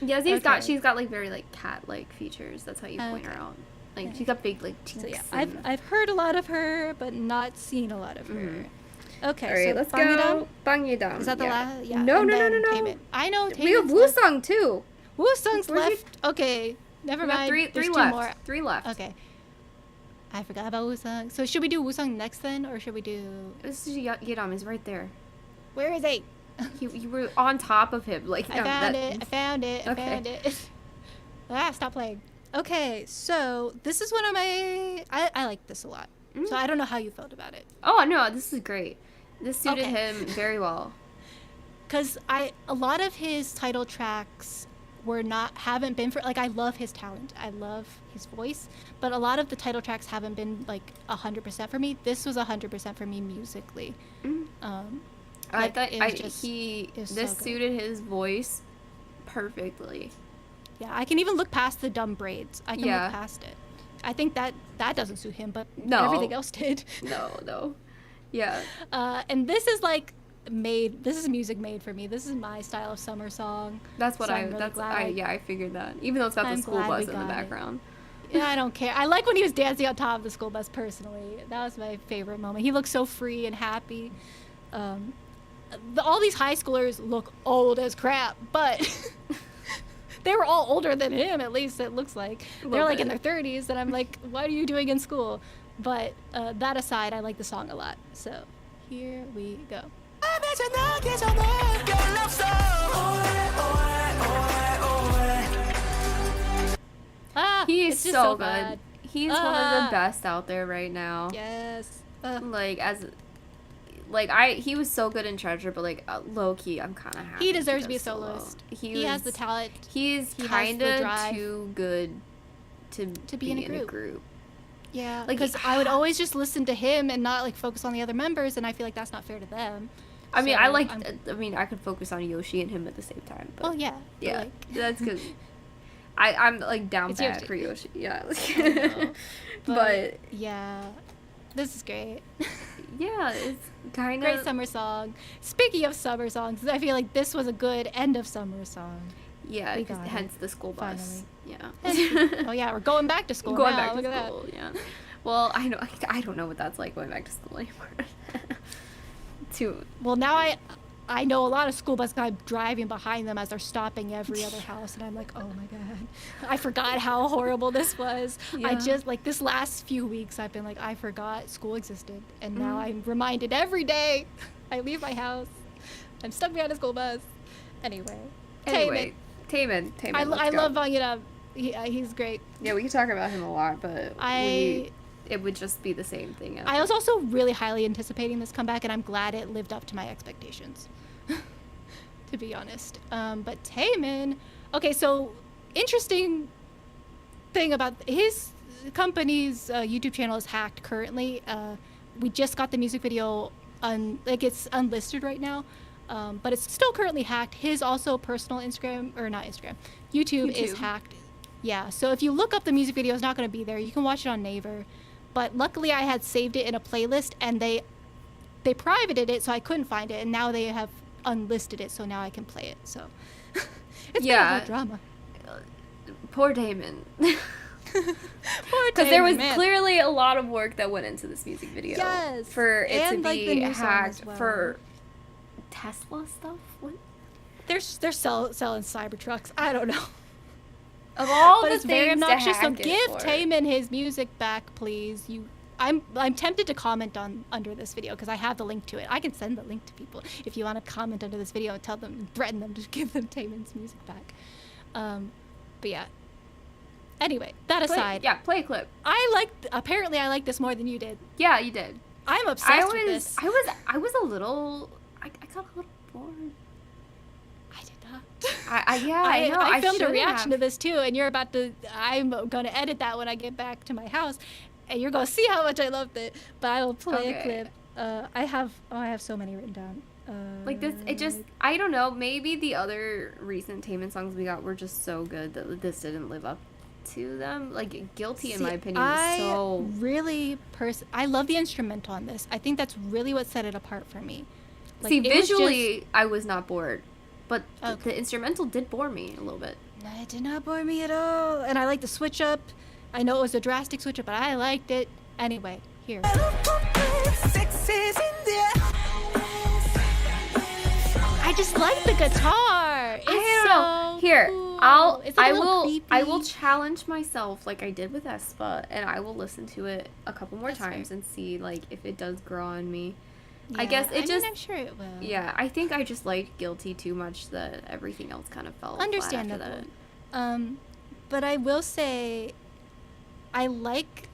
Yezi's Okay. got like very like cat-like features. That's how you point her Okay. out. Like she's got big like cheeks. So yeah, and- I've heard a lot of her, but not seen a lot of her. Okay, All right, so let's Bang&JUNG&YOO&MOON. go. Bang&JUNG&YOO&MOON. Is that the last? Yeah. No, and no, no, then no, no. TAEMIN. I know We have TAEMIN's left. Woosung too. Woosung's Where's he- left. Okay, never We got mind. three There's two left. more. 3 left. Okay. I forgot about Woosung. So should we do Woosung next then, or should we do? This is Yedam. He's right there. Where is he? You were on top of him. Like I found it. I found it. I Okay. found it. Ah, stop playing. Okay, so this is one of my. I like this a lot. So I don't know how you felt about it. Oh no, this is great. This suited Okay. him very well. Cause a lot of his title tracks haven't been for like I love his talent, I love his voice, but a lot of the title tracks haven't been like 100% for me. This was 100% for me musically. I Like, thought it was just- it was this so good. suited his voice perfectly. Yeah, I can even look past the dumb braids. I can Yeah. look past it. I think that doesn't suit him, but No. everything else did. No. Yeah. And this is like this is music made for me. This is my style of summer song. That's what So I'm really glad I figured that. Even though it's got the I'm school glad bus we in the got it. background. Yeah, I don't care. I like when he was dancing on top of the school bus personally. That was my favorite moment. He looked so free and happy. All these high schoolers look old as crap, but they were all older than him, at least it looks like. They're Little like in bit. their 30s, and I'm like, what are you doing in school? But that aside, I like the song a lot. So here we go. Ah, He's it's just so good. bad. He's one of Ah. the best out there right now. Yes. He was so good in Treasure, but like low key, I'm kind of happy. He deserves to be a does solo. soloist. He has the talent. He's He has kind the of drive too good to be in a group. Yeah, Like, because I would always just listen to him and not like focus on the other members, and I feel like that's not fair to them. I mean, So, I mean, I could focus on Yoshi and him at the same time. But Well, yeah. but, yeah, like, that's good. I'm like down It's your bad for Yoshi. Yeah. know, but yeah, this is great. yeah, it's kind Great of summer song. Speaking of summer songs, I feel like this was a good end of summer song. yeah, we 'cause got it, hence the school bus. finally. Yeah. Oh yeah, we're going back to school Going now. back Look to at school. Yeah. Well, I don't know what that's like going back to school anymore. that. Well, now I know a lot of school bus guys driving behind them as they're stopping every other house, and I'm like, oh my god, I forgot how horrible this was. I Yeah. just like this last few weeks, I've been like, I forgot school existed, and now Mm. I'm reminded every day. I leave my house, I'm stuck behind a school bus. Anyway, Anyway, Taemin. I let's go. love Bang&JUNG&YOO&MOON. He's great. Yeah, we could talk about him a lot, but it would just be the same thing. I was also really highly anticipating this comeback, and I'm glad it lived up to my expectations, to be honest. But TAEMIN, okay, so interesting thing about his company's YouTube channel is hacked currently. We just got the music video it's unlisted right now, but it's still currently hacked. His also personal YouTube is YouTube. hacked. Yeah, so if you look up the music video, it's not going to be there. You can watch it on Naver. But luckily I had saved it in a playlist, and they privated it, so I couldn't find it, and now they have unlisted it, so now I can play it. So it's been a Yeah. whole drama. Poor Taemin. Poor Because there was TAEMIN, man. clearly a lot of work that went into this music video. Yes, For it and, to like, be the new song hacked as well. for Tesla stuff. What? They're selling Cybertrucks. I don't know. Of all But the it's very things to obnoxious. So hack it give for. TAEMIN his music back, please. I'm tempted to comment under this video because I have the link to it. I can send the link to people if you want to comment under this video and threaten them to give them TAEMIN's music back. But yeah. Anyway, that aside, Play a clip. apparently I like this more than you did. Yeah, you did. I'm obsessed with this. I was a little. I got a little bored. I did I know. I filmed a shouldn't reaction have. to this too, and I'm gonna edit that when I get back to my house, and you're gonna see how much I loved it. But I will play a clip. I have so many written down. Like this, I don't know. Maybe the other recent Taemin songs we got were just so good that this didn't live up to them. Like Guilty, in my opinion, was so really I love the instrumental on this. I think that's really what set it apart for me. Like, See, visually, I was not bored, but Okay. the instrumental did bore me a little bit. It did not bore me at all, and I like the switch up. I know it was a drastic switch up, but I liked it. Anyway, here. I just like the guitar. It's I don't so know. Here, cool. It's like a little I will creepy. challenge myself like I did with Aespa, and I will listen to it a couple more That's times fair. and see like if it does grow on me. I Yeah, guess it just. I'm sure it will. Yeah, I think I just liked Guilty too much that everything else kind of fell flat after Understandable. that. But I will say, I like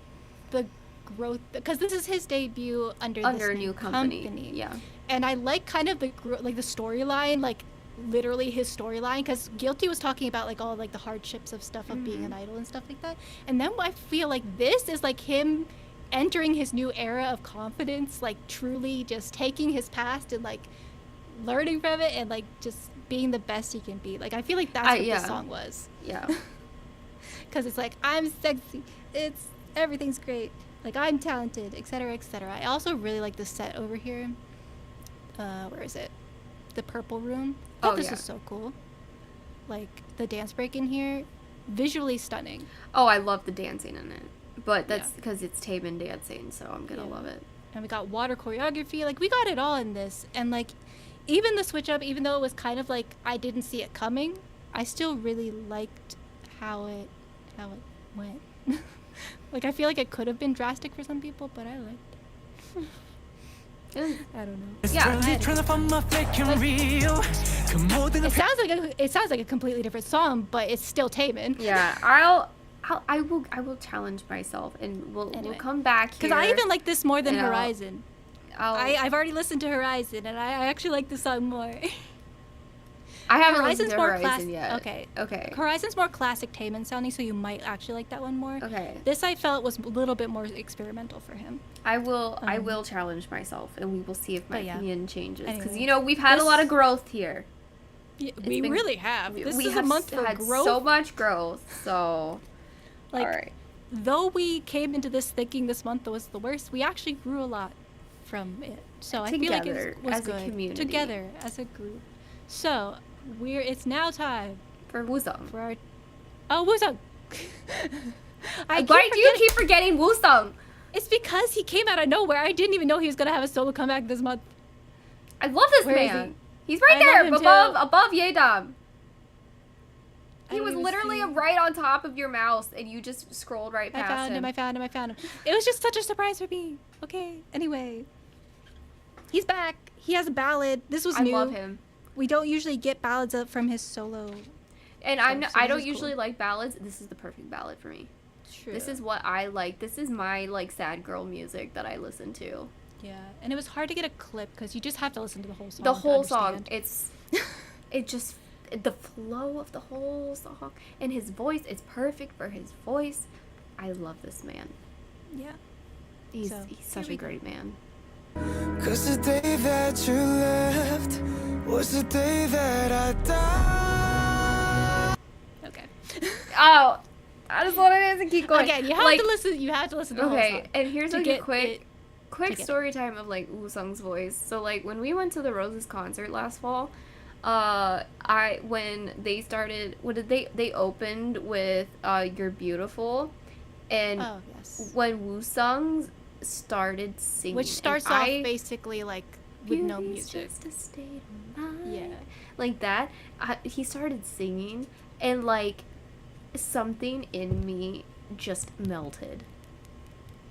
the growth because this is his debut under Under this a new company. Yeah. And I like kind of the like the storyline, like literally his storyline, because Guilty was talking about like all like the hardships of stuff of being an idol and stuff like that. And then I feel like this is like him entering his new era of confidence, like truly just taking his past and like learning from it and like just being the best he can be. Like I feel like that's what yeah. this song was. Yeah. Because it's like, I'm sexy, everything's great, like I'm talented, etc., etc. I also really like the set over here. Where is it? The purple room. Oh, This yeah. is so cool. Like the dance break in here, visually stunning. Oh, I love the dancing in it. But that's Yeah. because it's Taemin dancing, so I'm gonna Yeah. love it. And we got water choreography. Like we got it all in this. And like even the switch up, even though it was kind of like I didn't see it coming, I still really liked how it went. Like I feel like it could have been drastic for some people, but I liked it. I don't know. Yeah. It sounds like a completely different song, but it's still Taemin. Yeah, I will challenge myself, and we'll Anyway. come back here. Because I even like this more than and I'll- Horizon. I've already listened to Horizon, and I actually like this song more. I haven't Horizon's listened to more Horizon yet. Okay. Okay. Horizon's more classic Taemin sounding, so you might actually like that one more. Okay. This I felt was a little bit more experimental for him. I will challenge myself, and we will see if my But yeah. opinion changes. Because Anyway, we've had a lot of this- growth here. We been- really have. This we is have a month for had growth. so much growth. So, Like, all right. though we came into this thinking this month was the worst, we actually grew a lot from it. So I feel like Together, it was as a good. community. Together as a group. So it's now time For Woosung. for our Woosung. Why do you keep forgetting Woosung? It's because he came out of nowhere. I didn't even know he was gonna have a solo comeback this month. I love this Where is man. he? He's right I love there, him above too. Yeodam. I He don't was even literally see- right on top of your mouse, and you just scrolled right I past found him. I found him. It was just such a surprise for me. Okay. Anyway, he's back. He has a ballad. This was I new. love him. We don't usually get ballads up from his solo. And So I this don't is usually cool. like ballads. This is the perfect ballad for me. True. This is what I like. This is my like sad girl music that I listen to. Yeah, and it was hard to get a clip because you just have to listen to the whole song. The to whole song. understand. The flow of the whole song and his voice. It's perfect for his voice. I love this man. Yeah. He's So, such here we a go. great man. Cause the day that you left was the day that I died. Okay. Oh, I just wanted to keep going. Again, you have to listen. You have to listen to the whole Okay, song. and here's to like a get quick to get it. story time of like Woosung's voice. So like when we went to the Roses concert last fall, when they started, they opened with You're Beautiful, and Oh yes. when Woosung started singing, Which starts and off I- basically like with no Beauty's music. just a state of mind. Yeah. Like that. He started singing, and like something in me just melted.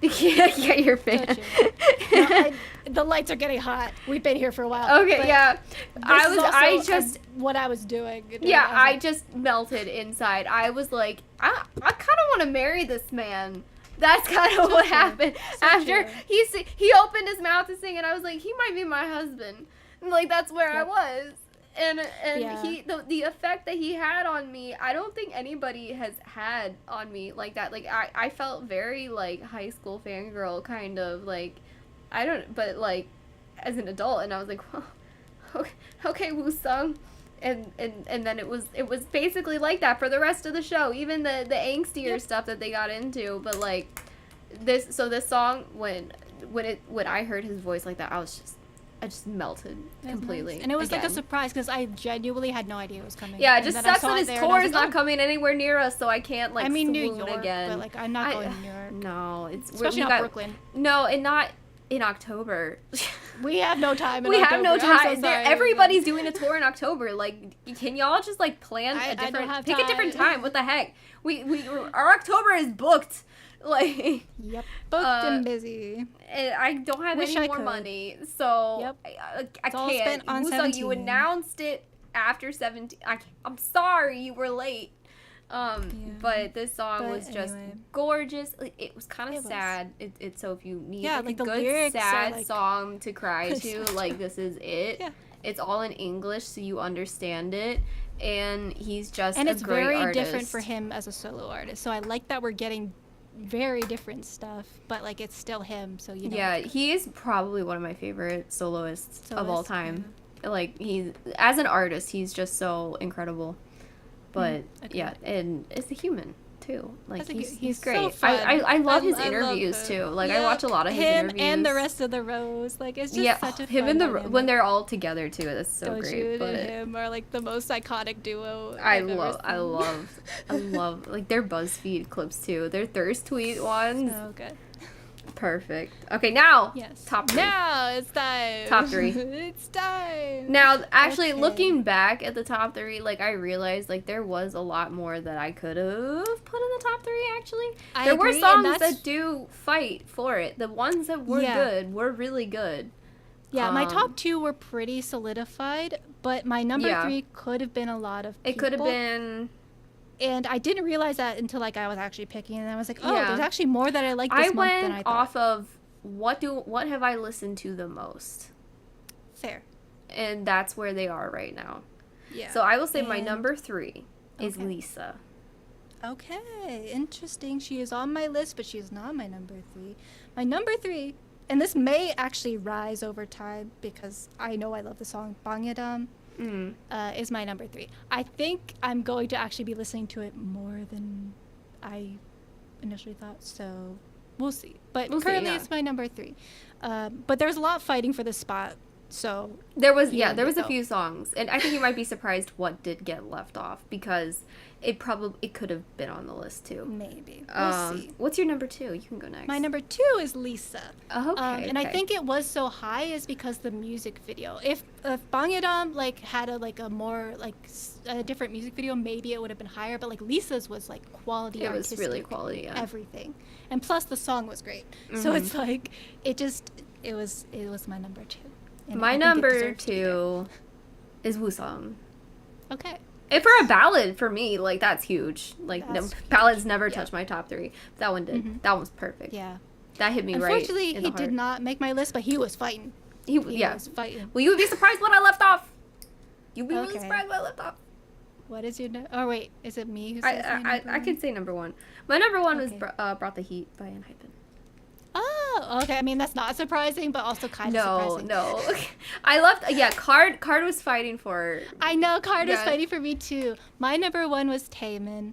Yeah, you're a fan. Don't you? The lights are getting hot. We've been here for a while. Okay, but yeah. this is also what I was doing. Yeah, was I like, just melted inside. I was like, I kind of want to marry this man. That's kind of what happened after true. he opened his mouth to sing, and I was like, he might be my husband. And, like that's where I Yep. was. And Yeah. the effect that he had on me, I don't think anybody has had on me like that. Like I felt very like high school fangirl kind of like, but like as an adult, and I was like, well, okay, Woo-sung. And then it was basically like that for the rest of the show, even the angstier stuff that they got into. But like this song, when I heard his voice like that, I just melted completely. Nice. And it was like a again. surprise because I genuinely had no idea it was coming. Yeah, it And just then I sucks saw that it his there and I tour was is like, not coming anywhere near us, so I can't like I mean New swoon York, again. but like I'm not going to New York. No, it's Especially we not got- Brooklyn. No, and not in October. We have no time. We have no I'm so time. sorry, Everybody's doing a tour in October. Like, can y'all just like plan I a don't different, have pick a different time. time? What the heck? Our October is booked. Like, Yep. Booked and busy. and I don't have Wish any I more could. money, so Yep. I It's all can't. spent on Woo-sung, you 17. announced it after 17. I'm sorry you were late. But this song But was just anyway. gorgeous. Like, it was kind It of was. sad. It's so if you need Yeah, like like a the good lyrics are, sad like- song to cry to, like this is it. Yeah. It's all in English, so you understand it. And he's just And a it's great very artist. different for him as a solo artist. So I like that we're getting very different stuff, but like it's still him. So you know. Yeah, he is probably one of my favorite soloists of all Soloist, time. Like he's as an artist, he's just so incredible. But yeah, and as a human too. Like As a he's so great. fun. I love his I love interviews him. too. Like I Yep, watch a lot of his him interviews. and the rest of the Rose. Like it's just yeah, such a him fun and the dynamic. when they're all together too. That's so Don't great. you But and him are like the most iconic duo. I I've ever love like their BuzzFeed clips too. Their thirst tweet ones. seen. So good. Perfect. Okay, now Yes. top 3. Now it's time. Top 3. It's time. Now, actually, Okay. looking back at the top 3, like, I realized, like, there was a lot more that I could have put in the top 3, actually. I There were agree, and songs that's- that do fight for it. The ones that were Yeah. good were really good. Yeah, my Um, top 2 were pretty solidified, but my number Yeah. 3 could have been a lot of It could have people. been... And I didn't realize that until like I was actually picking, and I was like, oh, Yeah. there's actually more that I like this I month than I went thought. off of what have I listened to the most? Fair. And that's where they are right now. Yeah. So I will say my And- number 3 is Okay. Lisa. Okay, interesting. She is on my list, but she's not my number 3. My number 3, and this may actually rise over time because I know I love the song Bang&JUNG&YOO&MOON, is my number 3. I think I'm going to actually be listening to it more than I initially thought, so we'll see. But We'll see, currently yeah. it's my number 3. But there's a lot fighting for this spot, so There was Yeah, there was a no. few songs, and I think you might be surprised what did get left off because it could have been on the list too. maybe. We'll see. What's your number 2? You can go next. My number 2 is Lisa. Oh, okay. And I okay. think it was so high is because the music video. If Bang&JUNG like had a more like a different music video, maybe it would have been higher. But like Lisa's was like quality. It was really artistic, quality, yeah. Everything, and plus the song was great. So it's like it was my number 2. And I my think it number deserves to be there. 2 is Woo-sung. Okay. And for a ballad, for me, like that's huge. Like no, That's ballads never yeah. touch my top 3. That one did. Mhm. That one was perfect. Yeah. That hit me right. Unfortunately, in he the did heart. not make my list, but he was fighting. He He was fighting. Well, you would be surprised what I left off. You'd be really Okay. surprised what I left off. What is your? Oh wait, is it me who says my I number I could one? say number 1. My number 1 was Okay. Brought the Heat by ENHYPEN. Oh, okay. I mean, that's not surprising, but also kind of No, surprising. no. I left. Yeah, Card was fighting for. I know Card is Yeah. fighting for me too. My number 1 was TAEMIN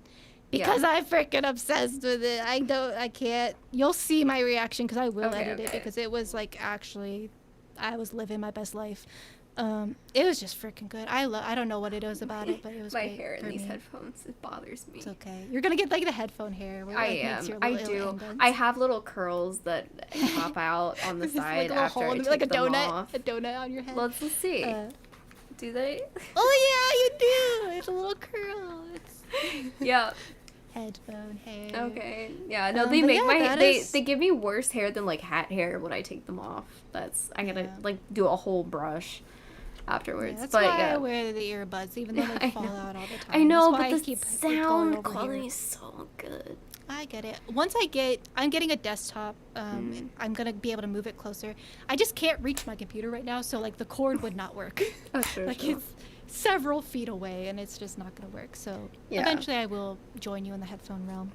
because I'm freaking obsessed with it. I can't. You'll see my reaction because I will Okay, edit it okay. because it was like actually, I was living my best life. It was just freaking good. I don't know what it was about it, but it was My great hair in for these me. headphones. It bothers me. It's okay. You're gonna get like the headphone hair. Where, I it, like, makes am. your I little do. indents. I have little curls that pop out on the It's just side like a little after hole I in take the- like a them donut, off. a donut on your head. Let's see. Uh, Do they? Oh yeah, you do. It's a little curl. It's Yeah. headphone hair. Okay. Yeah. No, they but make yeah, my that they is- they give me worse hair than like hat hair when I take them off. I gotta Yeah. like do a whole brush afterwards. Yeah, that's but why yeah. I wear the earbuds, even though I they fall know. out all the time. I know, That's why but I the keep going sound over quality here. is so good. I get it. I'm getting a desktop. I'm gonna be able to move it closer. I just can't reach my computer right now, so like the cord would not work. Oh, sure, Like sure. it's several feet away, and it's just not gonna work. So Yeah. eventually, I will join you in the headphone realm.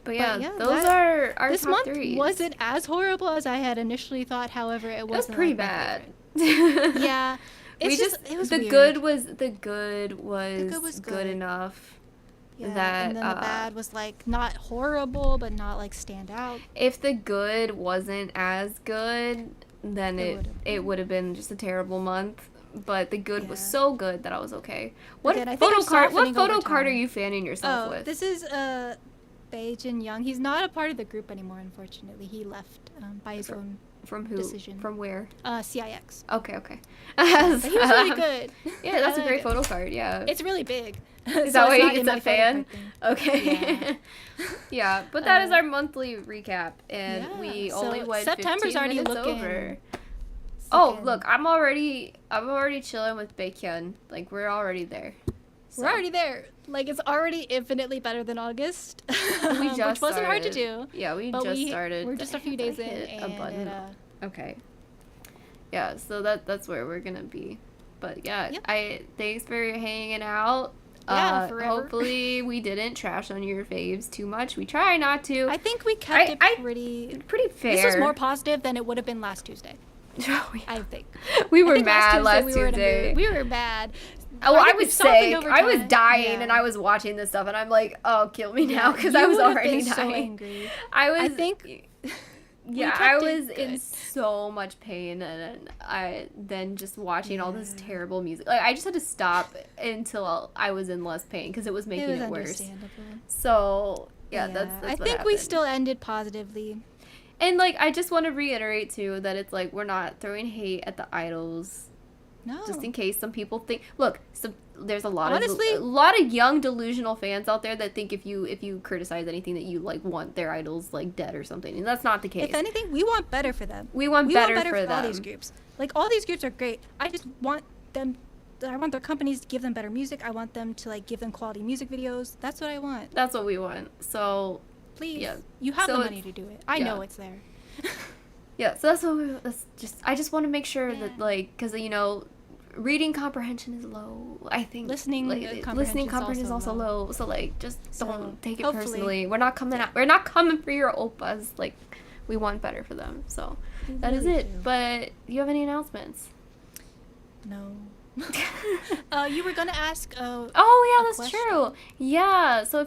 But yeah, yeah, those that- are our This top month threes. wasn't as horrible as I had initially thought. However, it It was wasn't pretty like, my bad. favorite. Yeah, We it's just it was the weird. good was was good good. enough. Yeah, that, and then the bad was like not horrible, but not like stand out. If the good wasn't as good, then It it would have been just a terrible month. But the good was Yeah. so good that I was okay. What Again, I think photo I'm card? What softening over photo card are time. you fanning yourself Oh, with? this is Bae-jin-young. He's not a part of the group anymore, unfortunately. He left by his own From who? decision. From where? CIX. Okay, okay. But he was really good. Yeah, that's I a great like it. photo card. Yeah. It's really big. Is So that why not in it's my a photo fan? card thing. Okay. Yeah, but that is our monthly recap, and Yeah, we so only went September's 15 already minutes looking over. Oh, Second. look, I'm already chilling with Baekhyun. Like we're already there. We're already there. Like it's already infinitely better than August, We just which wasn't hard to started. do. Yeah, we But just started. We're just a few Dang, I days in, hit a and button. it, Okay. Yeah, so that's where we're gonna be. But yeah, Yep. thanks for hanging out. Yeah, forever. Hopefully we didn't trash on your faves too much. We try not to. I think we kept it I- pretty. Pretty fair. This was more positive than it would have been last Tuesday. Oh, yeah. I think. We I were think mad last we were in a Tuesday. mood. We were mad. Oh, I think was we've softened sick. over I was time. dying, and Yeah. I was watching this stuff, and I'm like, "Oh, kill me now," because You I was would have already been dying. so angry. I was. I think. Yeah, kept I it was in good. so much pain, and I then just watching all this Yeah. terrible music. Like I just had to stop until I was in less pain because it was making It was it worse. understandable. So yeah, that's I what think we happened. still ended positively. And like I just want to reiterate too that it's like we're not throwing hate at the idols. No. Just in case some people think, look, there's a lot Honestly- of a lot of young delusional fans out there that think if you criticize anything that you like want their idols like dead or something, and that's not the case. If anything, we want better for them. We want better for all them. these groups. Like all these groups are great. I just want them. I want their companies to give them better music. I want them to like give them quality music videos. That's what I want. That's what we want. So Please, Yeah. you have So the money it's- to do it. I yeah. know it's there. yeah, so that's just I just want to make sure that Yeah. like because reading comprehension is low. I think Listening, listening comprehension's comprehension is also also low. low. So like just So, don't take it hopefully- personally. We're not coming out. We're not coming for your oppas. Like we want better for them. So We that is really it. do. But do you have any announcements? No. You were gonna ask. Oh a yeah, that's question. true. Yeah, so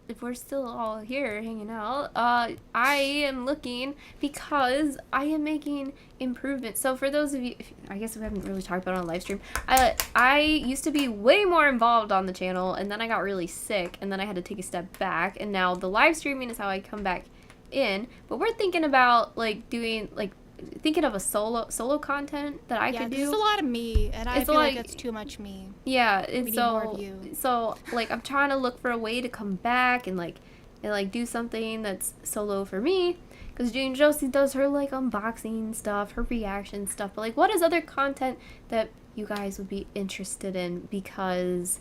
if we're still all here hanging out, I am looking because I am making improvements. So for those of you, I guess we haven't really talked about it on live stream. I used to be way more involved on the channel, and then I got really sick, and then I had to take a step back, and now the live streaming is how I come back in. But we're thinking about thinking of a solo content that I Yeah, could this do. is a lot of me, and I It's a feel lot- like it's too much me. Yeah, and need so more of you. so like I'm trying to look for a way to come back and do something that's solo for me, because Jane Josie does her like unboxing stuff, her reaction stuff, but like what is other content that you guys would be interested in, because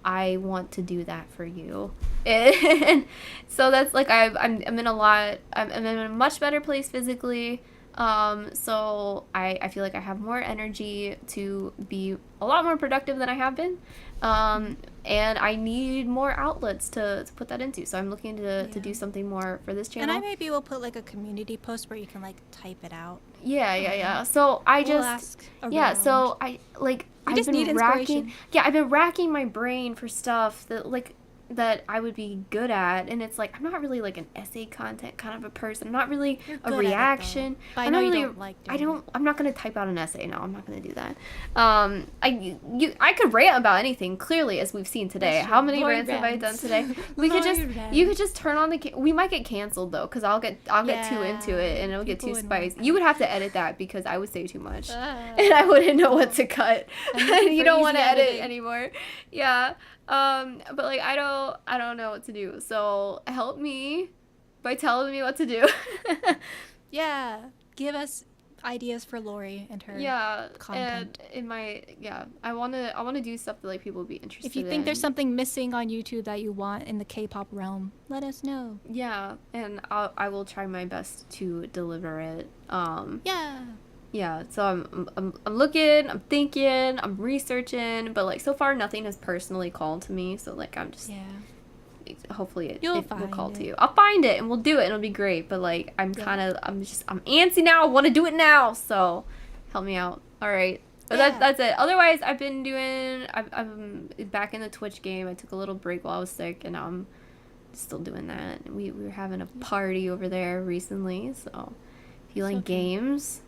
I want to do that for you. And so that's like I'm in a much better place physically. So I feel like I have more energy to be a lot more productive than I have been. And I need more outlets to put that into. So I'm looking to do something more for this channel. And I maybe will put like a community post where you can like type it out. Yeah. So I We'll just ask yeah. So around. I've just need been racking. inspiration. Yeah, I've been racking my brain for stuff that I would be good at, and it's like I'm not really like an essay content kind of a person. I'm not really You're a good at it, reaction. though. But I I'm know not you really, don't like doing I'm not gonna type out an essay. No, I'm not gonna do that. I could rant about anything. Clearly, as we've seen today. That's How true. many Lord rants have I done rants. today? We could just Lord you could just turn on the. We might get canceled though, because I'll get too Yeah, into it and it'll get people too wouldn't like spicy. You would have to edit that because I would say too much. Ah. And I wouldn't know what to cut. I'm looking You for don't easy want to edit editing. anymore. Yeah. But like I don't know what to do. So help me by telling me what to do. Yeah, give us ideas for Lori and her and content. in my I wanna do stuff that like people would be interested If you think there's something missing on YouTube that you want in the K-pop realm, let us know. Yeah, and I will try my best to deliver it. Yeah, so I'm looking, I'm thinking, I'm researching, but like so far nothing has personally called to me. So like I'm just hopefully it will call to you. I'll find it and we'll do it and it'll be great. But like I'm antsy now. I want to do it now. So help me out. All right. But that's it. Otherwise, I've been doing. I'm back in the Twitch game. I took a little break while I was sick, and now I'm still doing that. We were having a party over there recently. So if you like games,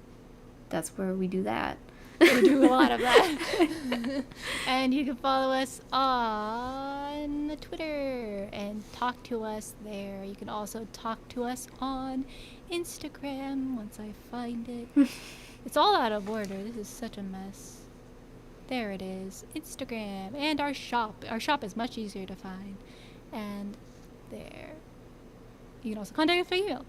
that's where we do that. We do a lot of that. And you can follow us on Twitter and talk to us there. You can also talk to us on Instagram once I find it. It's all out of order. This is such a mess. There it is. Instagram and our shop. Our shop is much easier to find. And there. You can also contact us by email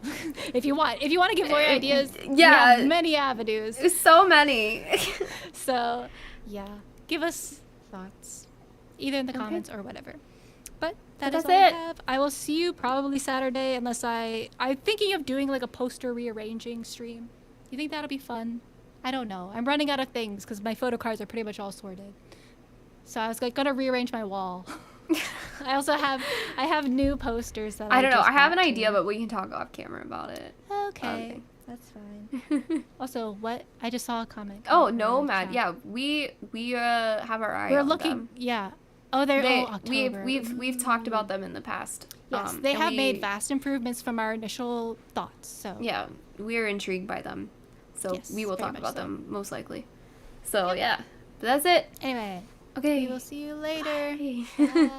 if you want. If you want to give Lori ideas, we have many avenues. So many. So, yeah, give us thoughts, either in the comments or whatever. But that's all I have. I will see you probably Saturday, unless I'm thinking of doing like a poster rearranging stream. You think that'll be fun? I don't know. I'm running out of things because my photo cards are pretty much all sorted. So I was like gonna rearrange my wall. I also have new posters that I don't know. I have an idea, but we can talk off camera about it. Okay, that's fine. Also, what I just saw a comment. Oh, Nomad. Yeah, we have our eye. We're on looking. them. Yeah. Oh, October. We've talked about them in the past. Yes, they have made vast improvements from our initial thoughts. So yeah, we're intrigued by them. So yes, we will talk about them most likely. So yeah, but that's it. Anyway. Okay. We will see you later. Bye. Bye.